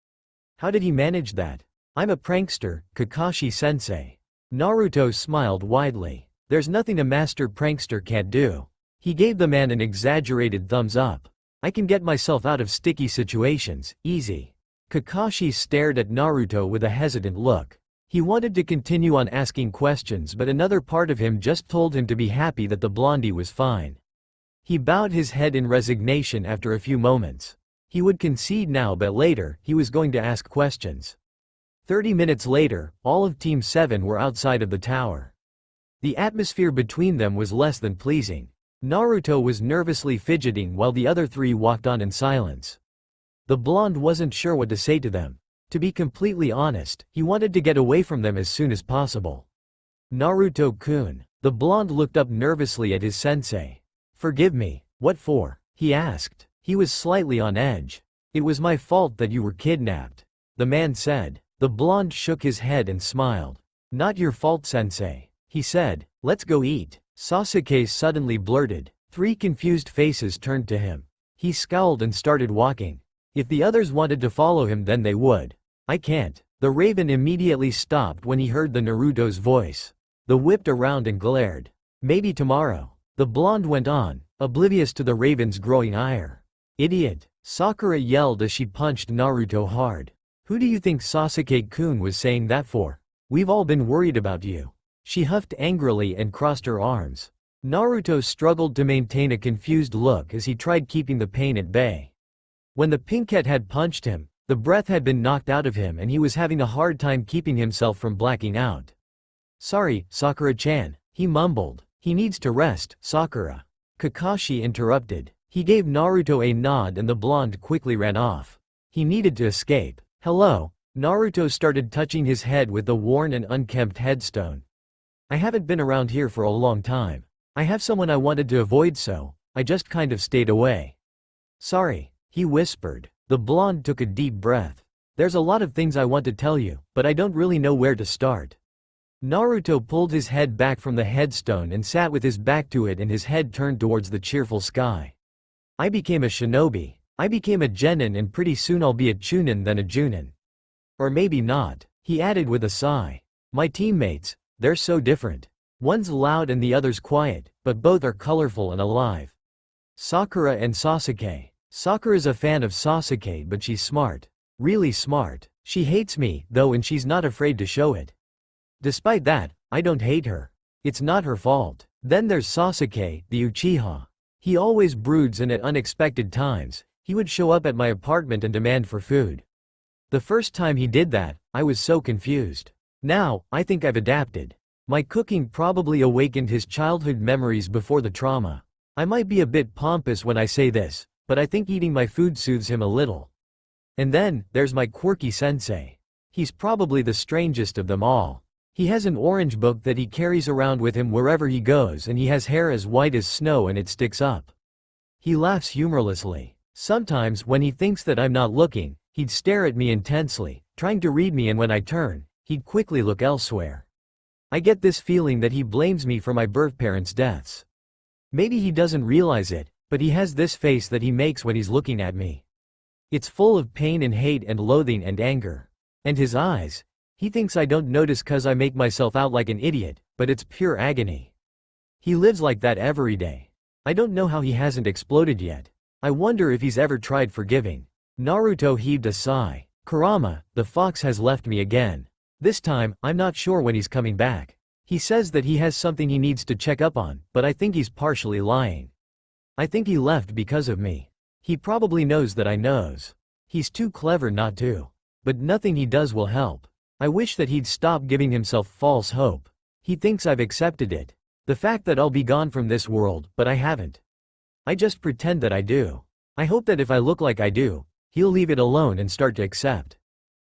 How did he manage that? I'm a prankster, Kakashi-sensei. Naruto smiled widely. There's nothing a master prankster can't do. He gave the man an exaggerated thumbs up. I can get myself out of sticky situations, easy. Kakashi stared at Naruto with a hesitant look. He wanted to continue on asking questions, but another part of him just told him to be happy that the blondie was fine. He bowed his head in resignation after a few moments. He would concede now, but later, he was going to ask questions. 30 minutes later, all of Team 7 were outside of the tower. The atmosphere between them was less than pleasing. Naruto was nervously fidgeting while the other three walked on in silence. The blonde wasn't sure what to say to them. To be completely honest, he wanted to get away from them as soon as possible. Naruto-kun. The blonde looked up nervously at his sensei. Forgive me. What for? He asked. He was slightly on edge. It was my fault that you were kidnapped, the man said. The blonde shook his head and smiled. Not your fault, sensei, he said. Let's go eat. Sasuke suddenly blurted. Three confused faces turned to him. He scowled and started walking. If the others wanted to follow him, then they would. I can't. The raven immediately stopped when he heard the Naruto's voice. The whipped around and glared. Maybe tomorrow. The blonde went on, oblivious to the raven's growing ire. Idiot. Sakura yelled as she punched Naruto hard. Who do you think Sasuke-kun was saying that for? We've all been worried about you. She huffed angrily and crossed her arms. Naruto struggled to maintain a confused look as he tried keeping the pain at bay. When the pinkette had punched him, the breath had been knocked out of him and he was having a hard time keeping himself from blacking out. Sorry, Sakura-chan, he mumbled. He needs to rest, Sakura. Kakashi interrupted. He gave Naruto a nod and the blonde quickly ran off. He needed to escape. Hello. Naruto started touching his head with the worn and unkempt headstone. I haven't been around here for a long time. I have someone I wanted to avoid, so I just kind of stayed away. Sorry, he whispered. The blonde took a deep breath. There's a lot of things I want to tell you, but I don't really know where to start. Naruto pulled his head back from the headstone and sat with his back to it and his head turned towards the cheerful sky. I became a shinobi. I became a genin and pretty soon I'll be a chunin then a junin. Or maybe not, he added with a sigh. My teammates, they're so different. One's loud and the other's quiet, but both are colorful and alive. Sakura and Sasuke. Sakura's a fan of Sasuke, but she's smart. Really smart. She hates me, though, and she's not afraid to show it. Despite that, I don't hate her. It's not her fault. Then there's Sasuke, the Uchiha. He always broods and at unexpected times, he would show up at my apartment and demand for food. The first time he did that, I was so confused. Now, I think I've adapted. My cooking probably awakened his childhood memories before the trauma. I might be a bit pompous when I say this, but I think eating my food soothes him a little. And then, there's my quirky sensei. He's probably the strangest of them all. He has an orange book that he carries around with him wherever he goes and he has hair as white as snow and it sticks up. He laughs humorlessly. Sometimes, when he thinks that I'm not looking, he'd stare at me intensely, trying to read me, and when I turn, he'd quickly look elsewhere. I get this feeling that he blames me for my birth parents' deaths. Maybe he doesn't realize it, but he has this face that he makes when he's looking at me. It's full of pain and hate and loathing and anger. And his eyes, he thinks I don't notice 'cause I make myself out like an idiot, but it's pure agony. He lives like that every day. I don't know how he hasn't exploded yet. I wonder if he's ever tried forgiving. Naruto heaved a sigh. Kurama, the fox has left me again. This time, I'm not sure when he's coming back. He says that he has something he needs to check up on, but I think he's partially lying. I think he left because of me. He probably knows that I knows. He's too clever not to. But nothing he does will help. I wish that he'd stop giving himself false hope. He thinks I've accepted it. The fact that I'll be gone from this world, but I haven't. I just pretend that I do. I hope that if I look like I do, he'll leave it alone and start to accept.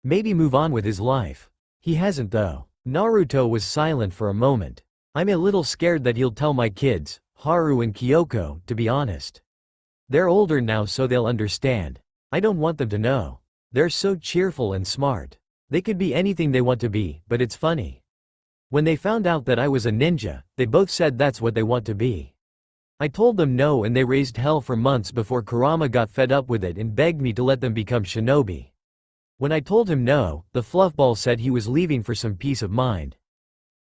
Maybe move on with his life. He hasn't though. Naruto was silent for a moment. I'm a little scared that he'll tell my kids, Haru and Kyoko, to be honest. They're older now so they'll understand. I don't want them to know. They're so cheerful and smart. They could be anything they want to be, but it's funny. When they found out that I was a ninja, they both said that's what they want to be. I told them no and they raised hell for months before Kurama got fed up with it and begged me to let them become shinobi. When I told him no, the fluffball said he was leaving for some peace of mind.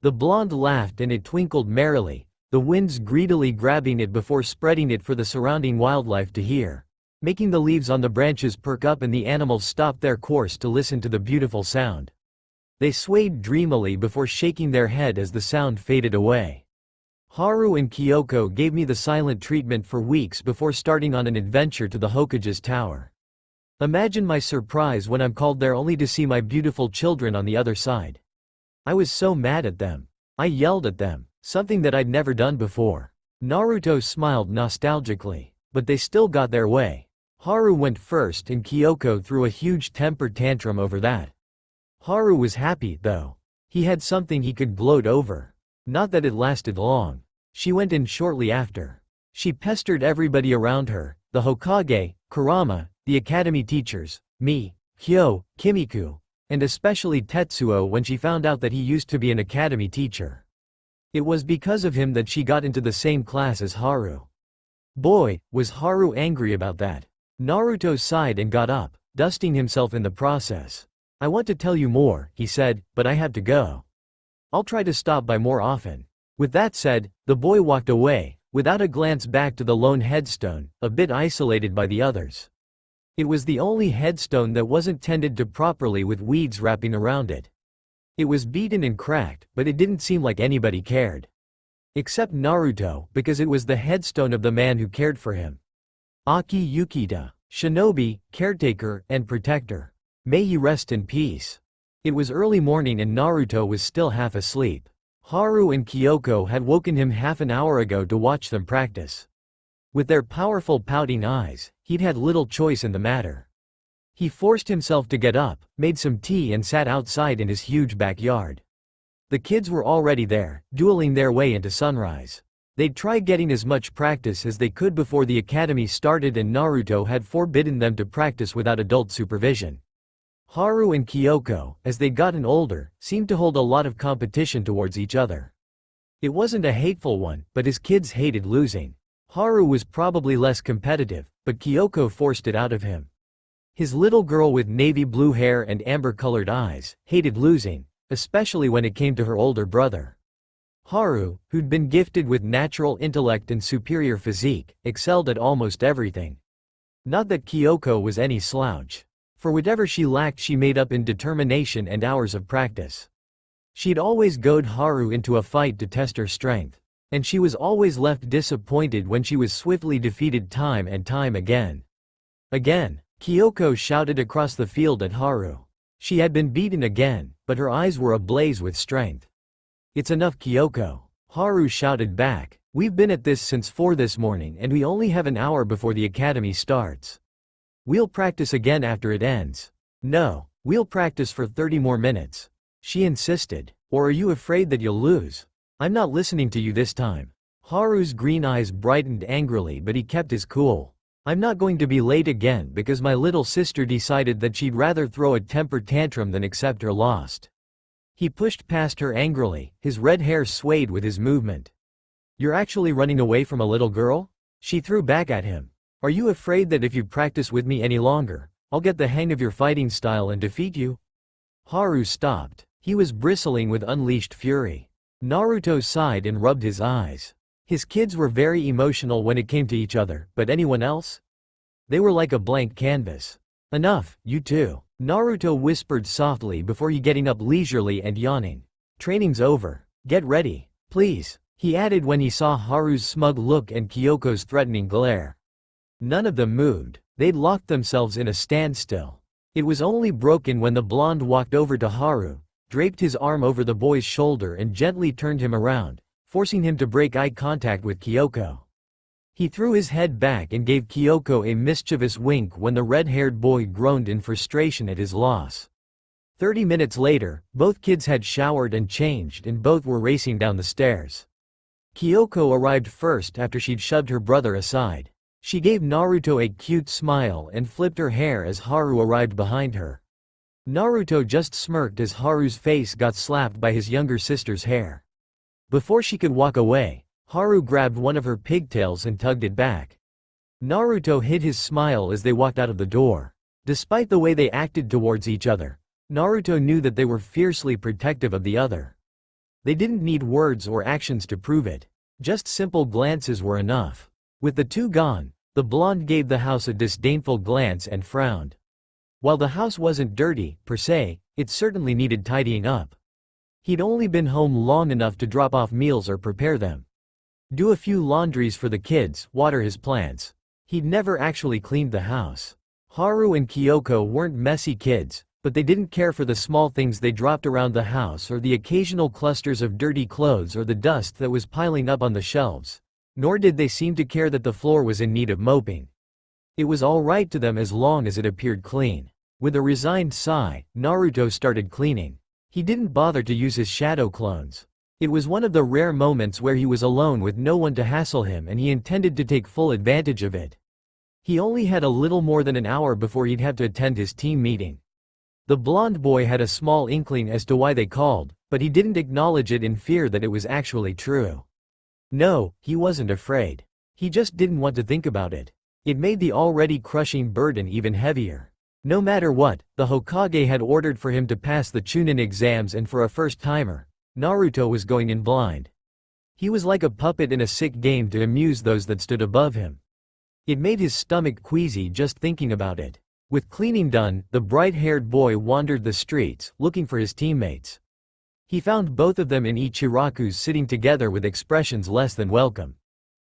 The blonde laughed and it twinkled merrily, the winds greedily grabbing it before spreading it for the surrounding wildlife to hear, making the leaves on the branches perk up and the animals stopped their course to listen to the beautiful sound. They swayed dreamily before shaking their head as the sound faded away. Haru and Kyoko gave me the silent treatment for weeks before starting on an adventure to the Hokage's tower. Imagine my surprise when I'm called there only to see my beautiful children on the other side. I was so mad at them. I yelled at them, something that I'd never done before. Naruto smiled nostalgically, but they still got their way. Haru went first and Kyoko threw a huge temper tantrum over that. Haru was happy, though. He had something he could gloat over. Not that it lasted long. She went in shortly after. She pestered everybody around her, the Hokage, Kurama, the academy teachers, me, Hyo, Kimiko, and especially Tetsuo when she found out that he used to be an academy teacher. It was because of him that she got into the same class as Haru. Boy, was Haru angry about that. Naruto sighed and got up, dusting himself in the process. I want to tell you more, he said, but I have to go. I'll try to stop by more often. With that said, the boy walked away, without a glance back to the lone headstone, a bit isolated by the others. It was the only headstone that wasn't tended to properly with weeds wrapping around it. It was beaten and cracked, but it didn't seem like anybody cared. Except Naruto, because it was the headstone of the man who cared for him. Aki Yukita, shinobi, caretaker, and protector. May he rest in peace. It was early morning and Naruto was still half asleep. Haru and Kyoko had woken him half an hour ago to watch them practice. With their powerful pouting eyes, he'd had little choice in the matter. He forced himself to get up, made some tea and sat outside in his huge backyard. The kids were already there, dueling their way into sunrise. They'd try getting as much practice as they could before the academy started and Naruto had forbidden them to practice without adult supervision. Haru and Kyoko, as they'd gotten older, seemed to hold a lot of competition towards each other. It wasn't a hateful one, but his kids hated losing. Haru was probably less competitive, but Kyoko forced it out of him. His little girl with navy blue hair and amber-colored eyes hated losing, especially when it came to her older brother. Haru, who'd been gifted with natural intellect and superior physique, excelled at almost everything. Not that Kyoko was any slouch. For whatever she lacked she made up in determination and hours of practice. She'd always goad Haru into a fight to test her strength. And she was always left disappointed when she was swiftly defeated time and time again. Again, Kyoko shouted across the field at Haru. She had been beaten again, but her eyes were ablaze with strength. It's enough, Kyoko. Haru shouted back. We've been at this since 4 this morning and we only have an hour before the academy starts. We'll practice again after it ends. No, we'll practice for 30 more minutes. She insisted. Or are you afraid that you'll lose? I'm not listening to you this time. Haru's green eyes brightened angrily but he kept his cool. I'm not going to be late again because my little sister decided that she'd rather throw a temper tantrum than accept her loss. He pushed past her angrily, his red hair swayed with his movement. You're actually running away from a little girl? She threw back at him. Are you afraid that if you practice with me any longer, I'll get the hang of your fighting style and defeat you? Haru stopped. He was bristling with unleashed fury. Naruto sighed and rubbed his eyes. His kids were very emotional when it came to each other, but anyone else? They were like a blank canvas. Enough, you two. Naruto whispered softly before getting up leisurely and yawning. Training's over. Get ready, please, he added when he saw Haru's smug look and Kyoko's threatening glare. None of them moved. They'd locked themselves in a standstill. It was only broken when the blonde walked over to Haru, draped his arm over the boy's shoulder and gently turned him around, forcing him to break eye contact with Kyoko. He threw his head back and gave Kyoko a mischievous wink when the red-haired boy groaned in frustration at his loss. 30 minutes later, both kids had showered and changed and both were racing down the stairs. Kyoko arrived first after she'd shoved her brother aside. She gave Naruto a cute smile and flipped her hair as Haru arrived behind her. Naruto just smirked as Haru's face got slapped by his younger sister's hair. Before she could walk away, Haru grabbed one of her pigtails and tugged it back. Naruto hid his smile as they walked out of the door. Despite the way they acted towards each other, Naruto knew that they were fiercely protective of the other. They didn't need words or actions to prove it. Just simple glances were enough. With the two gone, the blonde gave the house a disdainful glance and frowned. While the house wasn't dirty, per se, it certainly needed tidying up. He'd only been home long enough to drop off meals or prepare them. Do a few laundries for the kids, water his plants. He'd never actually cleaned the house. Haru and Kyoko weren't messy kids, but they didn't care for the small things they dropped around the house or the occasional clusters of dirty clothes or the dust that was piling up on the shelves. Nor did they seem to care that the floor was in need of mopping. It was all right to them as long as it appeared clean. With a resigned sigh, Naruto started cleaning. He didn't bother to use his shadow clones. It was one of the rare moments where he was alone with no one to hassle him and he intended to take full advantage of it. He only had a little more than an hour before he'd have to attend his team meeting. The blonde boy had a small inkling as to why they called, but he didn't acknowledge it in fear that it was actually true. No, he wasn't afraid. He just didn't want to think about it. It made the already crushing burden even heavier. No matter what, the Hokage had ordered for him to pass the Chunin exams, and for a first-timer, Naruto was going in blind. He was like a puppet in a sick game to amuse those that stood above him. It made his stomach queasy just thinking about it. With cleaning done, the bright-haired boy wandered the streets, looking for his teammates. He found both of them in Ichiraku's sitting together with expressions less than welcome.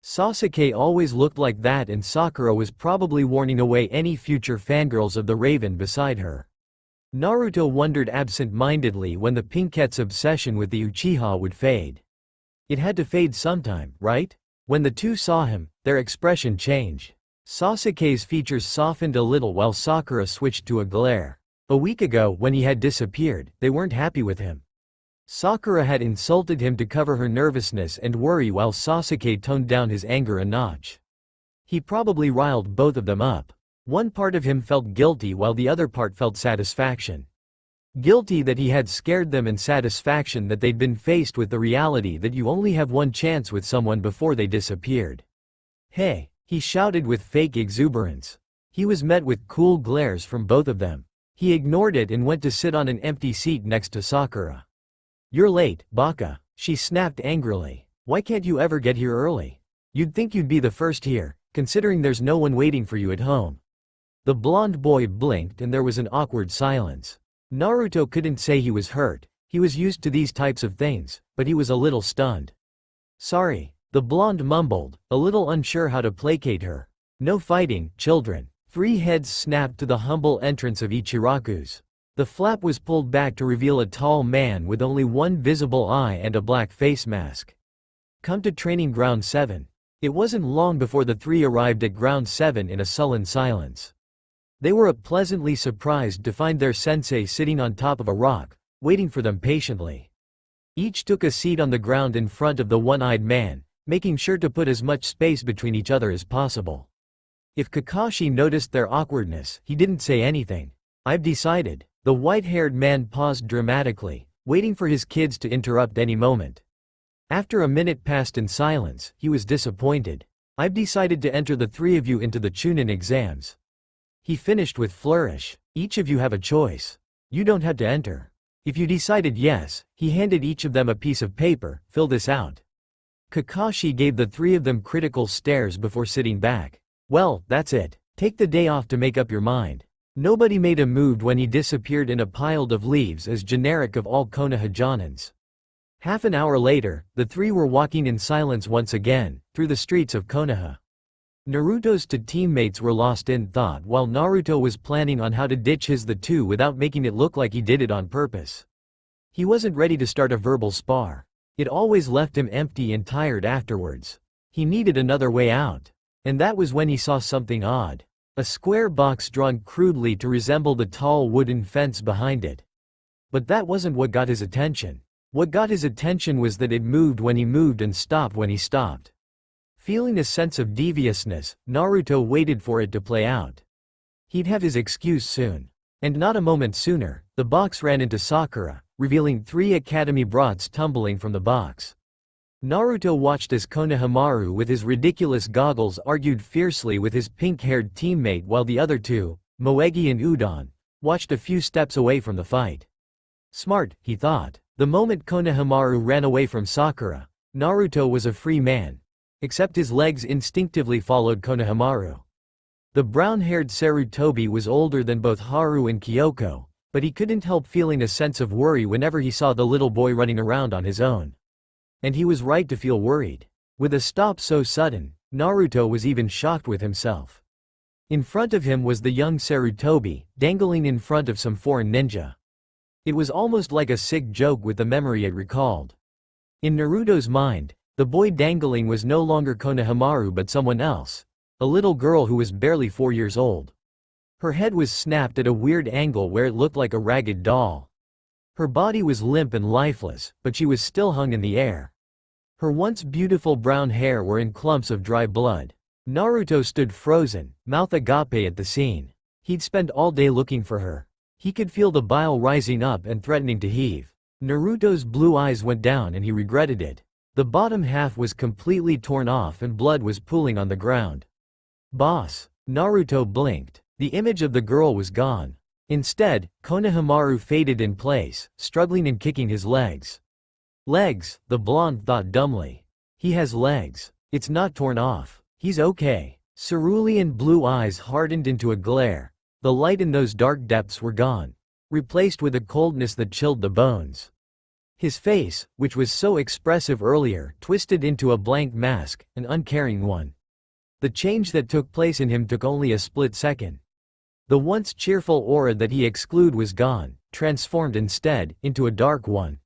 Sasuke always looked like that, and Sakura was probably warning away any future fangirls of the Raven beside her. Naruto wondered absent-mindedly when the Pinkette's obsession with the Uchiha would fade. It had to fade sometime, right? When the two saw him, their expression changed. Sasuke's features softened a little while Sakura switched to a glare. A week ago, when he had disappeared, they weren't happy with him. Sakura had insulted him to cover her nervousness and worry while Sasuke toned down his anger a notch. He probably riled both of them up. One part of him felt guilty while the other part felt satisfaction. Guilty that he had scared them, and satisfaction that they'd been faced with the reality that you only have one chance with someone before they disappeared. "Hey!" he shouted with fake exuberance. He was met with cool glares from both of them. He ignored it and went to sit on an empty seat next to Sakura. "You're late, Baka," she snapped angrily. "Why can't you ever get here early? You'd think you'd be the first here, considering there's no one waiting for you at home." The blonde boy blinked and there was an awkward silence. Naruto couldn't say he was hurt. He was used to these types of things, but he was a little stunned. "Sorry," the blonde mumbled, a little unsure how to placate her. "No fighting, children." 3 heads snapped to the humble entrance of Ichiraku's. The flap was pulled back to reveal a tall man with only one visible eye and a black face mask. "Come to Training Ground 7. It wasn't long before the 3 arrived at Ground 7 in a sullen silence. They were pleasantly surprised to find their sensei sitting on top of a rock, waiting for them patiently. Each took a seat on the ground in front of the one-eyed man, making sure to put as much space between each other as possible. If Kakashi noticed their awkwardness, he didn't say anything. "I've decided." The white-haired man paused dramatically, waiting for his kids to interrupt any moment. After a minute passed in silence, he was disappointed. "I've decided to enter the 3 of you into the Chunin exams." He finished with flourish. "Each of you have a choice. You don't have to enter. If you decided yes," he handed each of them a piece of paper, "fill this out." Kakashi gave the 3 of them critical stares before sitting back. "Well, that's it. Take the day off to make up your mind." Nobody made a move when he disappeared in a pile of leaves as generic of all Konoha Jonins. Half an hour later, the three were walking in silence once again, through the streets of Konoha. Naruto's two teammates were lost in thought while Naruto was planning on how to ditch the two without making it look like he did it on purpose. He wasn't ready to start a verbal spar. It always left him empty and tired afterwards. He needed another way out. And that was when he saw something odd. A square box drawn crudely to resemble the tall wooden fence behind it. But that wasn't what got his attention. What got his attention was that it moved when he moved and stopped when he stopped. Feeling a sense of deviousness, Naruto waited for it to play out. He'd have his excuse soon. And not a moment sooner, the box ran into Sakura, revealing 3 academy brats tumbling from the box. Naruto watched as Konohamaru with his ridiculous goggles argued fiercely with his pink-haired teammate while the other two, Moegi and Udon, watched a few steps away from the fight. Smart, he thought. The moment Konohamaru ran away from Sakura, Naruto was a free man. Except his legs instinctively followed Konohamaru. The brown-haired Sarutobi was older than both Haru and Kyoko, but he couldn't help feeling a sense of worry whenever he saw the little boy running around on his own. And he was right to feel worried. With a stop so sudden, Naruto was even shocked with himself. In front of him was the young Sarutobi, dangling in front of some foreign ninja. It was almost like a sick joke with the memory it recalled. In Naruto's mind, the boy dangling was no longer Konohamaru but someone else, a little girl who was barely 4 years old. Her head was snapped at a weird angle where it looked like a ragged doll. Her body was limp and lifeless, but she was still hung in the air. Her once beautiful brown hair were in clumps of dry blood. Naruto stood frozen, mouth agape at the scene. He'd spent all day looking for her. He could feel the bile rising up and threatening to heave. Naruto's blue eyes went down and he regretted it. The bottom half was completely torn off and blood was pooling on the ground. Boss. Naruto blinked. The image of the girl was gone. Instead, Konohamaru faded in place, struggling and kicking his legs. Legs, the blonde thought dumbly. He has legs. It's not torn off. He's okay. Cerulean blue eyes hardened into a glare. The light in those dark depths were gone, replaced with a coldness that chilled the bones. His face, which was so expressive earlier, twisted into a blank mask, an uncaring one. The change that took place in him took only a split second. The once cheerful aura that he exuded was gone, transformed instead into a dark one.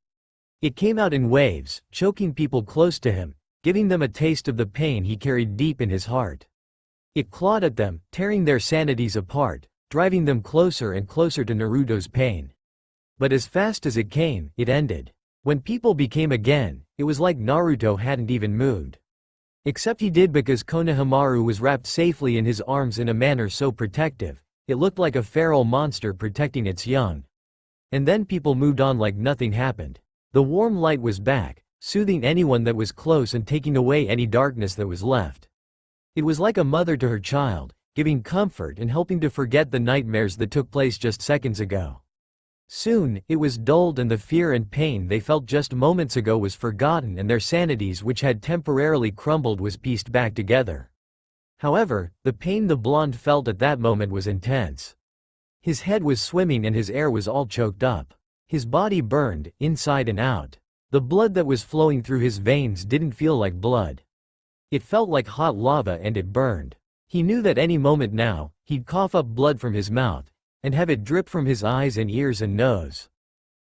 It came out in waves, choking people close to him, giving them a taste of the pain he carried deep in his heart. It clawed at them, tearing their sanities apart, driving them closer and closer to Naruto's pain. But as fast as it came, it ended. When people became again, it was like Naruto hadn't even moved. Except he did because Konohamaru was wrapped safely in his arms in a manner so protective, it looked like a feral monster protecting its young. And then people moved on like nothing happened. The warm light was back, soothing anyone that was close and taking away any darkness that was left. It was like a mother to her child, giving comfort and helping to forget the nightmares that took place just seconds ago. Soon, it was dulled and the fear and pain they felt just moments ago was forgotten and their sanities which had temporarily crumbled was pieced back together. However, the pain the blonde felt at that moment was intense. His head was swimming and his air was all choked up. His body burned, inside and out. The blood that was flowing through his veins didn't feel like blood. It felt like hot lava and it burned. He knew that any moment now, he'd cough up blood from his mouth, and have it drip from his eyes and ears and nose.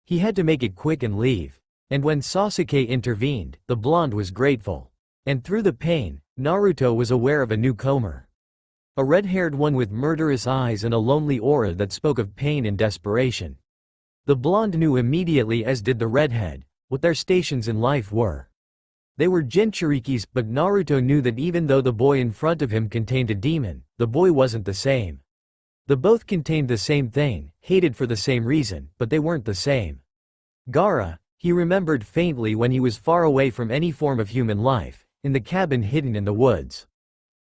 He had to make it quick and leave. And when Sasuke intervened, the blonde was grateful. And through the pain, Naruto was aware of a newcomer. A red-haired one with murderous eyes and a lonely aura that spoke of pain and desperation. The blonde knew immediately, as did the redhead, what their stations in life were. They were Jinchurikis, but Naruto knew that even though the boy in front of him contained a demon, the boy wasn't the same. The both contained the same thing, hated for the same reason, but they weren't the same. Gaara, he remembered faintly when he was far away from any form of human life, in the cabin hidden in the woods.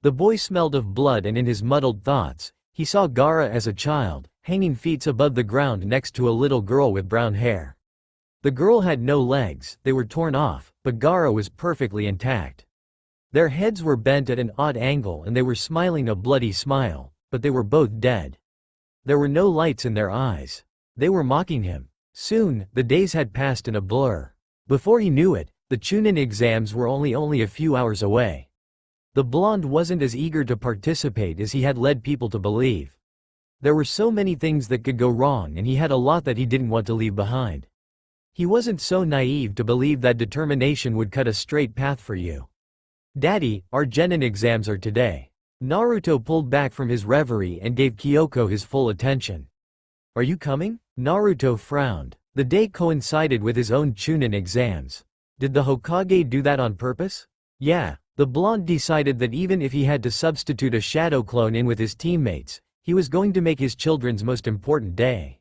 The boy smelled of blood and in his muddled thoughts, he saw Gaara as a child, hanging feet above the ground next to a little girl with brown hair. The girl had no legs, they were torn off, but Gaara was perfectly intact. Their heads were bent at an odd angle and they were smiling a bloody smile, but they were both dead. There were no lights in their eyes. They were mocking him. Soon, the days had passed in a blur. Before he knew it, the Chunin exams were only a few hours away. The blonde wasn't as eager to participate as he had led people to believe. There were so many things that could go wrong, and he had a lot that he didn't want to leave behind. He wasn't so naive to believe that determination would cut a straight path for you. "Daddy, our genin exams are today." Naruto pulled back from his reverie and gave Kyoko his full attention. "Are you coming?" Naruto frowned. The day coincided with his own Chunin exams. Did the Hokage do that on purpose? Yeah, the blonde decided that even if he had to substitute a shadow clone in with his teammates, he was going to make his children's most important day.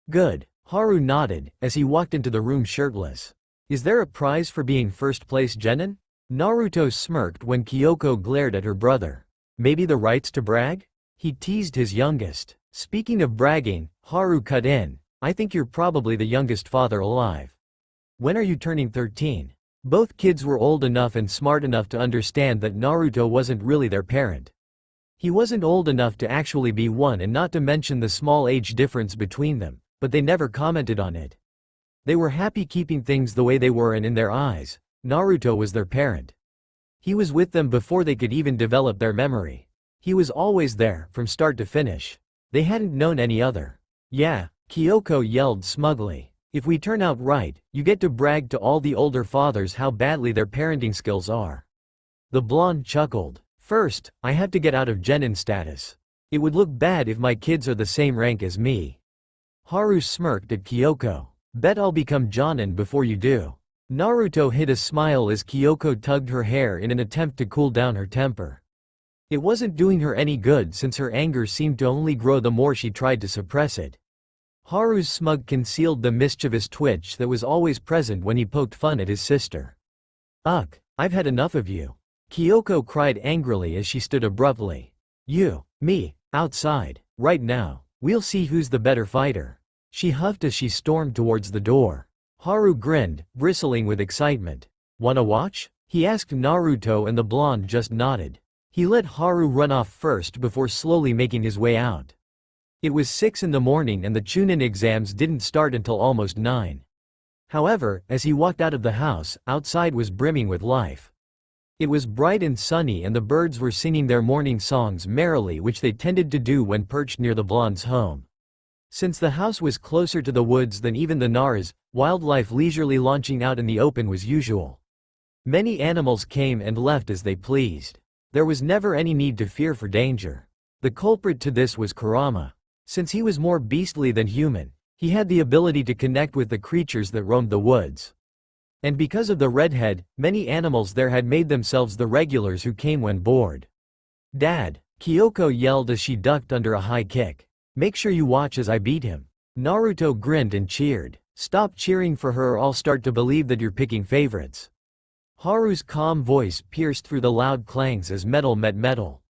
Good. Haru nodded, as he walked into the room shirtless. "Is there a prize for being first place genin?" Naruto smirked when Kyoko glared at her brother. "Maybe the rights to brag?" He teased his youngest. "Speaking of bragging," Haru cut in, "I think you're probably the youngest father alive. When are you turning 13? Both kids were old enough and smart enough to understand that Naruto wasn't really their parent. He wasn't old enough to actually be one, and not to mention the small age difference between them, but they never commented on it. They were happy keeping things the way they were, and in their eyes, Naruto was their parent. He was with them before they could even develop their memory. He was always there, from start to finish. They hadn't known any other. "Yeah," Kyoko yelled smugly. "If we turn out right, you get to brag to all the older fathers how badly their parenting skills are." The blonde chuckled. "First, I have to get out of genin status. It would look bad if my kids are the same rank as me." Haru smirked at Kyoko. "Bet I'll become Jonin before you do." Naruto hid a smile as Kyoko tugged her hair in an attempt to cool down her temper. It wasn't doing her any good, since her anger seemed to only grow the more she tried to suppress it. Haru's smug concealed the mischievous twitch that was always present when he poked fun at his sister. "Ugh, I've had enough of you," Kyoko cried angrily as she stood abruptly. "You, me, outside, right now. We'll see who's the better fighter." She huffed as she stormed towards the door. Haru grinned, bristling with excitement. "Wanna watch?" he asked Naruto, and the blonde just nodded. He let Haru run off first before slowly making his way out. It was 6 in the morning and the Chunin exams didn't start until almost 9. However, as he walked out of the house, outside was brimming with life. It was bright and sunny, and the birds were singing their morning songs merrily, which they tended to do when perched near the blonde's home. Since the house was closer to the woods than even the Nara's, wildlife leisurely launching out in the open was usual. Many animals came and left as they pleased. There was never any need to fear for danger. The culprit to this was Kurama. Since he was more beastly than human, he had the ability to connect with the creatures that roamed the woods. And because of the redhead, many animals there had made themselves the regulars who came when bored. "Dad," Kyoko yelled as she ducked under a high kick. "Make sure you watch as I beat him." Naruto grinned and cheered. "Stop cheering for her or I'll start to believe that you're picking favorites." Haru's calm voice pierced through the loud clangs as metal met metal.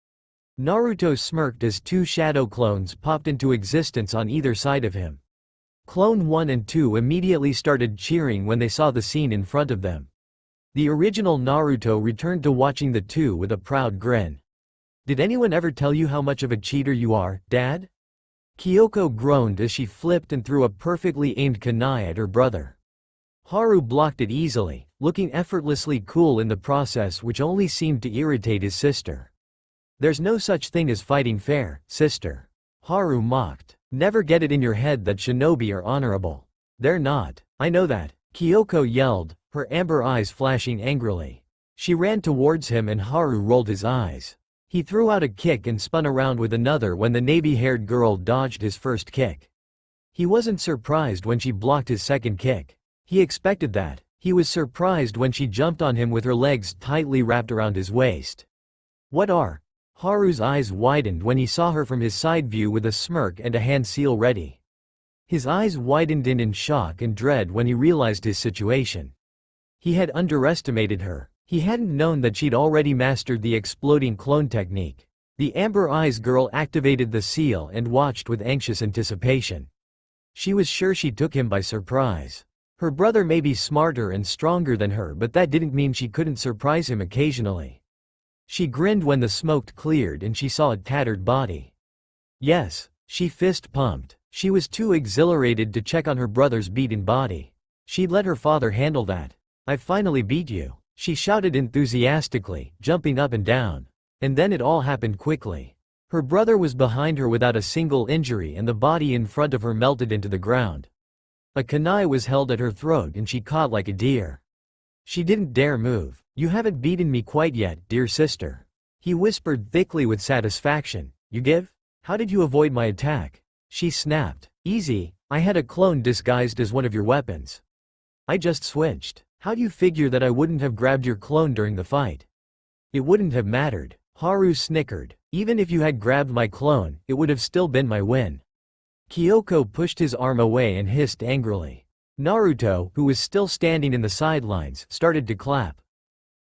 Naruto smirked as 2 shadow clones popped into existence on either side of him. Clone 1 and 2 immediately started cheering when they saw the scene in front of them. The original Naruto returned to watching the two with a proud grin. "Did anyone ever tell you how much of a cheater you are, Dad?" Kyoko groaned as she flipped and threw a perfectly aimed kunai at her brother. Haru blocked it easily, looking effortlessly cool in the process, which only seemed to irritate his sister. "There's no such thing as fighting fair, sister," Haru mocked. "Never get it in your head that shinobi are honorable. They're not. I know that," Kyoko yelled, her amber eyes flashing angrily. She ran towards him and Haru rolled his eyes. He threw out a kick and spun around with another when the navy-haired girl dodged his first kick. He wasn't surprised when she blocked his second kick. He expected that. He was surprised when she jumped on him with her legs tightly wrapped around his waist. "What are?" Haru's eyes widened when he saw her from his side view with a smirk and a hand seal ready. His eyes widened in shock and dread when he realized his situation. He had underestimated her. He hadn't known that she'd already mastered the exploding clone technique. The Amber Eyes girl activated the seal and watched with anxious anticipation. She was sure she took him by surprise. Her brother may be smarter and stronger than her, but that didn't mean she couldn't surprise him occasionally. She grinned when the smoke cleared and she saw a tattered body. Yes, She fist-pumped. She was too exhilarated to check on her brother's beaten body. She'd let her father handle that. "I finally beat you," she shouted enthusiastically, jumping up and down. And then it all happened quickly. Her brother was behind her without a single injury and the body in front of her melted into the ground. A kunai was held at her throat and she caught like a deer. She didn't dare move. "You haven't beaten me quite yet, dear sister," he whispered thickly with satisfaction. "You give? How did you avoid my attack?" She snapped. "Easy, I had a clone disguised as one of your weapons. I just switched. How do you figure that I wouldn't have grabbed your clone during the fight?" "It wouldn't have mattered," Haru snickered. "Even if you had grabbed my clone, it would have still been my win." Kyoko pushed his arm away and hissed angrily. Naruto, who was still standing in the sidelines, started to clap.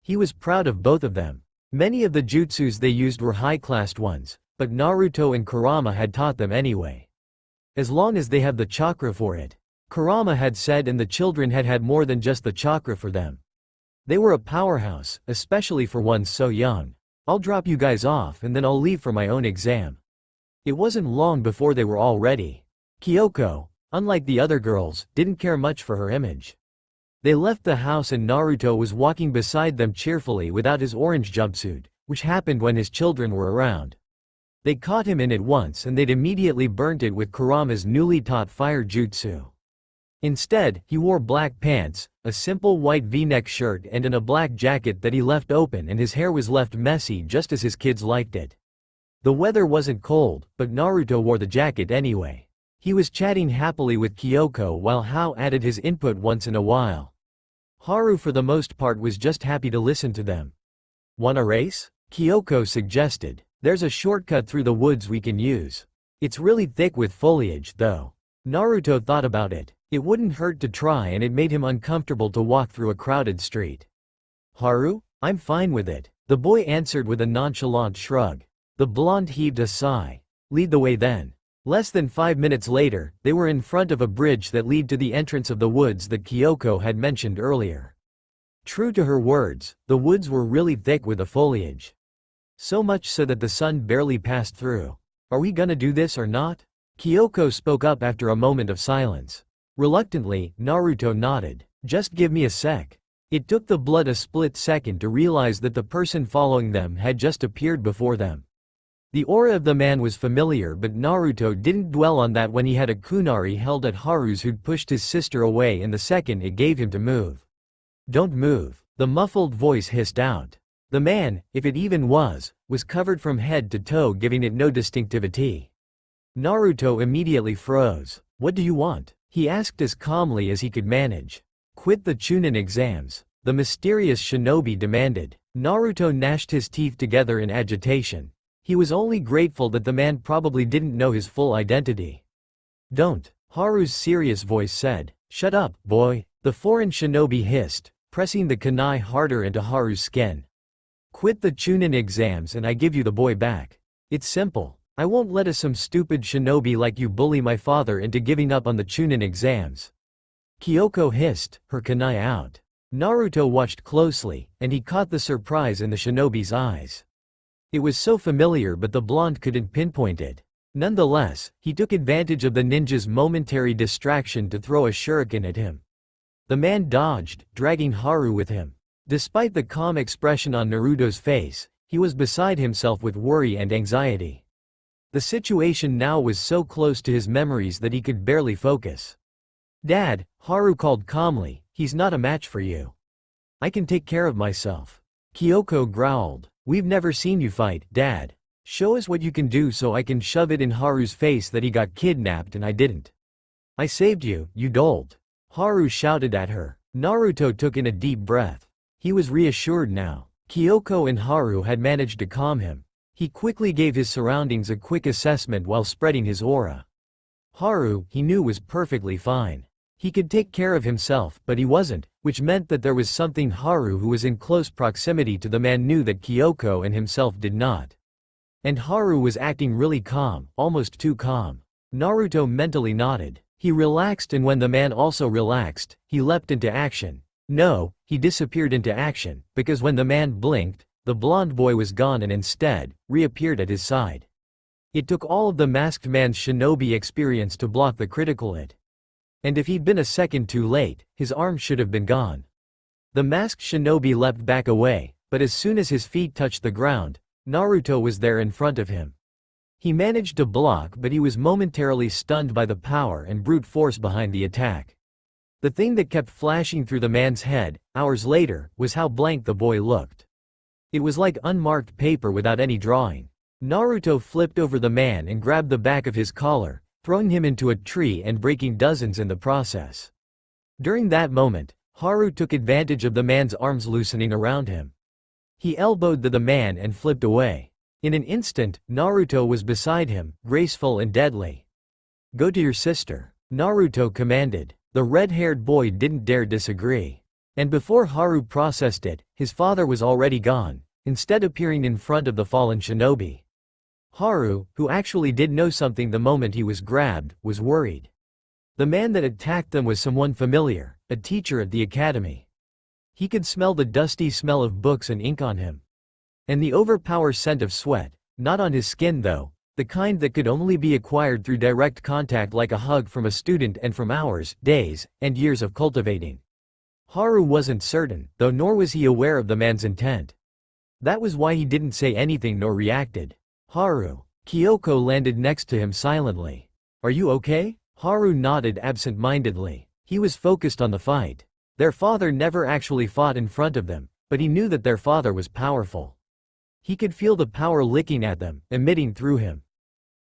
He was proud of both of them. Many of the jutsus they used were high-classed ones, but Naruto and Kurama had taught them anyway. As long as they have the chakra for it. Kurama had said, and the children had had more than just the chakra for them. They were a powerhouse, especially for ones so young. "I'll drop you guys off and then I'll leave for my own exam." It wasn't long before they were all ready. Kyoko, unlike the other girls, didn't care much for her image. They left the house and Naruto was walking beside them cheerfully without his orange jumpsuit, which happened when his children were around. They caught him in it once and they'd immediately burnt it with Kurama's newly taught fire jutsu. Instead, he wore black pants, a simple white V-neck shirt and a black jacket that he left open, and his hair was left messy just as his kids liked it. The weather wasn't cold, but Naruto wore the jacket anyway. He was chatting happily with Kyoko while Hao added his input once in a while. Haru for the most part was just happy to listen to them. "Want a race?" Kyoko suggested. "There's a shortcut through the woods we can use. It's really thick with foliage, though." Naruto thought about it. It wouldn't hurt to try, and it made him uncomfortable to walk through a crowded street. "Haru, I'm fine with it," the boy answered with a nonchalant shrug. The blonde heaved a sigh. "Lead the way then." Less than 5 minutes later, they were in front of a bridge that led to the entrance of the woods that Kyoko had mentioned earlier. True to her words, the woods were really thick with the foliage. So much so that the sun barely passed through. "Are we gonna do this or not?" Kyoko spoke up after a moment of silence. Reluctantly, Naruto nodded. "Just give me a sec." It took the blood a split second to realize that the person following them had just appeared before them. The aura of the man was familiar, but Naruto didn't dwell on that when he had a kunai held at Haru's who'd pushed his sister away in the second it gave him to move. "Don't move," the muffled voice hissed out. The man, if it even was covered from head to toe, giving it no distinctivity. Naruto immediately froze. "What do you want?" he asked as calmly as he could manage. "Quit the Chunin exams," the mysterious shinobi demanded. Naruto gnashed his teeth together in agitation. He was only grateful that the man probably didn't know his full identity. "Don't," Haru's serious voice said. "Shut up, boy," the foreign shinobi hissed, pressing the kunai harder into Haru's skin. "Quit the Chunin exams and I give you the boy back. It's simple. I won't let some stupid shinobi like you bully my father into giving up on the Chunin exams." Kyoko hissed, her kunai out. Naruto watched closely, and he caught the surprise in the shinobi's eyes. It was so familiar, but the blonde couldn't pinpoint it. Nonetheless, he took advantage of the ninja's momentary distraction to throw a shuriken at him. The man dodged, dragging Haru with him. Despite the calm expression on Naruto's face, he was beside himself with worry and anxiety. The situation now was so close to his memories that he could barely focus. "Dad," Haru called calmly, "he's not a match for you." "I can take care of myself." Kyoko growled. "We've never seen you fight, Dad. Show us what you can do so I can shove it in Haru's face that he got kidnapped and I didn't." "I saved you, you dolt," Haru shouted at her. Naruto took in a deep breath. He was reassured now. Kyoko and Haru had managed to calm him. He quickly gave his surroundings a quick assessment while spreading his aura. Haru, he knew, was perfectly fine. He could take care of himself, but he wasn't, which meant that there was something Haru, who was in close proximity to the man, knew that Kyoko and himself did not. And Haru was acting really calm, almost too calm. Naruto mentally nodded. He relaxed, and when the man also relaxed, he leapt into action. No, he disappeared into action, because when the man blinked, the blonde boy was gone and instead reappeared at his side. It took all of the masked man's shinobi experience to block the critical hit. And if he'd been a second too late, his arm should have been gone. The masked shinobi leapt back away, but as soon as his feet touched the ground, Naruto was there in front of him. He managed to block, but he was momentarily stunned by the power and brute force behind the attack. The thing that kept flashing through the man's head, hours later, was how blank the boy looked. It was like unmarked paper without any drawing. Naruto flipped over the man and grabbed the back of his collar, throwing him into a tree and breaking dozens in the process. During that moment, Haru took advantage of the man's arms loosening around him. He elbowed the man and flipped away. In an instant, Naruto was beside him, graceful and deadly. "Go to your sister," Naruto commanded. The red-haired boy didn't dare disagree. And before Haru processed it, his father was already gone, instead appearing in front of the fallen shinobi. Haru, who actually did know something the moment he was grabbed, was worried. The man that attacked them was someone familiar, a teacher at the academy. He could smell the dusty smell of books and ink on him. And the overpowering scent of sweat, not on his skin though, the kind that could only be acquired through direct contact like a hug from a student and from hours, days, and years of cultivating. Haru wasn't certain, though, nor was he aware of the man's intent. That was why he didn't say anything nor reacted. "Haru." Kyoko landed next to him silently. "Are you okay?" Haru nodded absent-mindedly. He was focused on the fight. Their father never actually fought in front of them, but he knew that their father was powerful. He could feel the power licking at them, emitting through him.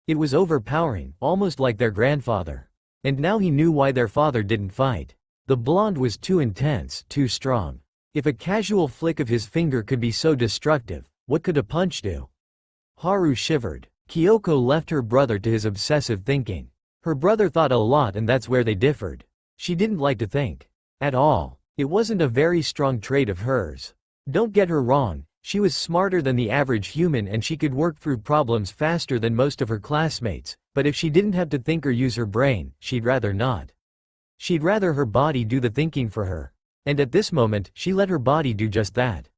It was overpowering, almost like their grandfather. And now he knew why their father didn't fight. The blonde was too intense, too strong. If a casual flick of his finger could be so destructive, what could a punch do? Haru shivered. Kyoko left her brother to his obsessive thinking. Her brother thought a lot, and that's where they differed. She didn't like to think. At all. It wasn't a very strong trait of hers. Don't get her wrong, she was smarter than the average human and she could work through problems faster than most of her classmates, but if she didn't have to think or use her brain, she'd rather not. She'd rather her body do the thinking for her. And at this moment, she let her body do just that.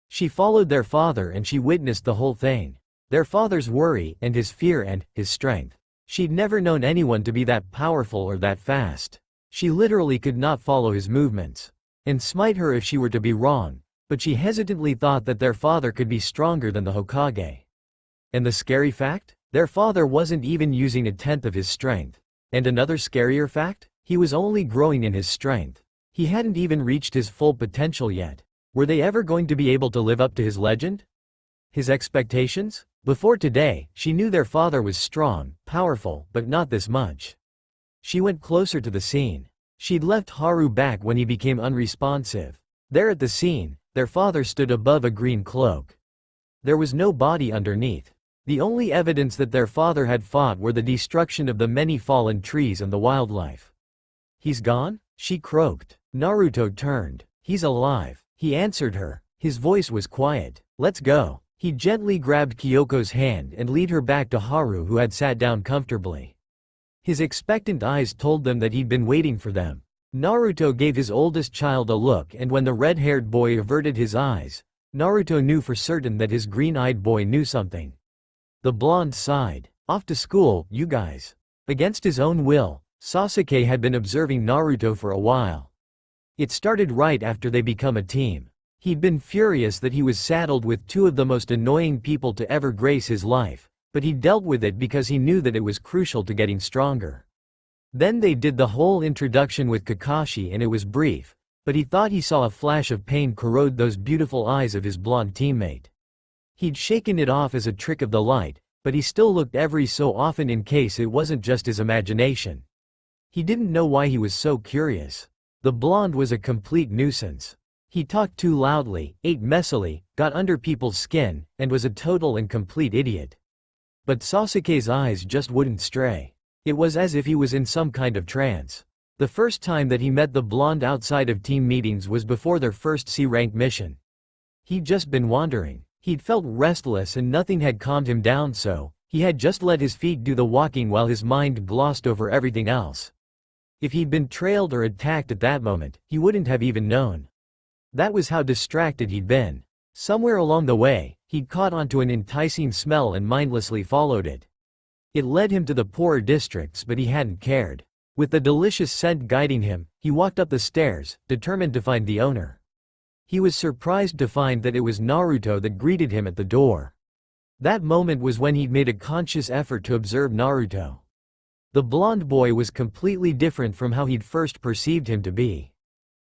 She followed their father and she witnessed the whole thing. Their father's worry, and his fear, and his strength. She'd never known anyone to be that powerful or that fast. She literally could not follow his movements. And smite her if she were to be wrong, but she hesitantly thought that their father could be stronger than the Hokage. And the scary fact? Their father wasn't even using a tenth of his strength. And another scarier fact? He was only growing in his strength. He hadn't even reached his full potential yet. Were they ever going to be able to live up to his legend? His expectations? Before today, she knew their father was strong, powerful, but not this much. She went closer to the scene. She'd left Haru back when he became unresponsive. There at the scene, their father stood above a green cloak. There was no body underneath. The only evidence that their father had fought were the destruction of the many fallen trees and the wildlife. "He's gone?" she croaked. Naruto turned. "He's alive," he answered her. His voice was quiet. "Let's go." He gently grabbed Kyoko's hand and led her back to Haru, who had sat down comfortably. His expectant eyes told them that he'd been waiting for them. Naruto gave his oldest child a look, and when the red-haired boy averted his eyes, Naruto knew for certain that his green-eyed boy knew something. The blonde sighed. "Off to school, you guys." Against his own will, Sasuke had been observing Naruto for a while. It started right after they become a team. He'd been furious that he was saddled with two of the most annoying people to ever grace his life, but he dealt with it because he knew that it was crucial to getting stronger. Then they did the whole introduction with Kakashi and it was brief, but he thought he saw a flash of pain corrode those beautiful eyes of his blonde teammate. He'd shaken it off as a trick of the light, but he still looked every so often in case it wasn't just his imagination. He didn't know why he was so curious. The blonde was a complete nuisance. He talked too loudly, ate messily, got under people's skin, and was a total and complete idiot. But Sasuke's eyes just wouldn't stray. It was as if he was in some kind of trance. The first time that he met the blonde outside of team meetings was before their first C-rank mission. He'd just been wandering. He'd felt restless and nothing had calmed him down, so he had just let his feet do the walking while his mind glossed over everything else. If he'd been trailed or attacked at that moment, he wouldn't have even known. That was how distracted he'd been. Somewhere along the way, he'd caught onto an enticing smell and mindlessly followed it. It led him to the poorer districts, but he hadn't cared. With the delicious scent guiding him, he walked up the stairs, determined to find the owner. He was surprised to find that it was Naruto that greeted him at the door. That moment was when he'd made a conscious effort to observe Naruto. The blonde boy was completely different from how he'd first perceived him to be.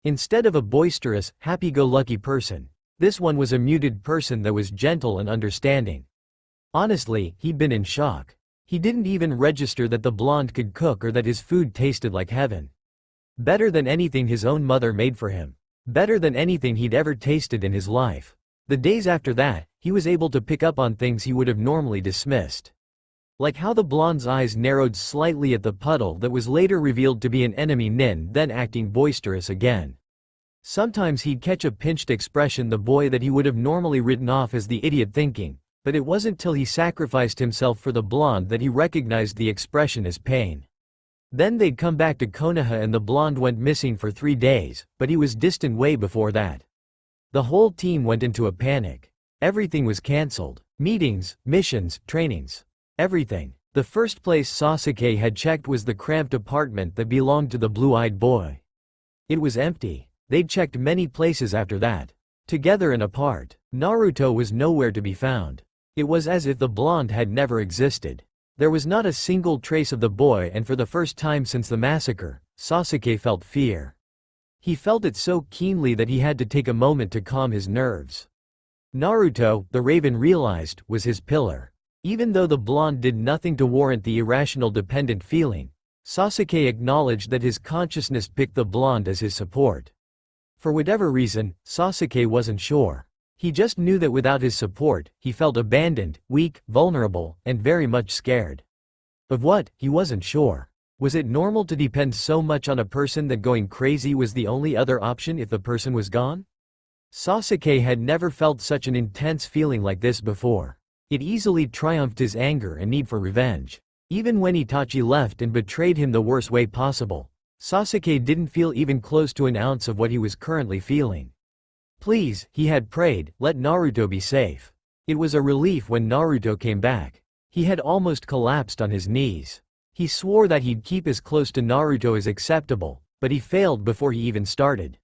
Instead of a boisterous, happy-go-lucky person, this one was a muted person that was gentle and understanding. Honestly, he'd been in shock. He didn't even register that the blonde could cook or that his food tasted like heaven. Better than anything his own mother made for him. Better than anything he'd ever tasted in his life. The days after that, he was able to pick up on things he would have normally dismissed. Like how the blonde's eyes narrowed slightly at the puddle that was later revealed to be an enemy nin, then acting boisterous again. Sometimes he'd catch a pinched expression the boy that he would have normally written off as the idiot thinking, but it wasn't till he sacrificed himself for the blonde that he recognized the expression as pain. Then they'd come back to Konoha and the blonde went missing for 3 days, but he was distant way before that. The whole team went into a panic. Everything was cancelled. Meetings, missions, trainings. Everything. The first place Sasuke had checked was the cramped apartment that belonged to the blue-eyed boy. It was empty. They'd checked many places after that. Together and apart, Naruto was nowhere to be found. It was as if the blonde had never existed. There was not a single trace of the boy, and for the first time since the massacre, Sasuke felt fear. He felt it so keenly that he had to take a moment to calm his nerves. Naruto, the Raven realized, was his pillar. Even though the blonde did nothing to warrant the irrational dependent feeling, Sasuke acknowledged that his consciousness picked the blonde as his support. For whatever reason, Sasuke wasn't sure. He just knew that without his support, he felt abandoned, weak, vulnerable, and very much scared. Of what, he wasn't sure. Was it normal to depend so much on a person that going crazy was the only other option if the person was gone? Sasuke had never felt such an intense feeling like this before. It easily triumphed his anger and need for revenge. Even when Itachi left and betrayed him the worst way possible, Sasuke didn't feel even close to an ounce of what he was currently feeling. Please, he had prayed, let Naruto be safe. It was a relief when Naruto came back. He had almost collapsed on his knees. He swore that he'd keep as close to Naruto as acceptable, but he failed before he even started.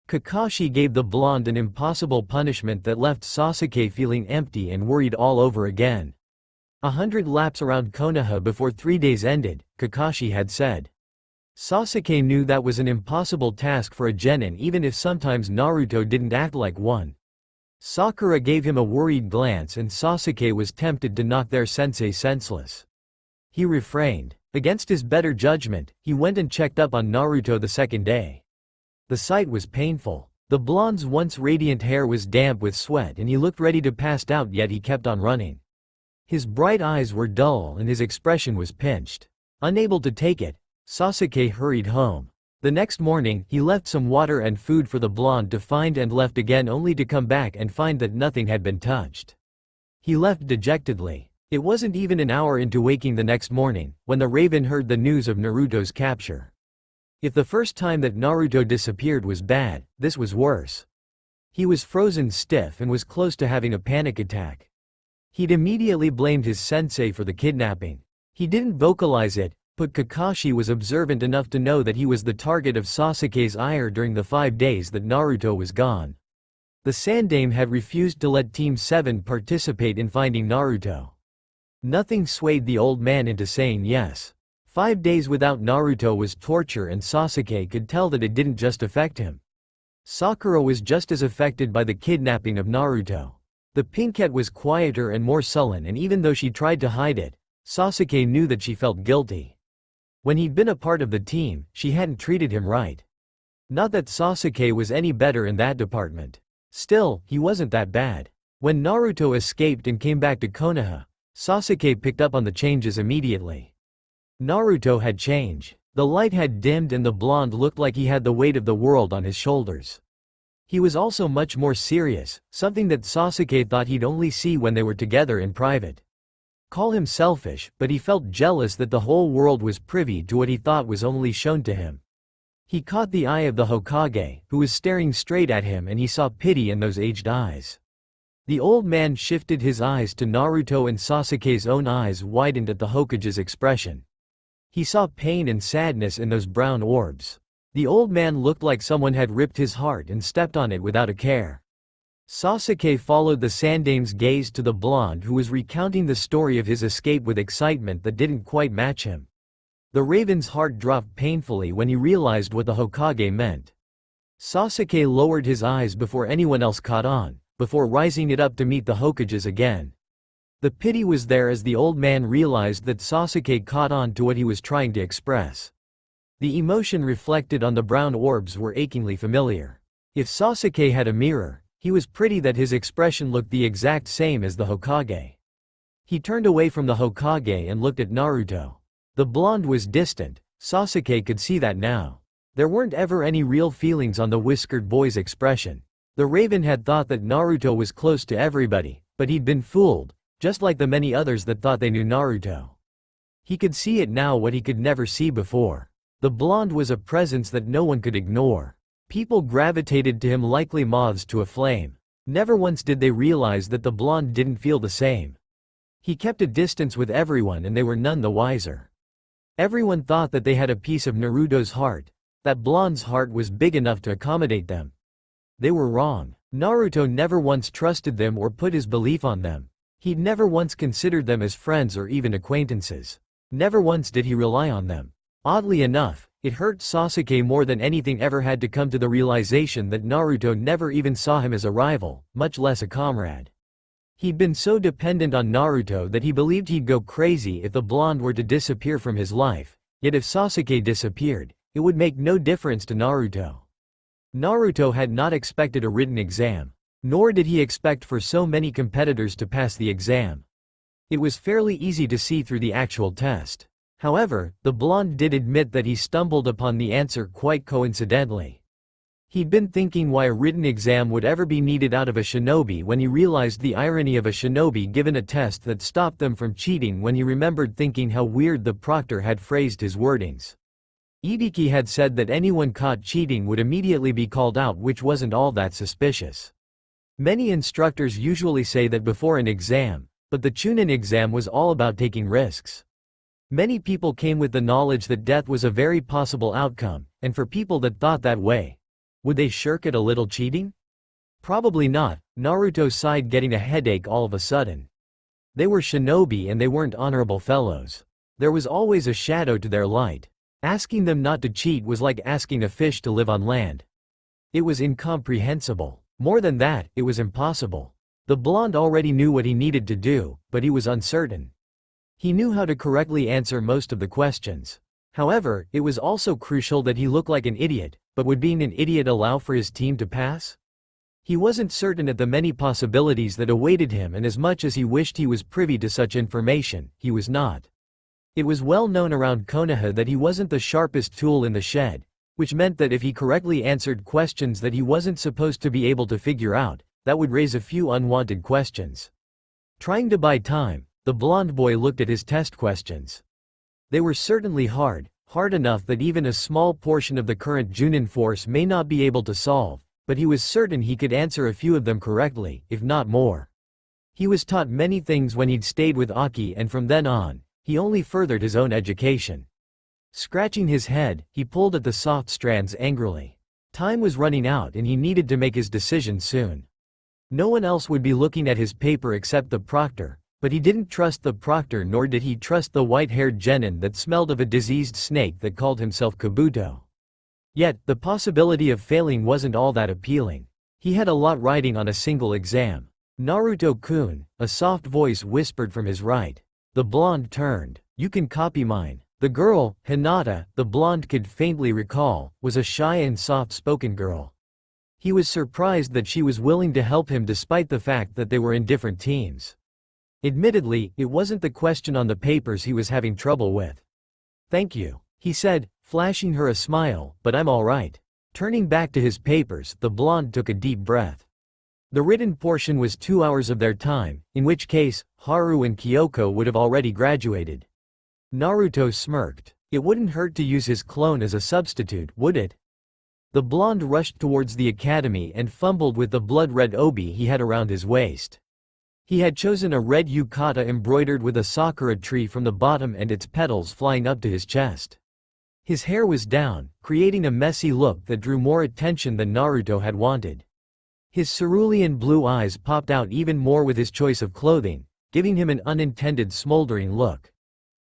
Kakashi gave the blonde an impossible punishment that left Sasuke feeling empty and worried all over again. 100 laps around Konoha before 3 days ended, Kakashi had said. Sasuke knew that was an impossible task for a genin even if sometimes Naruto didn't act like one. Sakura gave him a worried glance and Sasuke was tempted to knock their sensei senseless. He refrained. Against his better judgment, he went and checked up on Naruto the second day. The sight was painful. The blonde's once radiant hair was damp with sweat and he looked ready to pass out, yet he kept on running. His bright eyes were dull and his expression was pinched. Unable to take it, Sasuke hurried home. The next morning, he left some water and food for the blonde to find and left again only to come back and find that nothing had been touched. He left dejectedly. It wasn't even an hour into waking the next morning, when the Raven heard the news of Naruto's capture. If the first time that Naruto disappeared was bad, this was worse. He was frozen stiff and was close to having a panic attack. He'd immediately blamed his sensei for the kidnapping. He didn't vocalize it, but Kakashi was observant enough to know that he was the target of Sasuke's ire during the 5 days that Naruto was gone. The Sandaime had refused to let Team 7 participate in finding Naruto. Nothing swayed the old man into saying yes. 5 days without Naruto was torture and Sasuke could tell that it didn't just affect him. Sakura was just as affected by the kidnapping of Naruto. The pinkette was quieter and more sullen, and even though she tried to hide it, Sasuke knew that she felt guilty. When he'd been a part of the team, she hadn't treated him right. Not that Sasuke was any better in that department. Still, he wasn't that bad. When Naruto escaped and came back to Konoha, Sasuke picked up on the changes immediately. Naruto had changed. The light had dimmed and the blonde looked like he had the weight of the world on his shoulders. He was also much more serious, something that Sasuke thought he'd only see when they were together in private. Call him selfish, but he felt jealous that the whole world was privy to what he thought was only shown to him. He caught the eye of the Hokage, who was staring straight at him, and he saw pity in those aged eyes. The old man shifted his eyes to Naruto, and Sasuke's own eyes widened at the Hokage's expression. He saw pain and sadness in those brown orbs. The old man looked like someone had ripped his heart and stepped on it without a care. Sasuke followed the Sandame's gaze to the blonde who was recounting the story of his escape with excitement that didn't quite match him. The Raven's heart dropped painfully when he realized what the Hokage meant. Sasuke lowered his eyes before anyone else caught on, before rising it up to meet the Hokages again. The pity was there as the old man realized that Sasuke caught on to what he was trying to express. The emotion reflected on the brown orbs were achingly familiar. If Sasuke had a mirror, he was pretty that his expression looked the exact same as the Hokage. He turned away from the Hokage and looked at Naruto. The blonde was distant, Sasuke could see that now. There weren't ever any real feelings on the whiskered boy's expression. The Raven had thought that Naruto was close to everybody, but he'd been fooled, just like the many others that thought they knew Naruto. He could see it now what he could never see before. The blonde was a presence that no one could ignore. People gravitated to him like moths to a flame. Never once did they realize that the blonde didn't feel the same. He kept a distance with everyone and they were none the wiser. Everyone thought that they had a piece of Naruto's heart. That blonde's heart was big enough to accommodate them. They were wrong. Naruto never once trusted them or put his belief on them. He'd never once considered them as friends or even acquaintances. Never once did he rely on them. Oddly enough, it hurt Sasuke more than anything ever had to come to the realization that Naruto never even saw him as a rival, much less a comrade. He'd been so dependent on Naruto that he believed he'd go crazy if the blonde were to disappear from his life, yet if Sasuke disappeared, it would make no difference to Naruto. Naruto had not expected a written exam, nor did he expect for so many competitors to pass the exam. It was fairly easy to see through the actual test. However, the blonde did admit that he stumbled upon the answer quite coincidentally. He'd been thinking why a written exam would ever be needed out of a shinobi when he realized the irony of a shinobi given a test that stopped them from cheating when he remembered thinking how weird the proctor had phrased his wordings. Ibiki had said that anyone caught cheating would immediately be called out, which wasn't all that suspicious. Many instructors usually say that before an exam, but the Chunin exam was all about taking risks. Many people came with the knowledge that death was a very possible outcome, and for people that thought that way, would they shirk at a little cheating? Probably not. Naruto sighed, getting a headache all of a sudden. They were shinobi and they weren't honorable fellows. There was always a shadow to their light. Asking them not to cheat was like asking a fish to live on land. It was incomprehensible. More than that, it was impossible. The blonde already knew what he needed to do, but he was uncertain. He knew how to correctly answer most of the questions. However, it was also crucial that he look like an idiot, but would being an idiot allow for his team to pass? He wasn't certain at the many possibilities that awaited him, and as much as he wished he was privy to such information, he was not. It was well known around Konoha that he wasn't the sharpest tool in the shed, which meant that if he correctly answered questions that he wasn't supposed to be able to figure out, that would raise a few unwanted questions. Trying to buy time, the blonde boy looked at his test questions. They were certainly hard enough that even a small portion of the current Junin force may not be able to solve, but he was certain he could answer a few of them correctly, if not more. He was taught many things when he'd stayed with Aki, and from then on, he only furthered his own education. Scratching his head, he pulled at the soft strands angrily. Time was running out and he needed to make his decision soon. No one else would be looking at his paper except the proctor, but he didn't trust the proctor, nor did he trust the white-haired genin that smelled of a diseased snake that called himself Kabuto. Yet, the possibility of failing wasn't all that appealing. He had a lot riding on a single exam. Naruto-kun, a soft voice whispered from his right. The blonde turned. You can copy mine. The girl, Hinata, the blonde could faintly recall, was a shy and soft-spoken girl. He was surprised that she was willing to help him despite the fact that they were in different teams. Admittedly, it wasn't the question on the papers he was having trouble with. Thank you, he said, flashing her a smile, but I'm all right. Turning back to his papers, the blonde took a deep breath. The written portion was 2 hours of their time, in which case, Haru and Kyoko would have already graduated. Naruto smirked. It wouldn't hurt to use his clone as a substitute, would it? The blonde rushed towards the academy and fumbled with the blood-red obi he had around his waist. He had chosen a red yukata embroidered with a sakura tree from the bottom and its petals flying up to his chest. His hair was down, creating a messy look that drew more attention than Naruto had wanted. His cerulean blue eyes popped out even more with his choice of clothing, giving him an unintended smoldering look.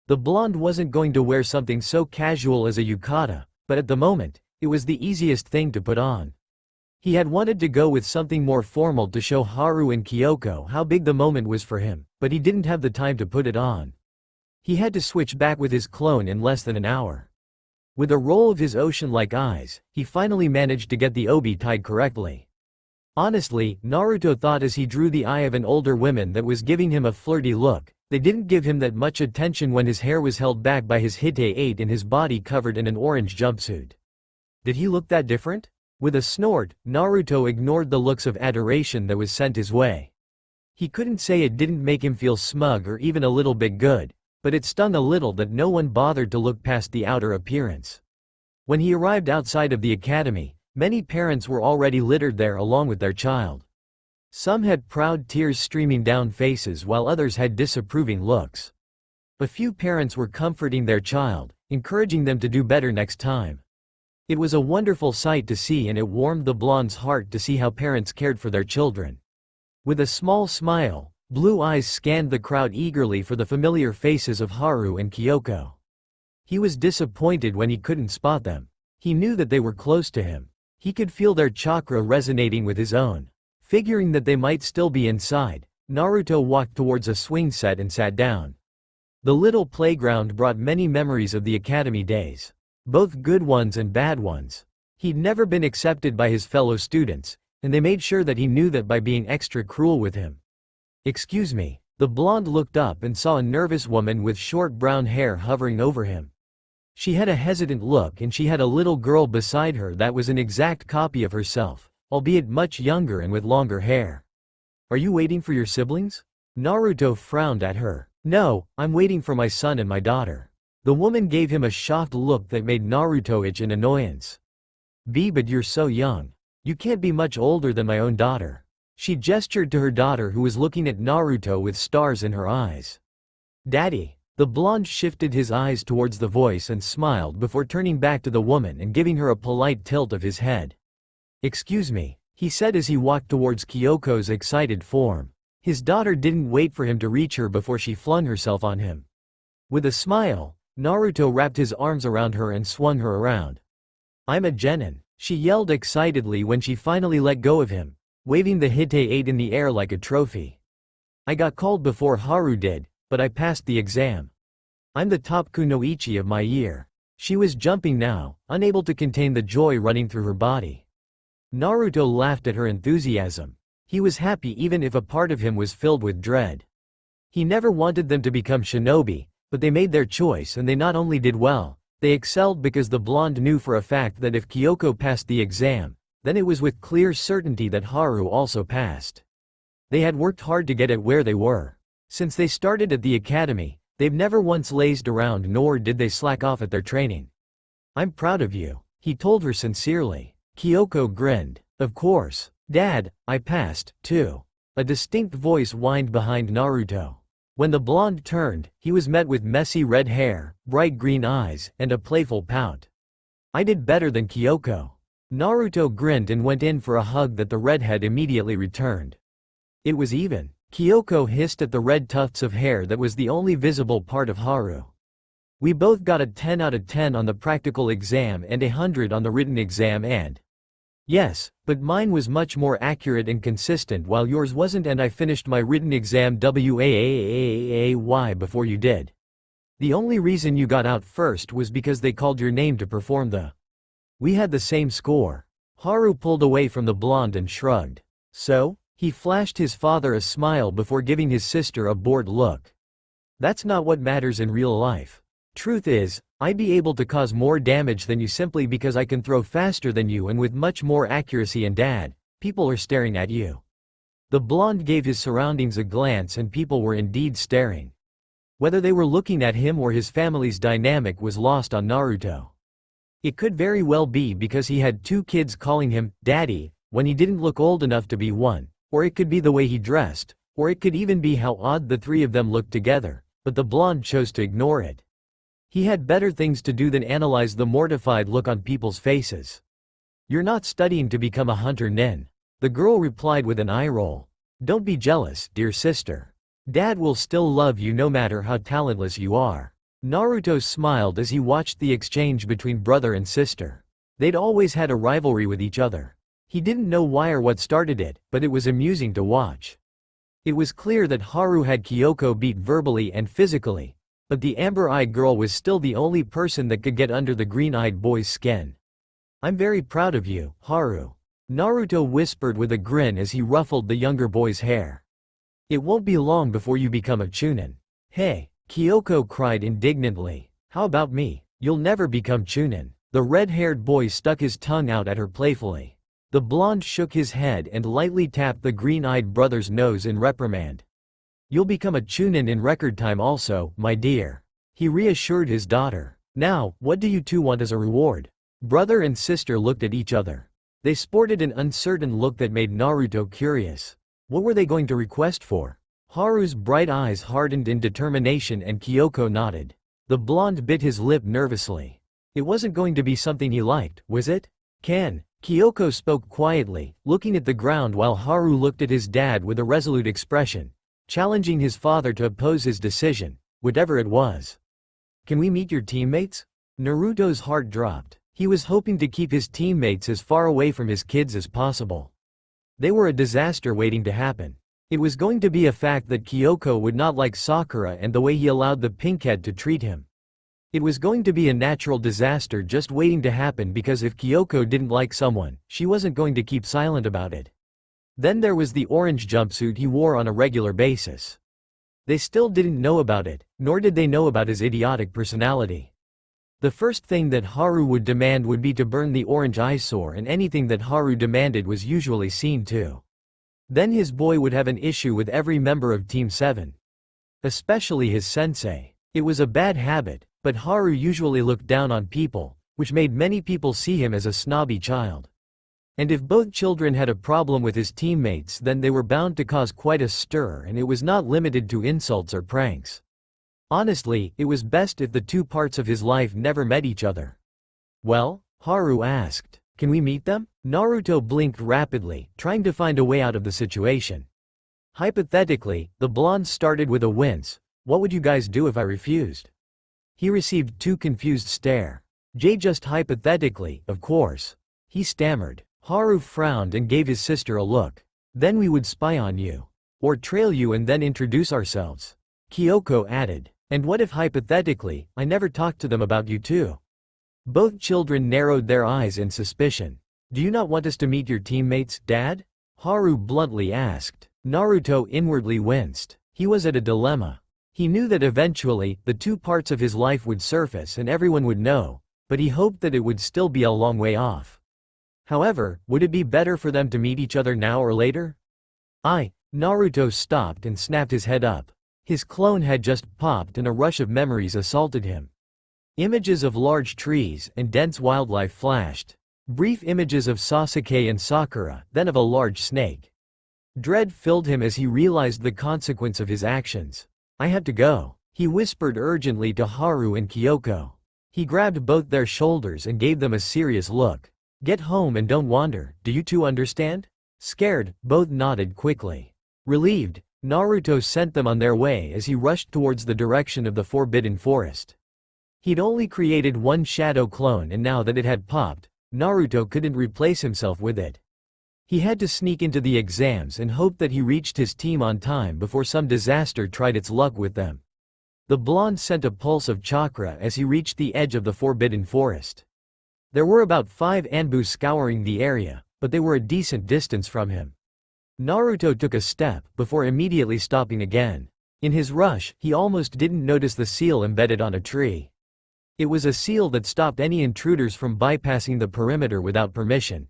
The blonde wasn't going to wear something so casual as a yukata, but at the moment, it was the easiest thing to put on. He had wanted to go with something more formal to show Haru and Kyoko how big the moment was for him, but he didn't have the time to put it on. He had to switch back with his clone in less than an hour. With a roll of his ocean-like eyes, he finally managed to get the obi tied correctly. Honestly, Naruto thought as he drew the eye of an older woman that was giving him a flirty look. They didn't give him that much attention when his hair was held back by his hite and his body covered in an orange jumpsuit. Did he look that different? With a snort, Naruto ignored the looks of adoration that was sent his way. He couldn't say it didn't make him feel smug or even a little bit good, but it stung a little that no one bothered to look past the outer appearance. When he arrived outside of the academy, many parents were already littered there along with their child. Some had proud tears streaming down faces while others had disapproving looks. A few parents were comforting their child, encouraging them to do better next time. It was a wonderful sight to see, and it warmed the blonde's heart to see how parents cared for their children. With a small smile, blue eyes scanned the crowd eagerly for the familiar faces of Haru and Kyoko. He was disappointed when he couldn't spot them. He knew that they were close to him. He could feel their chakra resonating with his own. Figuring that they might still be inside, Naruto walked towards a swing set and sat down. The little playground brought many memories of the academy days. Both good ones and bad ones. He'd never been accepted by his fellow students, and they made sure that he knew that by being extra cruel with him. "Excuse me." The blonde looked up and saw a nervous woman with short brown hair hovering over him. She had a hesitant look and she had a little girl beside her that was an exact copy of herself, albeit much younger and with longer hair. "Are you waiting for your siblings?" Naruto frowned at her. "No, I'm waiting for my son and my daughter." The woman gave him a shocked look that made Naruto itch in annoyance. But you're so young. You can't be much older than my own daughter." She gestured to her daughter who was looking at Naruto with stars in her eyes. "Daddy." The blonde shifted his eyes towards the voice and smiled before turning back to the woman and giving her a polite tilt of his head. "Excuse me," he said as he walked towards Kyoko's excited form. His daughter didn't wait for him to reach her before she flung herself on him. With a smile, Naruto wrapped his arms around her and swung her around. "I'm a genin," she yelled excitedly when she finally let go of him, waving the hite in the air like a trophy. "I got called before Haru did, but I passed the exam. I'm the top kunoichi of my year." She was jumping now, unable to contain the joy running through her body. Naruto laughed at her enthusiasm. He was happy even if a part of him was filled with dread. He never wanted them to become shinobi, but they made their choice and they not only did well, they excelled because the blonde knew for a fact that if Kyoko passed the exam, then it was with clear certainty that Haru also passed. They had worked hard to get at where they were. Since they started at the academy, they've never once lazed around nor did they slack off at their training. "I'm proud of you," he told her sincerely. Kyoko grinned. "Of course, Dad, I passed, too." A distinct voice whined behind Naruto. When the blonde turned, he was met with messy red hair, bright green eyes, and a playful pout. "I did better than Kyoko." Naruto grinned and went in for a hug that the redhead immediately returned. "It was even." Kyoko hissed at the red tufts of hair that was the only visible part of Haru. "We both got a 10 out of 10 on the practical exam and 100 on the written exam and..." "Yes, but mine was much more accurate and consistent while yours wasn't, and I finished my written exam way before you did. The only reason you got out first was because they called your name to perform the..." "We had the same score." Haru pulled away from the blonde and shrugged. "So?" He flashed his father a smile before giving his sister a bored look. "That's not what matters in real life. Truth is, I'd be able to cause more damage than you simply because I can throw faster than you and with much more accuracy, and Dad, people are staring at you." The blonde gave his surroundings a glance and people were indeed staring. Whether they were looking at him or his family's dynamic was lost on Naruto. It could very well be because he had two kids calling him Daddy when he didn't look old enough to be one, or it could be the way he dressed, or it could even be how odd the three of them looked together, but the blonde chose to ignore it. He had better things to do than analyze the mortified look on people's faces. "You're not studying to become a hunter, Nin," the girl replied with an eye roll. "Don't be jealous, dear sister. Dad will still love you no matter how talentless you are." Naruto smiled as he watched the exchange between brother and sister. They'd always had a rivalry with each other. He didn't know why or what started it, but it was amusing to watch. It was clear that Haru had Kyoko beat verbally and physically, but the amber-eyed girl was still the only person that could get under the green-eyed boy's skin. "I'm very proud of you, Haru," Naruto whispered with a grin as he ruffled the younger boy's hair. "It won't be long before you become a Chunin." "Hey," Kyoko cried indignantly. "How about me? You'll never become Chunin." The red-haired boy stuck his tongue out at her playfully. The blonde shook his head and lightly tapped the green-eyed brother's nose in reprimand. "You'll become a Chunin in record time also, my dear," he reassured his daughter. "Now, what do you two want as a reward?" Brother and sister looked at each other. They sported an uncertain look that made Naruto curious. What were they going to request for? Haru's bright eyes hardened in determination and Kyoko nodded. The blonde bit his lip nervously. It wasn't going to be something he liked, was it? Kyoko spoke quietly, looking at the ground while Haru looked at his dad with a resolute expression, challenging his father to oppose his decision, whatever it was. "Can we meet your teammates?" Naruto's heart dropped. He was hoping to keep his teammates as far away from his kids as possible. They were a disaster waiting to happen. It was going to be a fact that Kyoko would not like Sakura and the way he allowed the pinkhead to treat him. It was going to be a natural disaster just waiting to happen because if Kyoko didn't like someone, she wasn't going to keep silent about it. Then there was the orange jumpsuit he wore on a regular basis. They still didn't know about it, nor did they know about his idiotic personality. The first thing that Haru would demand would be to burn the orange eyesore, and anything that Haru demanded was usually seen to. Then his boy would have an issue with every member of Team 7. Especially his sensei. It was a bad habit, but Haru usually looked down on people, which made many people see him as a snobby child. And if both children had a problem with his teammates, then they were bound to cause quite a stir, and it was not limited to insults or pranks. Honestly, it was best if the two parts of his life never met each other. "Well?" Haru asked. "Can we meet them?" Naruto blinked rapidly, trying to find a way out of the situation. "Hypothetically," the blonde started with a wince, "what would you guys do if I refused?" He received two confused stare. Just hypothetically, of course." He stammered. Haru frowned and gave his sister a look. "Then we would spy on you. Or trail you and then introduce ourselves." Kyoko added. "And what if hypothetically, I never talked to them about you too?" Both children narrowed their eyes in suspicion. "Do you not want us to meet your teammates, Dad?" Haru bluntly asked. Naruto inwardly winced. He was at a dilemma. He knew that eventually, the two parts of his life would surface and everyone would know, but he hoped that it would still be a long way off. However, would it be better for them to meet each other now or later? Naruto stopped and snapped his head up. His clone had just popped and a rush of memories assaulted him. Images of large trees and dense wildlife flashed. Brief images of Sasuke and Sakura, then of a large snake. Dread filled him as he realized the consequence of his actions. "I have to go," he whispered urgently to Haru and Kyoko. He grabbed both their shoulders and gave them a serious look. "Get home and don't wander, do you two understand?" Scared, both nodded quickly. Relieved, Naruto sent them on their way as he rushed towards the direction of the Forbidden Forest. He'd only created one shadow clone, and now that it had popped, Naruto couldn't replace himself with it. He had to sneak into the exams and hope that he reached his team on time before some disaster tried its luck with them. The blonde sent a pulse of chakra as he reached the edge of the Forbidden Forest. There were about 5 Anbu scouring the area, but they were a decent distance from him. Naruto took a step, before immediately stopping again. In his rush, he almost didn't notice the seal embedded on a tree. It was a seal that stopped any intruders from bypassing the perimeter without permission.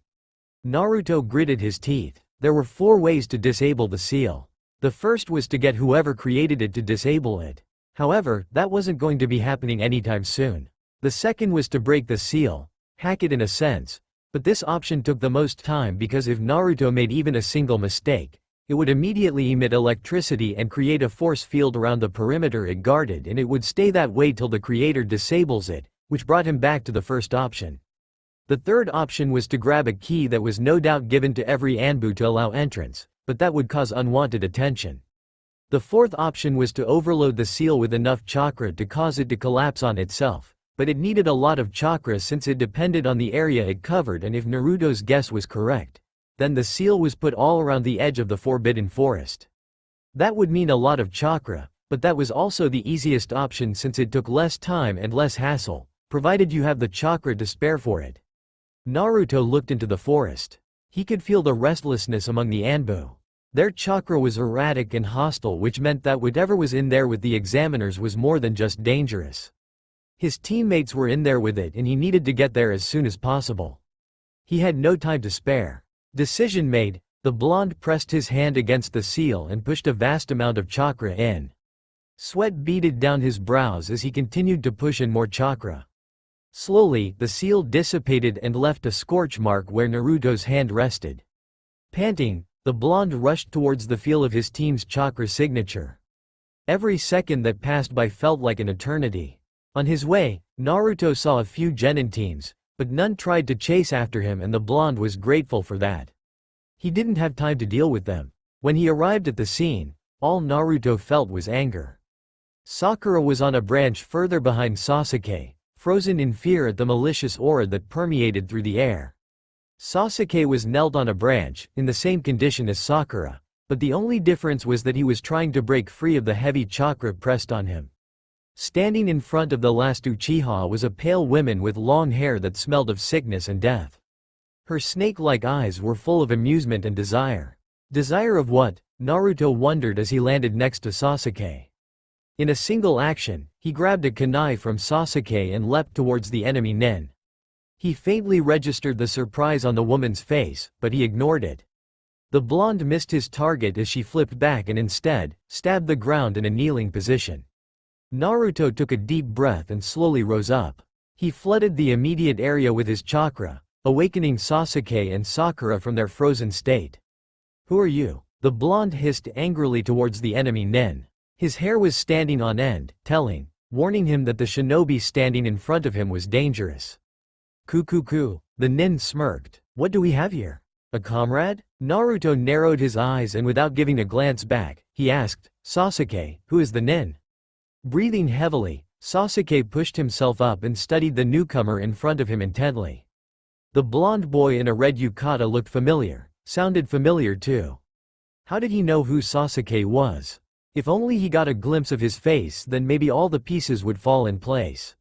Naruto gritted his teeth. There were 4 ways to disable the seal. The first was to get whoever created it to disable it. However, that wasn't going to be happening anytime soon. The second was to break the seal, hack it in a sense. But this option took the most time because if Naruto made even a single mistake, it would immediately emit electricity and create a force field around the perimeter it guarded, and it would stay that way till the creator disables it, which brought him back to the first option. The third option was to grab a key that was no doubt given to every Anbu to allow entrance, but that would cause unwanted attention. The fourth option was to overload the seal with enough chakra to cause it to collapse on itself. But it needed a lot of chakra since it depended on the area it covered, and if Naruto's guess was correct, then the seal was put all around the edge of the Forbidden Forest. That would mean a lot of chakra, but that was also the easiest option since it took less time and less hassle, provided you have the chakra to spare for it. Naruto looked into the forest. He could feel the restlessness among the Anbu. Their chakra was erratic and hostile, which meant that whatever was in there with the examiners was more than just dangerous. His teammates were in there with it, and he needed to get there as soon as possible. He had no time to spare. Decision made, the blonde pressed his hand against the seal and pushed a vast amount of chakra in. Sweat beaded down his brows as he continued to push in more chakra. Slowly, the seal dissipated and left a scorch mark where Naruto's hand rested. Panting, the blonde rushed towards the feel of his team's chakra signature. Every second that passed by felt like an eternity. On his way, Naruto saw a few genin teams, but none tried to chase after him, and the blonde was grateful for that. He didn't have time to deal with them. When he arrived at the scene, all Naruto felt was anger. Sakura was on a branch further behind Sasuke, frozen in fear at the malicious aura that permeated through the air. Sasuke was knelt on a branch, in the same condition as Sakura, but the only difference was that he was trying to break free of the heavy chakra pressed on him. Standing in front of the last Uchiha was a pale woman with long hair that smelled of sickness and death. Her snake-like eyes were full of amusement and desire. Desire of what? Naruto wondered as he landed next to Sasuke. In a single action, he grabbed a kunai from Sasuke and leapt towards the enemy nin. He faintly registered the surprise on the woman's face, but he ignored it. The blonde missed his target as she flipped back and instead, stabbed the ground in a kneeling position. Naruto took a deep breath and slowly rose up. He flooded the immediate area with his chakra, awakening Sasuke and Sakura from their frozen state. "Who are you?" the blonde hissed angrily towards the enemy nin. His hair was standing on end, warning him that the shinobi standing in front of him was dangerous. "Kukuku," the nin smirked. "What do we have here? A comrade?" Naruto narrowed his eyes and without giving a glance back, he asked, "Sasuke, who is the nin?" Breathing heavily, Sasuke pushed himself up and studied the newcomer in front of him intently. The blonde boy in a red yukata looked familiar, sounded familiar too. How did he know who Sasuke was? If only he got a glimpse of his face, then maybe all the pieces would fall in place.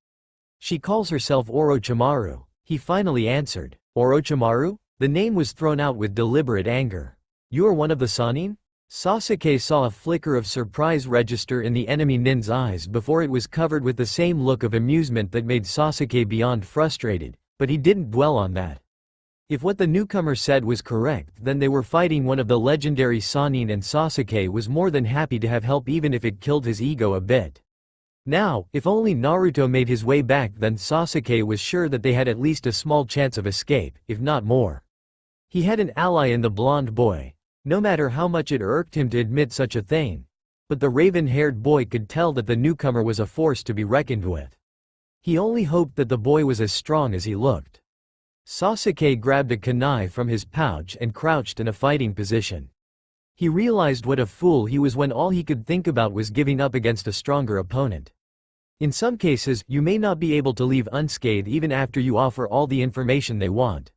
"She calls herself Orochimaru," he finally answered. "Orochimaru?" The name was thrown out with deliberate anger. "You are one of the Sannin?" Sasuke saw a flicker of surprise register in the enemy nin's eyes before it was covered with the same look of amusement that made Sasuke beyond frustrated, but he didn't dwell on that. If what the newcomer said was correct, then they were fighting one of the legendary Sannin, and Sasuke was more than happy to have help even if it killed his ego a bit. Now, if only Naruto made his way back, then Sasuke was sure that they had at least a small chance of escape, if not more. He had an ally in the blonde boy. No matter how much it irked him to admit such a thing. But the raven-haired boy could tell that the newcomer was a force to be reckoned with. He only hoped that the boy was as strong as he looked. Sasuke grabbed a kunai from his pouch and crouched in a fighting position. He realized what a fool he was when all he could think about was giving up against a stronger opponent. In some cases, you may not be able to leave unscathed even after you offer all the information they want.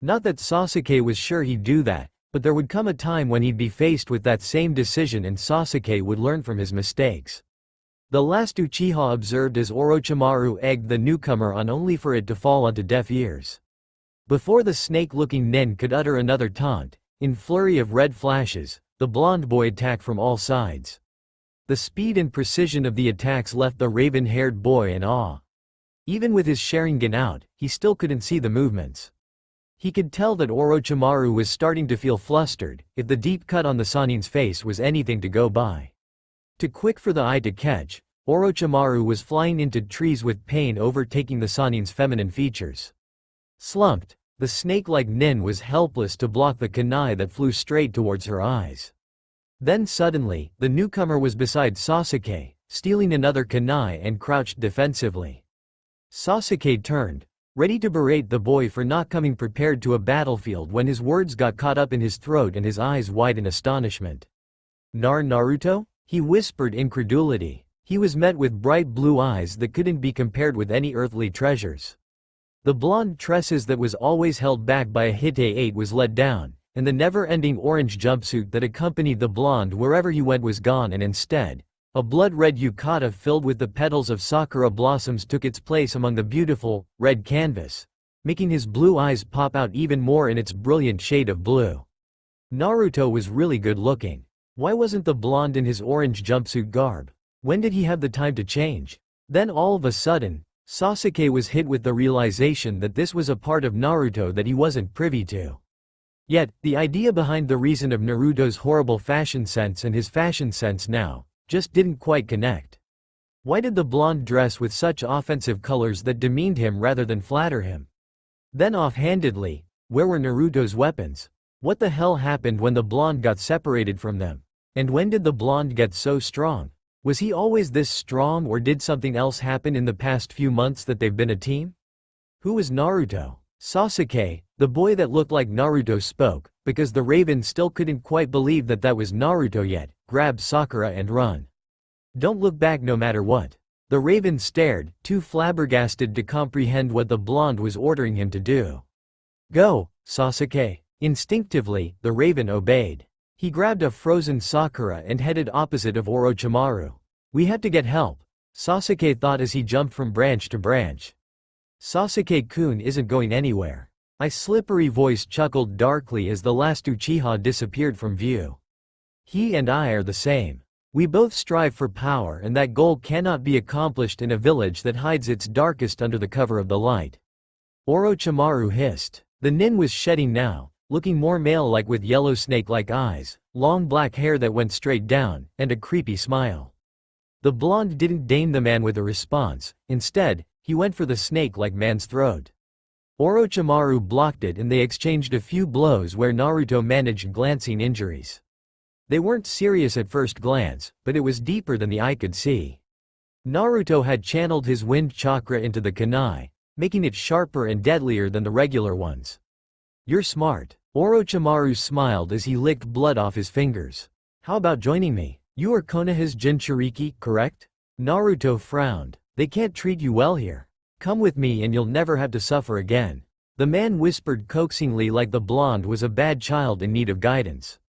Not that Sasuke was sure he'd do that. But there would come a time when he'd be faced with that same decision, and Sasuke would learn from his mistakes. The last Uchiha observed as Orochimaru egged the newcomer on, only for it to fall onto deaf ears. Before the snake-looking nin could utter another taunt, in flurry of red flashes, the blonde boy attacked from all sides. The speed and precision of the attacks left the raven-haired boy in awe. Even with his Sharingan out, he still couldn't see the movements. He could tell that Orochimaru was starting to feel flustered, if the deep cut on the Sannin's face was anything to go by. Too quick for the eye to catch, Orochimaru was flying into trees with pain overtaking the Sannin's feminine features. Slumped, the snake-like nin was helpless to block the kunai that flew straight towards her eyes. Then suddenly, the newcomer was beside Sasuke, stealing another kunai and crouched defensively. Sasuke turned, ready to berate the boy for not coming prepared to a battlefield when his words got caught up in his throat and his eyes wide in astonishment. Naruto? He whispered incredulity. He was met with bright blue eyes that couldn't be compared with any earthly treasures. The blonde tresses that was always held back by a hite-8 was let down, and the never-ending orange jumpsuit that accompanied the blonde wherever he went was gone, and instead, a blood-red yukata filled with the petals of sakura blossoms took its place among the beautiful, red canvas, making his blue eyes pop out even more in its brilliant shade of blue. Naruto was really good looking. Why wasn't the blonde in his orange jumpsuit garb? When did he have the time to change? Then all of a sudden, Sasuke was hit with the realization that this was a part of Naruto that he wasn't privy to. Yet, the idea behind the reason of Naruto's horrible fashion sense and his fashion sense now just didn't quite connect. Why did the blonde dress with such offensive colors that demeaned him rather than flatter him? Then offhandedly, where were Naruto's weapons? What the hell happened when the blonde got separated from them? And when did the blonde get so strong? Was he always this strong, or did something else happen in the past few months that they've been a team? Who was Naruto? Sasuke, the boy that looked like Naruto, spoke, because the Raven still couldn't quite believe that that was Naruto yet. Grab Sakura and run. Don't look back no matter what. The Raven stared, too flabbergasted to comprehend what the blonde was ordering him to do. Go, Sasuke. Instinctively, the Raven obeyed. He grabbed a frozen Sakura and headed opposite of Orochimaru. We have to get help, Sasuke thought as he jumped from branch to branch. Sasuke-kun isn't going anywhere. A slippery voice chuckled darkly as the last Uchiha disappeared from view. He and I are the same. We both strive for power, and that goal cannot be accomplished in a village that hides its darkest under the cover of the light. Orochimaru hissed. The nin was shedding now, looking more male-like with yellow snake-like eyes, long black hair that went straight down, and a creepy smile. The blonde didn't deign the man with a response. Instead, he went for the snake-like man's throat. Orochimaru blocked it and they exchanged a few blows where Naruto managed glancing injuries. They weren't serious at first glance, but it was deeper than the eye could see. Naruto had channeled his wind chakra into the kunai, making it sharper and deadlier than the regular ones. You're smart. Orochimaru smiled as he licked blood off his fingers. How about joining me? You are Konoha's Jinchuriki, correct? Naruto frowned. They can't treat you well here. Come with me and you'll never have to suffer again. The man whispered coaxingly like the blonde was a bad child in need of guidance.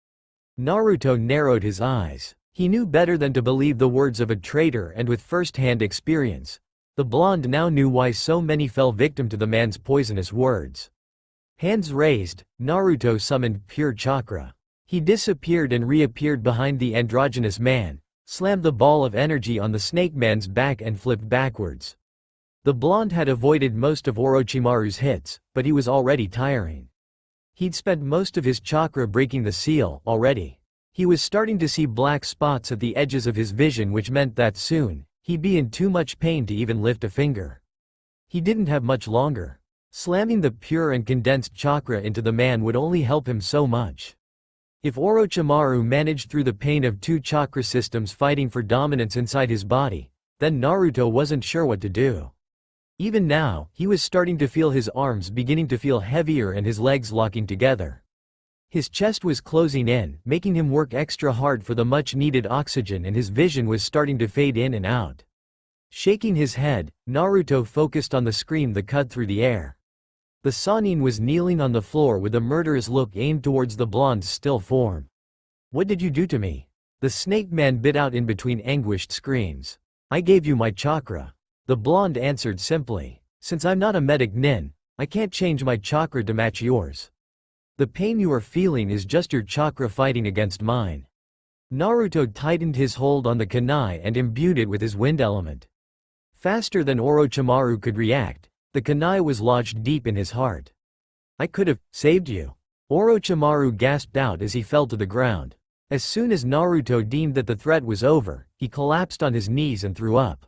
Naruto narrowed his eyes. He knew better than to believe the words of a traitor, and with first-hand experience, the blonde now knew why so many fell victim to the man's poisonous words. Hands raised, Naruto summoned pure chakra. He disappeared and reappeared behind the androgynous man, slammed the ball of energy on the snake man's back and flipped backwards. The blonde had avoided most of Orochimaru's hits, but he was already tiring. He'd spent most of his chakra breaking the seal already. He was starting to see black spots at the edges of his vision, which meant that soon, he'd be in too much pain to even lift a finger. He didn't have much longer. Slamming the pure and condensed chakra into the man would only help him so much. If Orochimaru managed through the pain of two chakra systems fighting for dominance inside his body, then Naruto wasn't sure what to do. Even now, he was starting to feel his arms beginning to feel heavier and his legs locking together. His chest was closing in, making him work extra hard for the much-needed oxygen, and his vision was starting to fade in and out. Shaking his head, Naruto focused on the scream that cut through the air. The Sannin was kneeling on the floor with a murderous look aimed towards the blonde's still form. What did you do to me? The snake man bit out in between anguished screams. I gave you my chakra. The blonde answered simply. Since I'm not a medic nin, I can't change my chakra to match yours. The pain you are feeling is just your chakra fighting against mine. Naruto tightened his hold on the kunai and imbued it with his wind element. Faster than Orochimaru could react, the kunai was lodged deep in his heart. I could have saved you. Orochimaru gasped out as he fell to the ground. As soon as Naruto deemed that the threat was over, he collapsed on his knees and threw up.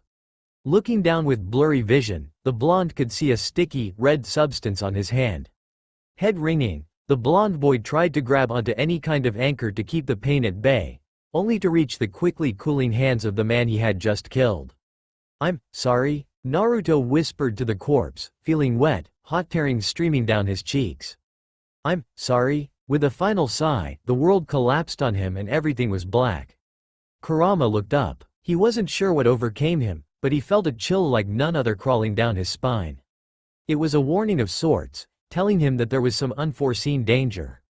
Looking down with blurry vision, the blonde could see a sticky, red substance on his hand. Head ringing, the blonde boy tried to grab onto any kind of anchor to keep the pain at bay, only to reach the quickly cooling hands of the man he had just killed. "I'm sorry," Naruto whispered to the corpse, feeling wet, hot tears streaming down his cheeks. "I'm sorry." With a final sigh, the world collapsed on him and everything was black. Kurama looked up. He wasn't sure what overcame him, but he felt a chill like none other crawling down his spine. It was a warning of sorts, telling him that there was some unforeseen danger.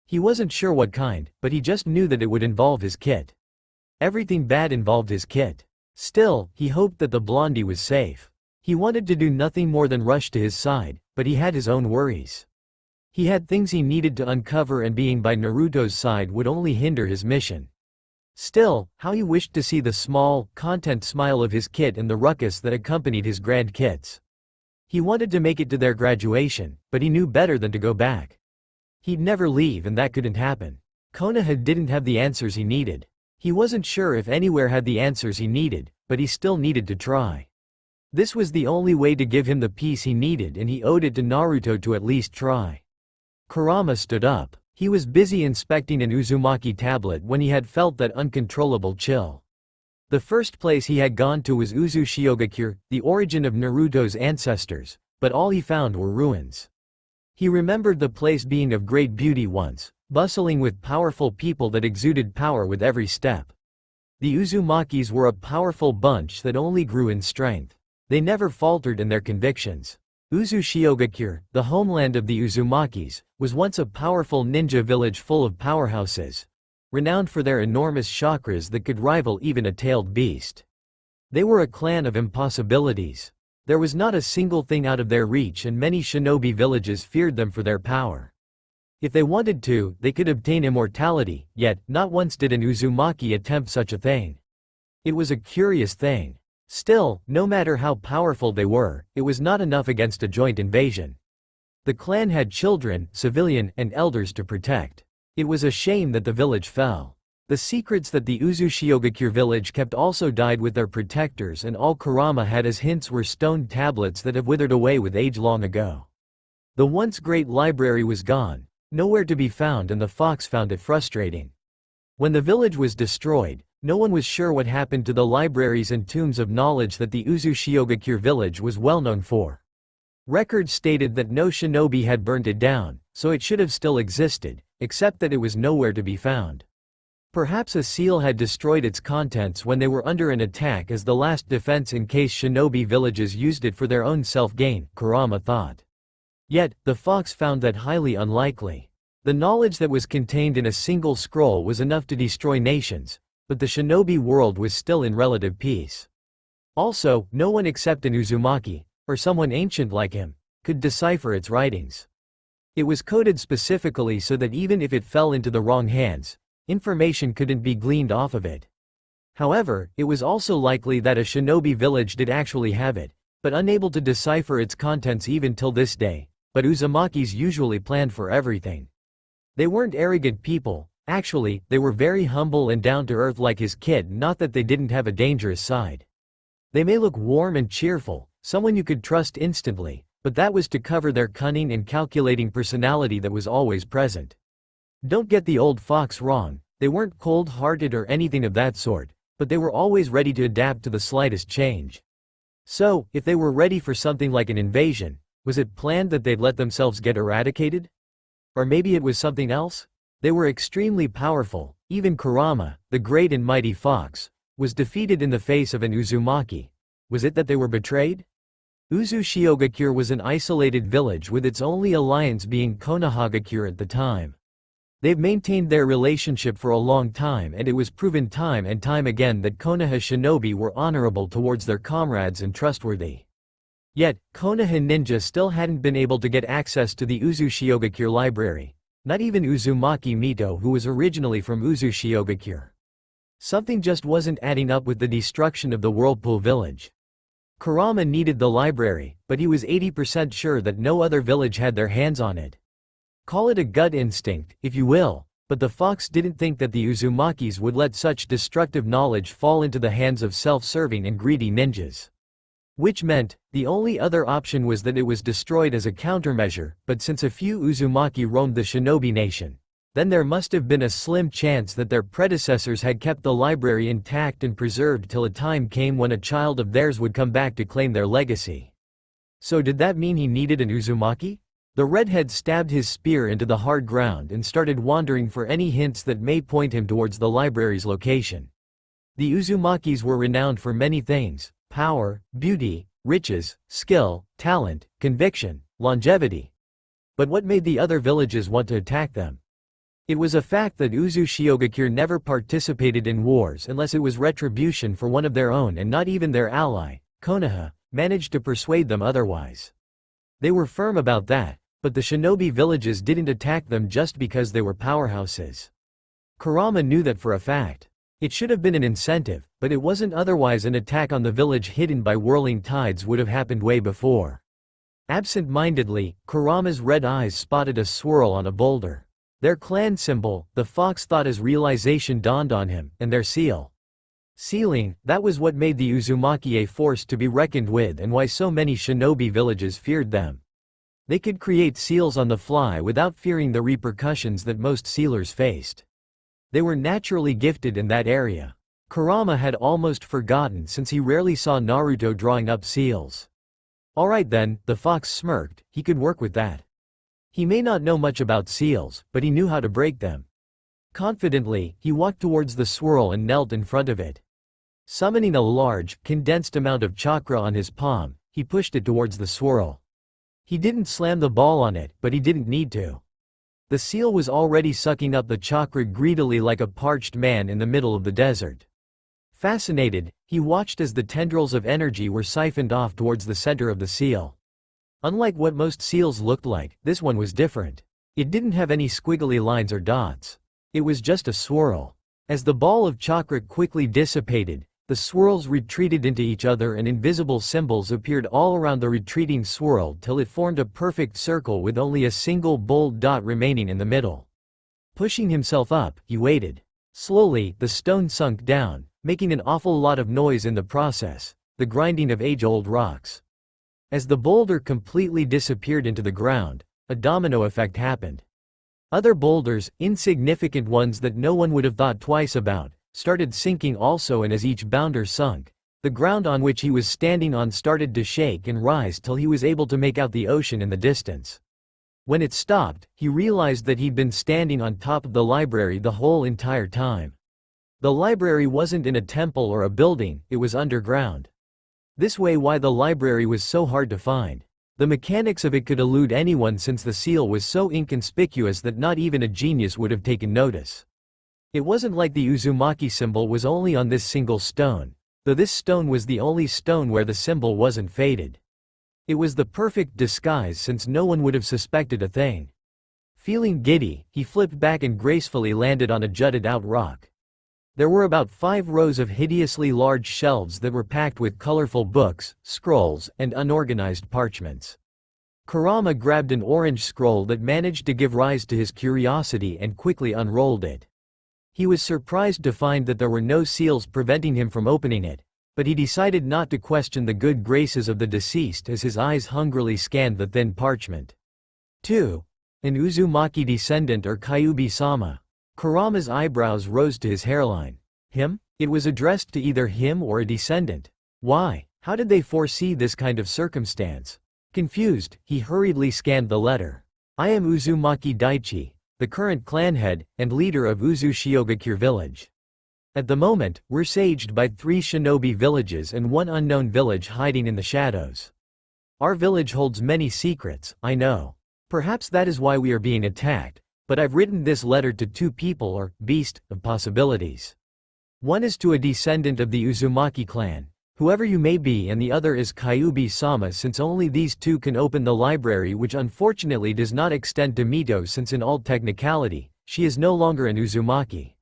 He wasn't sure what kind, but he just knew that it would involve his kit. Everything bad involved his kit. Still, he hoped that the blondie was safe. He wanted to do nothing more than rush to his side, but he had his own worries. He had things he needed to uncover, and being by Naruto's side would only hinder his mission. Still, how he wished to see the small, content smile of his kit in the ruckus that accompanied his grand kits. He wanted to make it to their graduation, but he knew better than to go back. He'd never leave, and that couldn't happen. Konoha didn't have the answers he needed. He wasn't sure if anywhere had the answers he needed, but he still needed to try. This was the only way to give him the peace he needed, and he owed it to Naruto to at least try. Kurama stood up. He was busy inspecting an Uzumaki tablet when he had felt that uncontrollable chill. The first place he had gone to was Uzushiogakure, the origin of Naruto's ancestors, but all he found were ruins. He remembered the place being of great beauty once, bustling with powerful people that exuded power with every step. The Uzumakis were a powerful bunch that only grew in strength. They never faltered in their convictions. Uzushiogakure, the homeland of the Uzumakis, was once a powerful ninja village full of powerhouses, renowned for their enormous chakras that could rival even a tailed beast. They were a clan of impossibilities. There was not a single thing out of their reach, and many shinobi villages feared them for their power. If they wanted to, they could obtain immortality, yet, not once did an Uzumaki attempt such a thing. It was a curious thing. Still, no matter how powerful they were, it was not enough against a joint invasion. The clan had children, civilian, and elders to protect. It was a shame that the village fell. The secrets that the Uzushiogakure village kept also died with their protectors, and all Kurama had as hints were stone tablets that have withered away with age long ago. The once great library was gone, nowhere to be found, and the fox found it frustrating. When the village was destroyed, no one was sure what happened to the libraries and tombs of knowledge that the Uzushiogakure village was well known for. Records stated that no shinobi had burnt it down, so it should have still existed, except that it was nowhere to be found. Perhaps a seal had destroyed its contents when they were under an attack as the last defense in case shinobi villages used it for their own self-gain, Kurama thought. Yet, the fox found that highly unlikely. The knowledge that was contained in a single scroll was enough to destroy nations, but the shinobi world was still in relative peace. Also, no one except an Uzumaki, or someone ancient like him, could decipher its writings. It was coded specifically so that even if it fell into the wrong hands, information couldn't be gleaned off of it. However, it was also likely that a shinobi village did actually have it, but unable to decipher its contents even till this day. But Uzumakis usually planned for everything. They weren't arrogant people. Actually, they were very humble and down-to-earth like his kid, not that they didn't have a dangerous side. They may look warm and cheerful, someone you could trust instantly, but that was to cover their cunning and calculating personality that was always present. Don't get the old fox wrong, they weren't cold-hearted or anything of that sort, but they were always ready to adapt to the slightest change. So, if they were ready for something like an invasion, was it planned that they'd let themselves get eradicated? Or maybe it was something else? They were extremely powerful. Even Kurama, the great and mighty fox, was defeated in the face of an Uzumaki. Was it that they were betrayed? Uzushiogakure was an isolated village with its only alliance being Konohagakure at the time. They've maintained their relationship for a long time, and it was proven time and time again that Konoha shinobi were honorable towards their comrades and trustworthy. Yet, Konoha ninja still hadn't been able to get access to the Uzushiogakure library. Not even Uzumaki Mito, who was originally from Uzushiogakure. Something just wasn't adding up with the destruction of the Whirlpool village. Kurama needed the library, but he was 80% sure that no other village had their hands on it. Call it a gut instinct, if you will, but the fox didn't think that the Uzumakis would let such destructive knowledge fall into the hands of self-serving and greedy ninjas. Which meant, the only other option was that it was destroyed as a countermeasure, but since a few Uzumaki roamed the Shinobi nation, then there must have been a slim chance that their predecessors had kept the library intact and preserved till a time came when a child of theirs would come back to claim their legacy. So did that mean he needed an Uzumaki? The redhead stabbed his spear into the hard ground and started wandering for any hints that may point him towards the library's location. The Uzumakis were renowned for many things: power, beauty, riches, skill, talent, conviction, longevity. But what made the other villages want to attack them? It was a fact that Uzu Shiogakure never participated in wars unless it was retribution for one of their own, and not even their ally, Konoha, managed to persuade them otherwise. They were firm about that, but the Shinobi villages didn't attack them just because they were powerhouses. Kurama knew that for a fact. It should have been an incentive, but it wasn't. Otherwise an attack on the village hidden by whirling tides would have happened way before. Absent-mindedly, Kurama's red eyes spotted a swirl on a boulder. Their clan symbol, the fox, thought as realization dawned on him, and their seal. Sealing, that was what made the Uzumaki a force to be reckoned with and why so many shinobi villages feared them. They could create seals on the fly without fearing the repercussions that most sealers faced. They were naturally gifted in that area. Kurama had almost forgotten since he rarely saw Naruto drawing up seals. Alright then, the fox smirked, he could work with that. He may not know much about seals, but he knew how to break them. Confidently, he walked towards the swirl and knelt in front of it. Summoning a large, condensed amount of chakra on his palm, he pushed it towards the swirl. He didn't slam the ball on it, but he didn't need to. The seal was already sucking up the chakra greedily like a parched man in the middle of the desert. Fascinated, he watched as the tendrils of energy were siphoned off towards the center of the seal. Unlike what most seals looked like, this one was different. It didn't have any squiggly lines or dots. It was just a swirl. As the ball of chakra quickly dissipated, the swirls retreated into each other and invisible symbols appeared all around the retreating swirl till it formed a perfect circle with only a single bold dot remaining in the middle. Pushing himself up, he waited. Slowly, the stone sunk down, making an awful lot of noise in the process, the grinding of age-old rocks. As the boulder completely disappeared into the ground, a domino effect happened. Other boulders, insignificant ones that no one would have thought twice about, started sinking also, and as each boulder sunk, the ground on which he was standing on started to shake and rise till he was able to make out the ocean in the distance. When it stopped, he realized that he'd been standing on top of the library the whole entire time. The library wasn't in a temple or a building, it was underground. This way why the library was so hard to find. The mechanics of it could elude anyone since the seal was so inconspicuous that not even a genius would have taken notice. It wasn't like the Uzumaki symbol was only on this single stone, though this stone was the only stone where the symbol wasn't faded. It was the perfect disguise since no one would have suspected a thing. Feeling giddy, he flipped back and gracefully landed on a jutted-out rock. There were about 5 rows of hideously large shelves that were packed with colorful books, scrolls, and unorganized parchments. Kurama grabbed an orange scroll that managed to give rise to his curiosity and quickly unrolled it. He was surprised to find that there were no seals preventing him from opening it, but he decided not to question the good graces of the deceased as his eyes hungrily scanned the thin parchment. 2. An Uzumaki descendant or Kyubi-sama. Kurama's eyebrows rose to his hairline. Him? It was addressed to either him or a descendant. Why? How did they foresee this kind of circumstance? Confused, he hurriedly scanned the letter. I am Uzumaki Daichi, the current clan head and leader of Uzu Shiogakure village. At the moment, we're saged by 3 shinobi villages and 1 unknown village hiding in the shadows. Our village holds many secrets, I know. Perhaps that is why we are being attacked, but I've written this letter to 2 people or beast of possibilities. One is to a descendant of the Uzumaki clan, whoever you may be, and the other is Kyubi-sama, since only these 2 can open the library, which unfortunately does not extend to Mito since in all technicality, she is no longer an Uzumaki.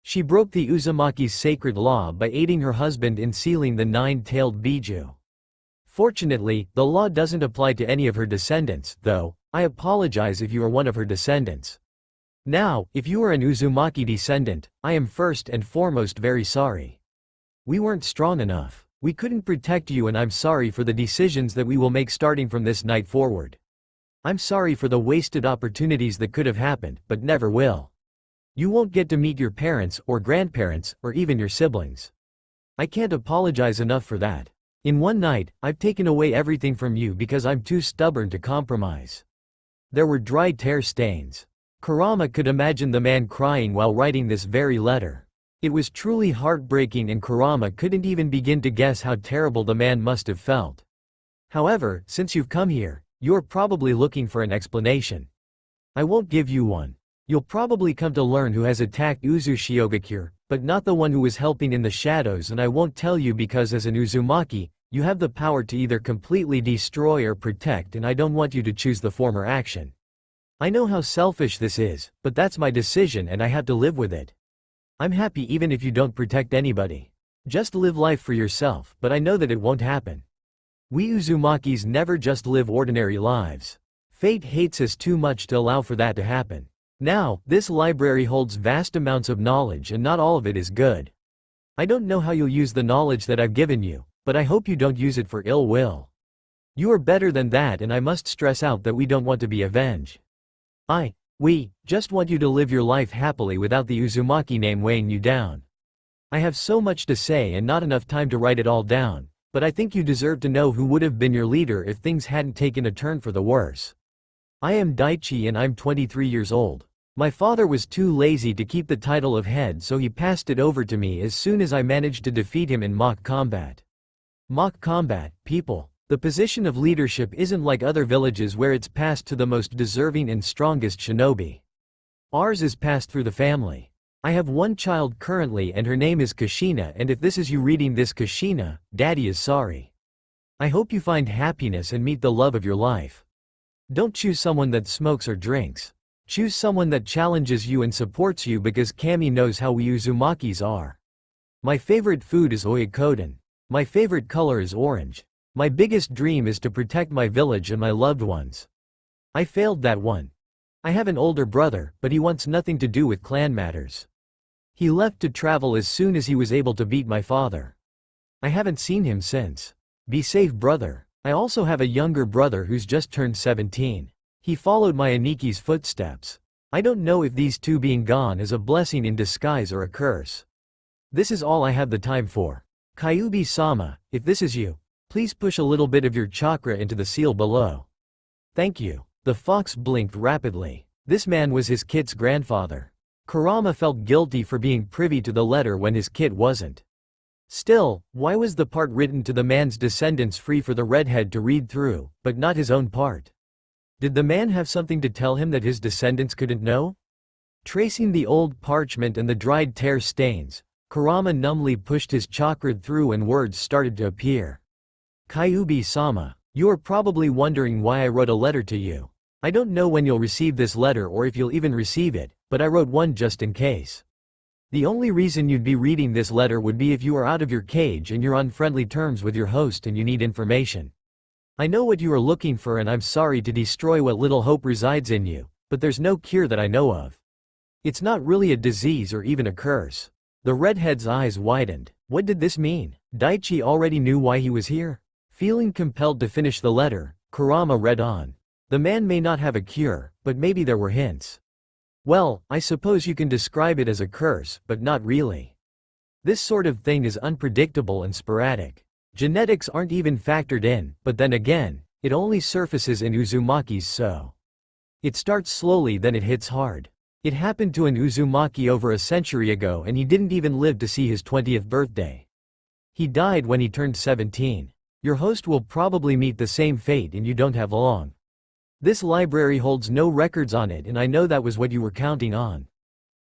She broke the Uzumaki's sacred law by aiding her husband in sealing the 9-tailed Biju. Fortunately, the law doesn't apply to any of her descendants, though. I apologize if you are one of her descendants. Now, if you are an Uzumaki descendant, I am first and foremost very sorry. We weren't strong enough. We couldn't protect you and I'm sorry for the decisions that we will make starting from this night forward. I'm sorry for the wasted opportunities that could have happened, but never will. You won't get to meet your parents or grandparents or even your siblings. I can't apologize enough for that. In one night, I've taken away everything from you because I'm too stubborn to compromise. There were dried tear stains. Kurama could imagine the man crying while writing this very letter. It was truly heartbreaking and Kurama couldn't even begin to guess how terrible the man must have felt. However, since you've come here, you're probably looking for an explanation. I won't give you one. You'll probably come to learn who has attacked Uzushiogakure, but not the one who was helping in the shadows, and I won't tell you because as an Uzumaki, you have the power to either completely destroy or protect, and I don't want you to choose the former action. I know how selfish this is, but that's my decision and I have to live with it. I'm happy even if you don't protect anybody. Just live life for yourself, but I know that it won't happen. We Uzumakis never just live ordinary lives. Fate hates us too much to allow for that to happen. Now, this library holds vast amounts of knowledge and not all of it is good. I don't know how you'll use the knowledge that I've given you, but I hope you don't use it for ill will. You are better than that, and I must stress out that we don't want to be avenged. We just want you to live your life happily without the Uzumaki name weighing you down. I have so much to say and not enough time to write it all down, but I think you deserve to know who would have been your leader if things hadn't taken a turn for the worse. I am Daichi and I'm 23 years old. My father was too lazy to keep the title of head, so he passed it over to me as soon as I managed to defeat him in mock combat. Mock combat, people. The position of leadership isn't like other villages where it's passed to the most deserving and strongest shinobi. Ours is passed through the family. I have one child currently and her name is Kushina, and if this is you reading this, Kushina, Daddy is sorry. I hope you find happiness and meet the love of your life. Don't choose someone that smokes or drinks. Choose someone that challenges you and supports you because Kami knows how we Uzumakis are. My favorite food is oyakodon. My favorite color is orange. My biggest dream is to protect my village and my loved ones. I failed that one. I have an older brother, but he wants nothing to do with clan matters. He left to travel as soon as he was able to beat my father. I haven't seen him since. Be safe, brother. I also have a younger brother who's just turned 17. He followed my Aniki's footsteps. I don't know if these two being gone is a blessing in disguise or a curse. This is all I have the time for. Kyubi-sama, if this is you, please push a little bit of your chakra into the seal below. Thank you. The fox blinked rapidly. This man was his kid's grandfather. Kurama felt guilty for being privy to the letter when his kid wasn't. Still, why was the part written to the man's descendants free for the redhead to read through, but not his own part? Did the man have something to tell him that his descendants couldn't know? Tracing the old parchment and the dried tear stains, Kurama numbly pushed his chakra through and words started to appear. Kyubi-sama, you are probably wondering why I wrote a letter to you. I don't know when you'll receive this letter or if you'll even receive it, but I wrote one just in case. The only reason you'd be reading this letter would be if you are out of your cage and you're on friendly terms with your host and you need information. I know what you are looking for and I'm sorry to destroy what little hope resides in you, but there's no cure that I know of. It's not really a disease or even a curse. The redhead's eyes widened. What did this mean? Daichi already knew why he was here? Feeling compelled to finish the letter, Kurama read on. The man may not have a cure, but maybe there were hints. Well, I suppose you can describe it as a curse, but not really. This sort of thing is unpredictable and sporadic. Genetics aren't even factored in, but then again, it only surfaces in Uzumakis, so. It starts slowly, then it hits hard. It happened to an Uzumaki over a century ago and he didn't even live to see his 20th birthday. He died when he turned 17. Your host will probably meet the same fate and you don't have long. This library holds no records on it and I know that was what you were counting on.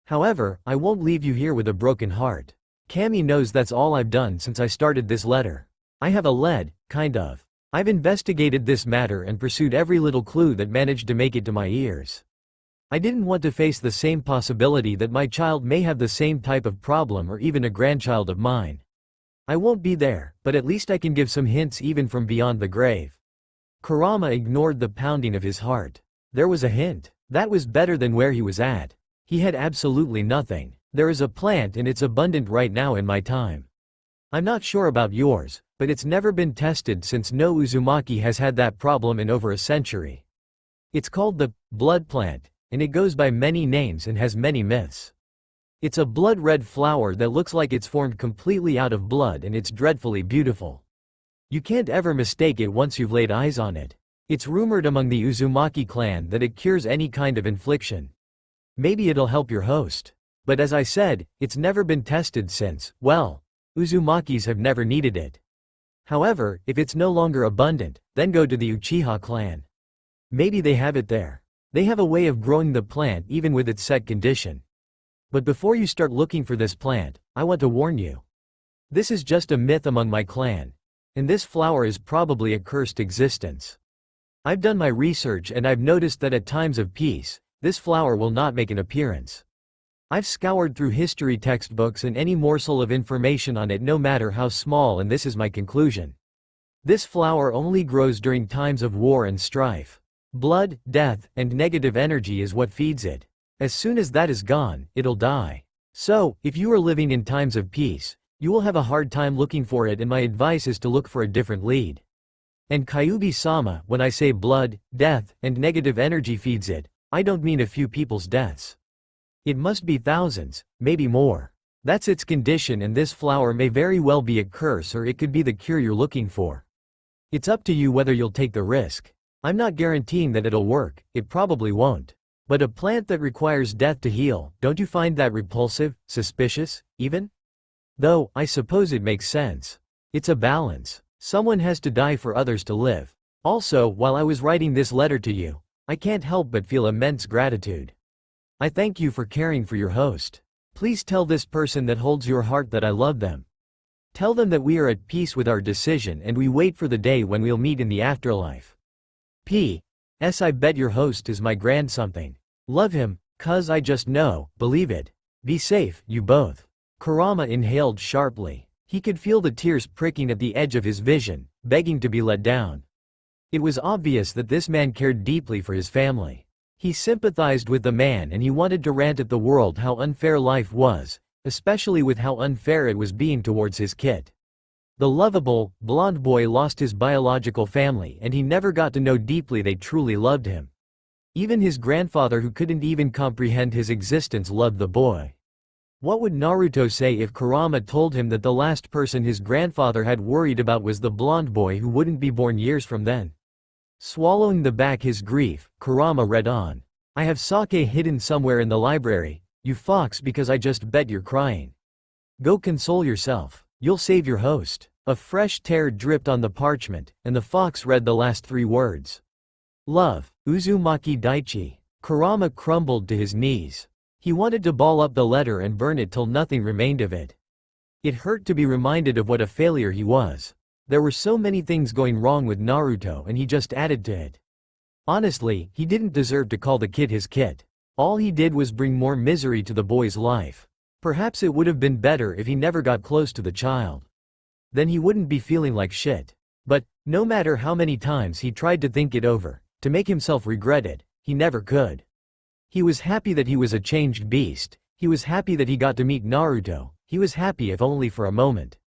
However, I won't leave you here with a broken heart. Kami knows that's all I've done since I started this letter. I have a lead, kind of. I've investigated this matter and pursued every little clue that managed to make it to my ears. I didn't want to face the same possibility that my child may have the same type of problem or even a grandchild of mine. I won't be there, but at least I can give some hints even from beyond the grave. Kurama ignored the pounding of his heart. There was a hint. That was better than where he was at. He had absolutely nothing. There is a plant and it's abundant right now in my time. I'm not sure about yours, but it's never been tested since no Uzumaki has had that problem in over a century. It's called the blood plant, and it goes by many names and has many myths. It's a blood-red flower that looks like it's formed completely out of blood, and it's dreadfully beautiful. You can't ever mistake it once you've laid eyes on it. It's rumored among the Uzumaki clan that it cures any kind of infliction. Maybe it'll help your host. But as I said, it's never been tested since, well, Uzumakis have never needed it. However, if it's no longer abundant, then go to the Uchiha clan. Maybe they have it there. They have a way of growing the plant even with its set condition. But before you start looking for this plant, I want to warn you. This is just a myth among my clan. And this flower is probably a cursed existence. I've done my research and I've noticed that at times of peace, this flower will not make an appearance. I've scoured through history textbooks and any morsel of information on it no matter how small, and this is my conclusion. This flower only grows during times of war and strife. Blood, death, and negative energy is what feeds it. As soon as that is gone, it'll die. So, if you are living in times of peace, you will have a hard time looking for it, and my advice is to look for a different lead. And Kyuubi-sama, when I say blood, death, and negative energy feeds it, I don't mean a few people's deaths. It must be thousands, maybe more. That's its condition, and this flower may very well be a curse, or it could be the cure you're looking for. It's up to you whether you'll take the risk. I'm not guaranteeing that it'll work, it probably won't. But a plant that requires death to heal, don't you find that repulsive, suspicious, even? Though, I suppose it makes sense. It's a balance. Someone has to die for others to live. Also, while I was writing this letter to you, I can't help but feel immense gratitude. I thank you for caring for your host. Please tell this person that holds your heart that I love them. Tell them that we are at peace with our decision and we wait for the day when we'll meet in the afterlife. P.S. I bet your host is my grand-something. Love him, cuz I just know, believe it. Be safe, you both. Kurama inhaled sharply. He could feel the tears pricking at the edge of his vision, begging to be let down. It was obvious that this man cared deeply for his family. He sympathized with the man and he wanted to rant at the world how unfair life was, especially with how unfair it was being towards his kid. The lovable, blonde boy lost his biological family and he never got to know deeply they truly loved him. Even his grandfather, who couldn't even comprehend his existence, loved the boy. What would Naruto say if Kurama told him that the last person his grandfather had worried about was the blonde boy who wouldn't be born years from then? Swallowing back his grief, Kurama read on. I have sake hidden somewhere in the library, you fox, because I just bet you're crying. Go console yourself. You'll save your host. A fresh tear dripped on the parchment, and the fox read the last 3 words. Love, Uzumaki Daichi. Kurama crumbled to his knees. He wanted to ball up the letter and burn it till nothing remained of it. It hurt to be reminded of what a failure he was. There were so many things going wrong with Naruto and he just added to it. Honestly, he didn't deserve to call the kid his kid. All he did was bring more misery to the boy's life. Perhaps it would have been better if he never got close to the child. Then he wouldn't be feeling like shit. But, no matter how many times he tried to think it over, to make himself regret it, he never could. He was happy that he was a changed beast, he was happy that he got to meet Naruto, he was happy if only for a moment.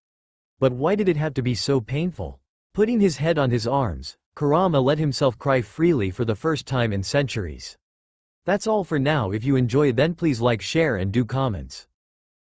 But why did it have to be so painful? Putting his head on his arms, Kurama let himself cry freely for the first time in centuries. That's all for now. If you enjoy, then please like, share and do comments.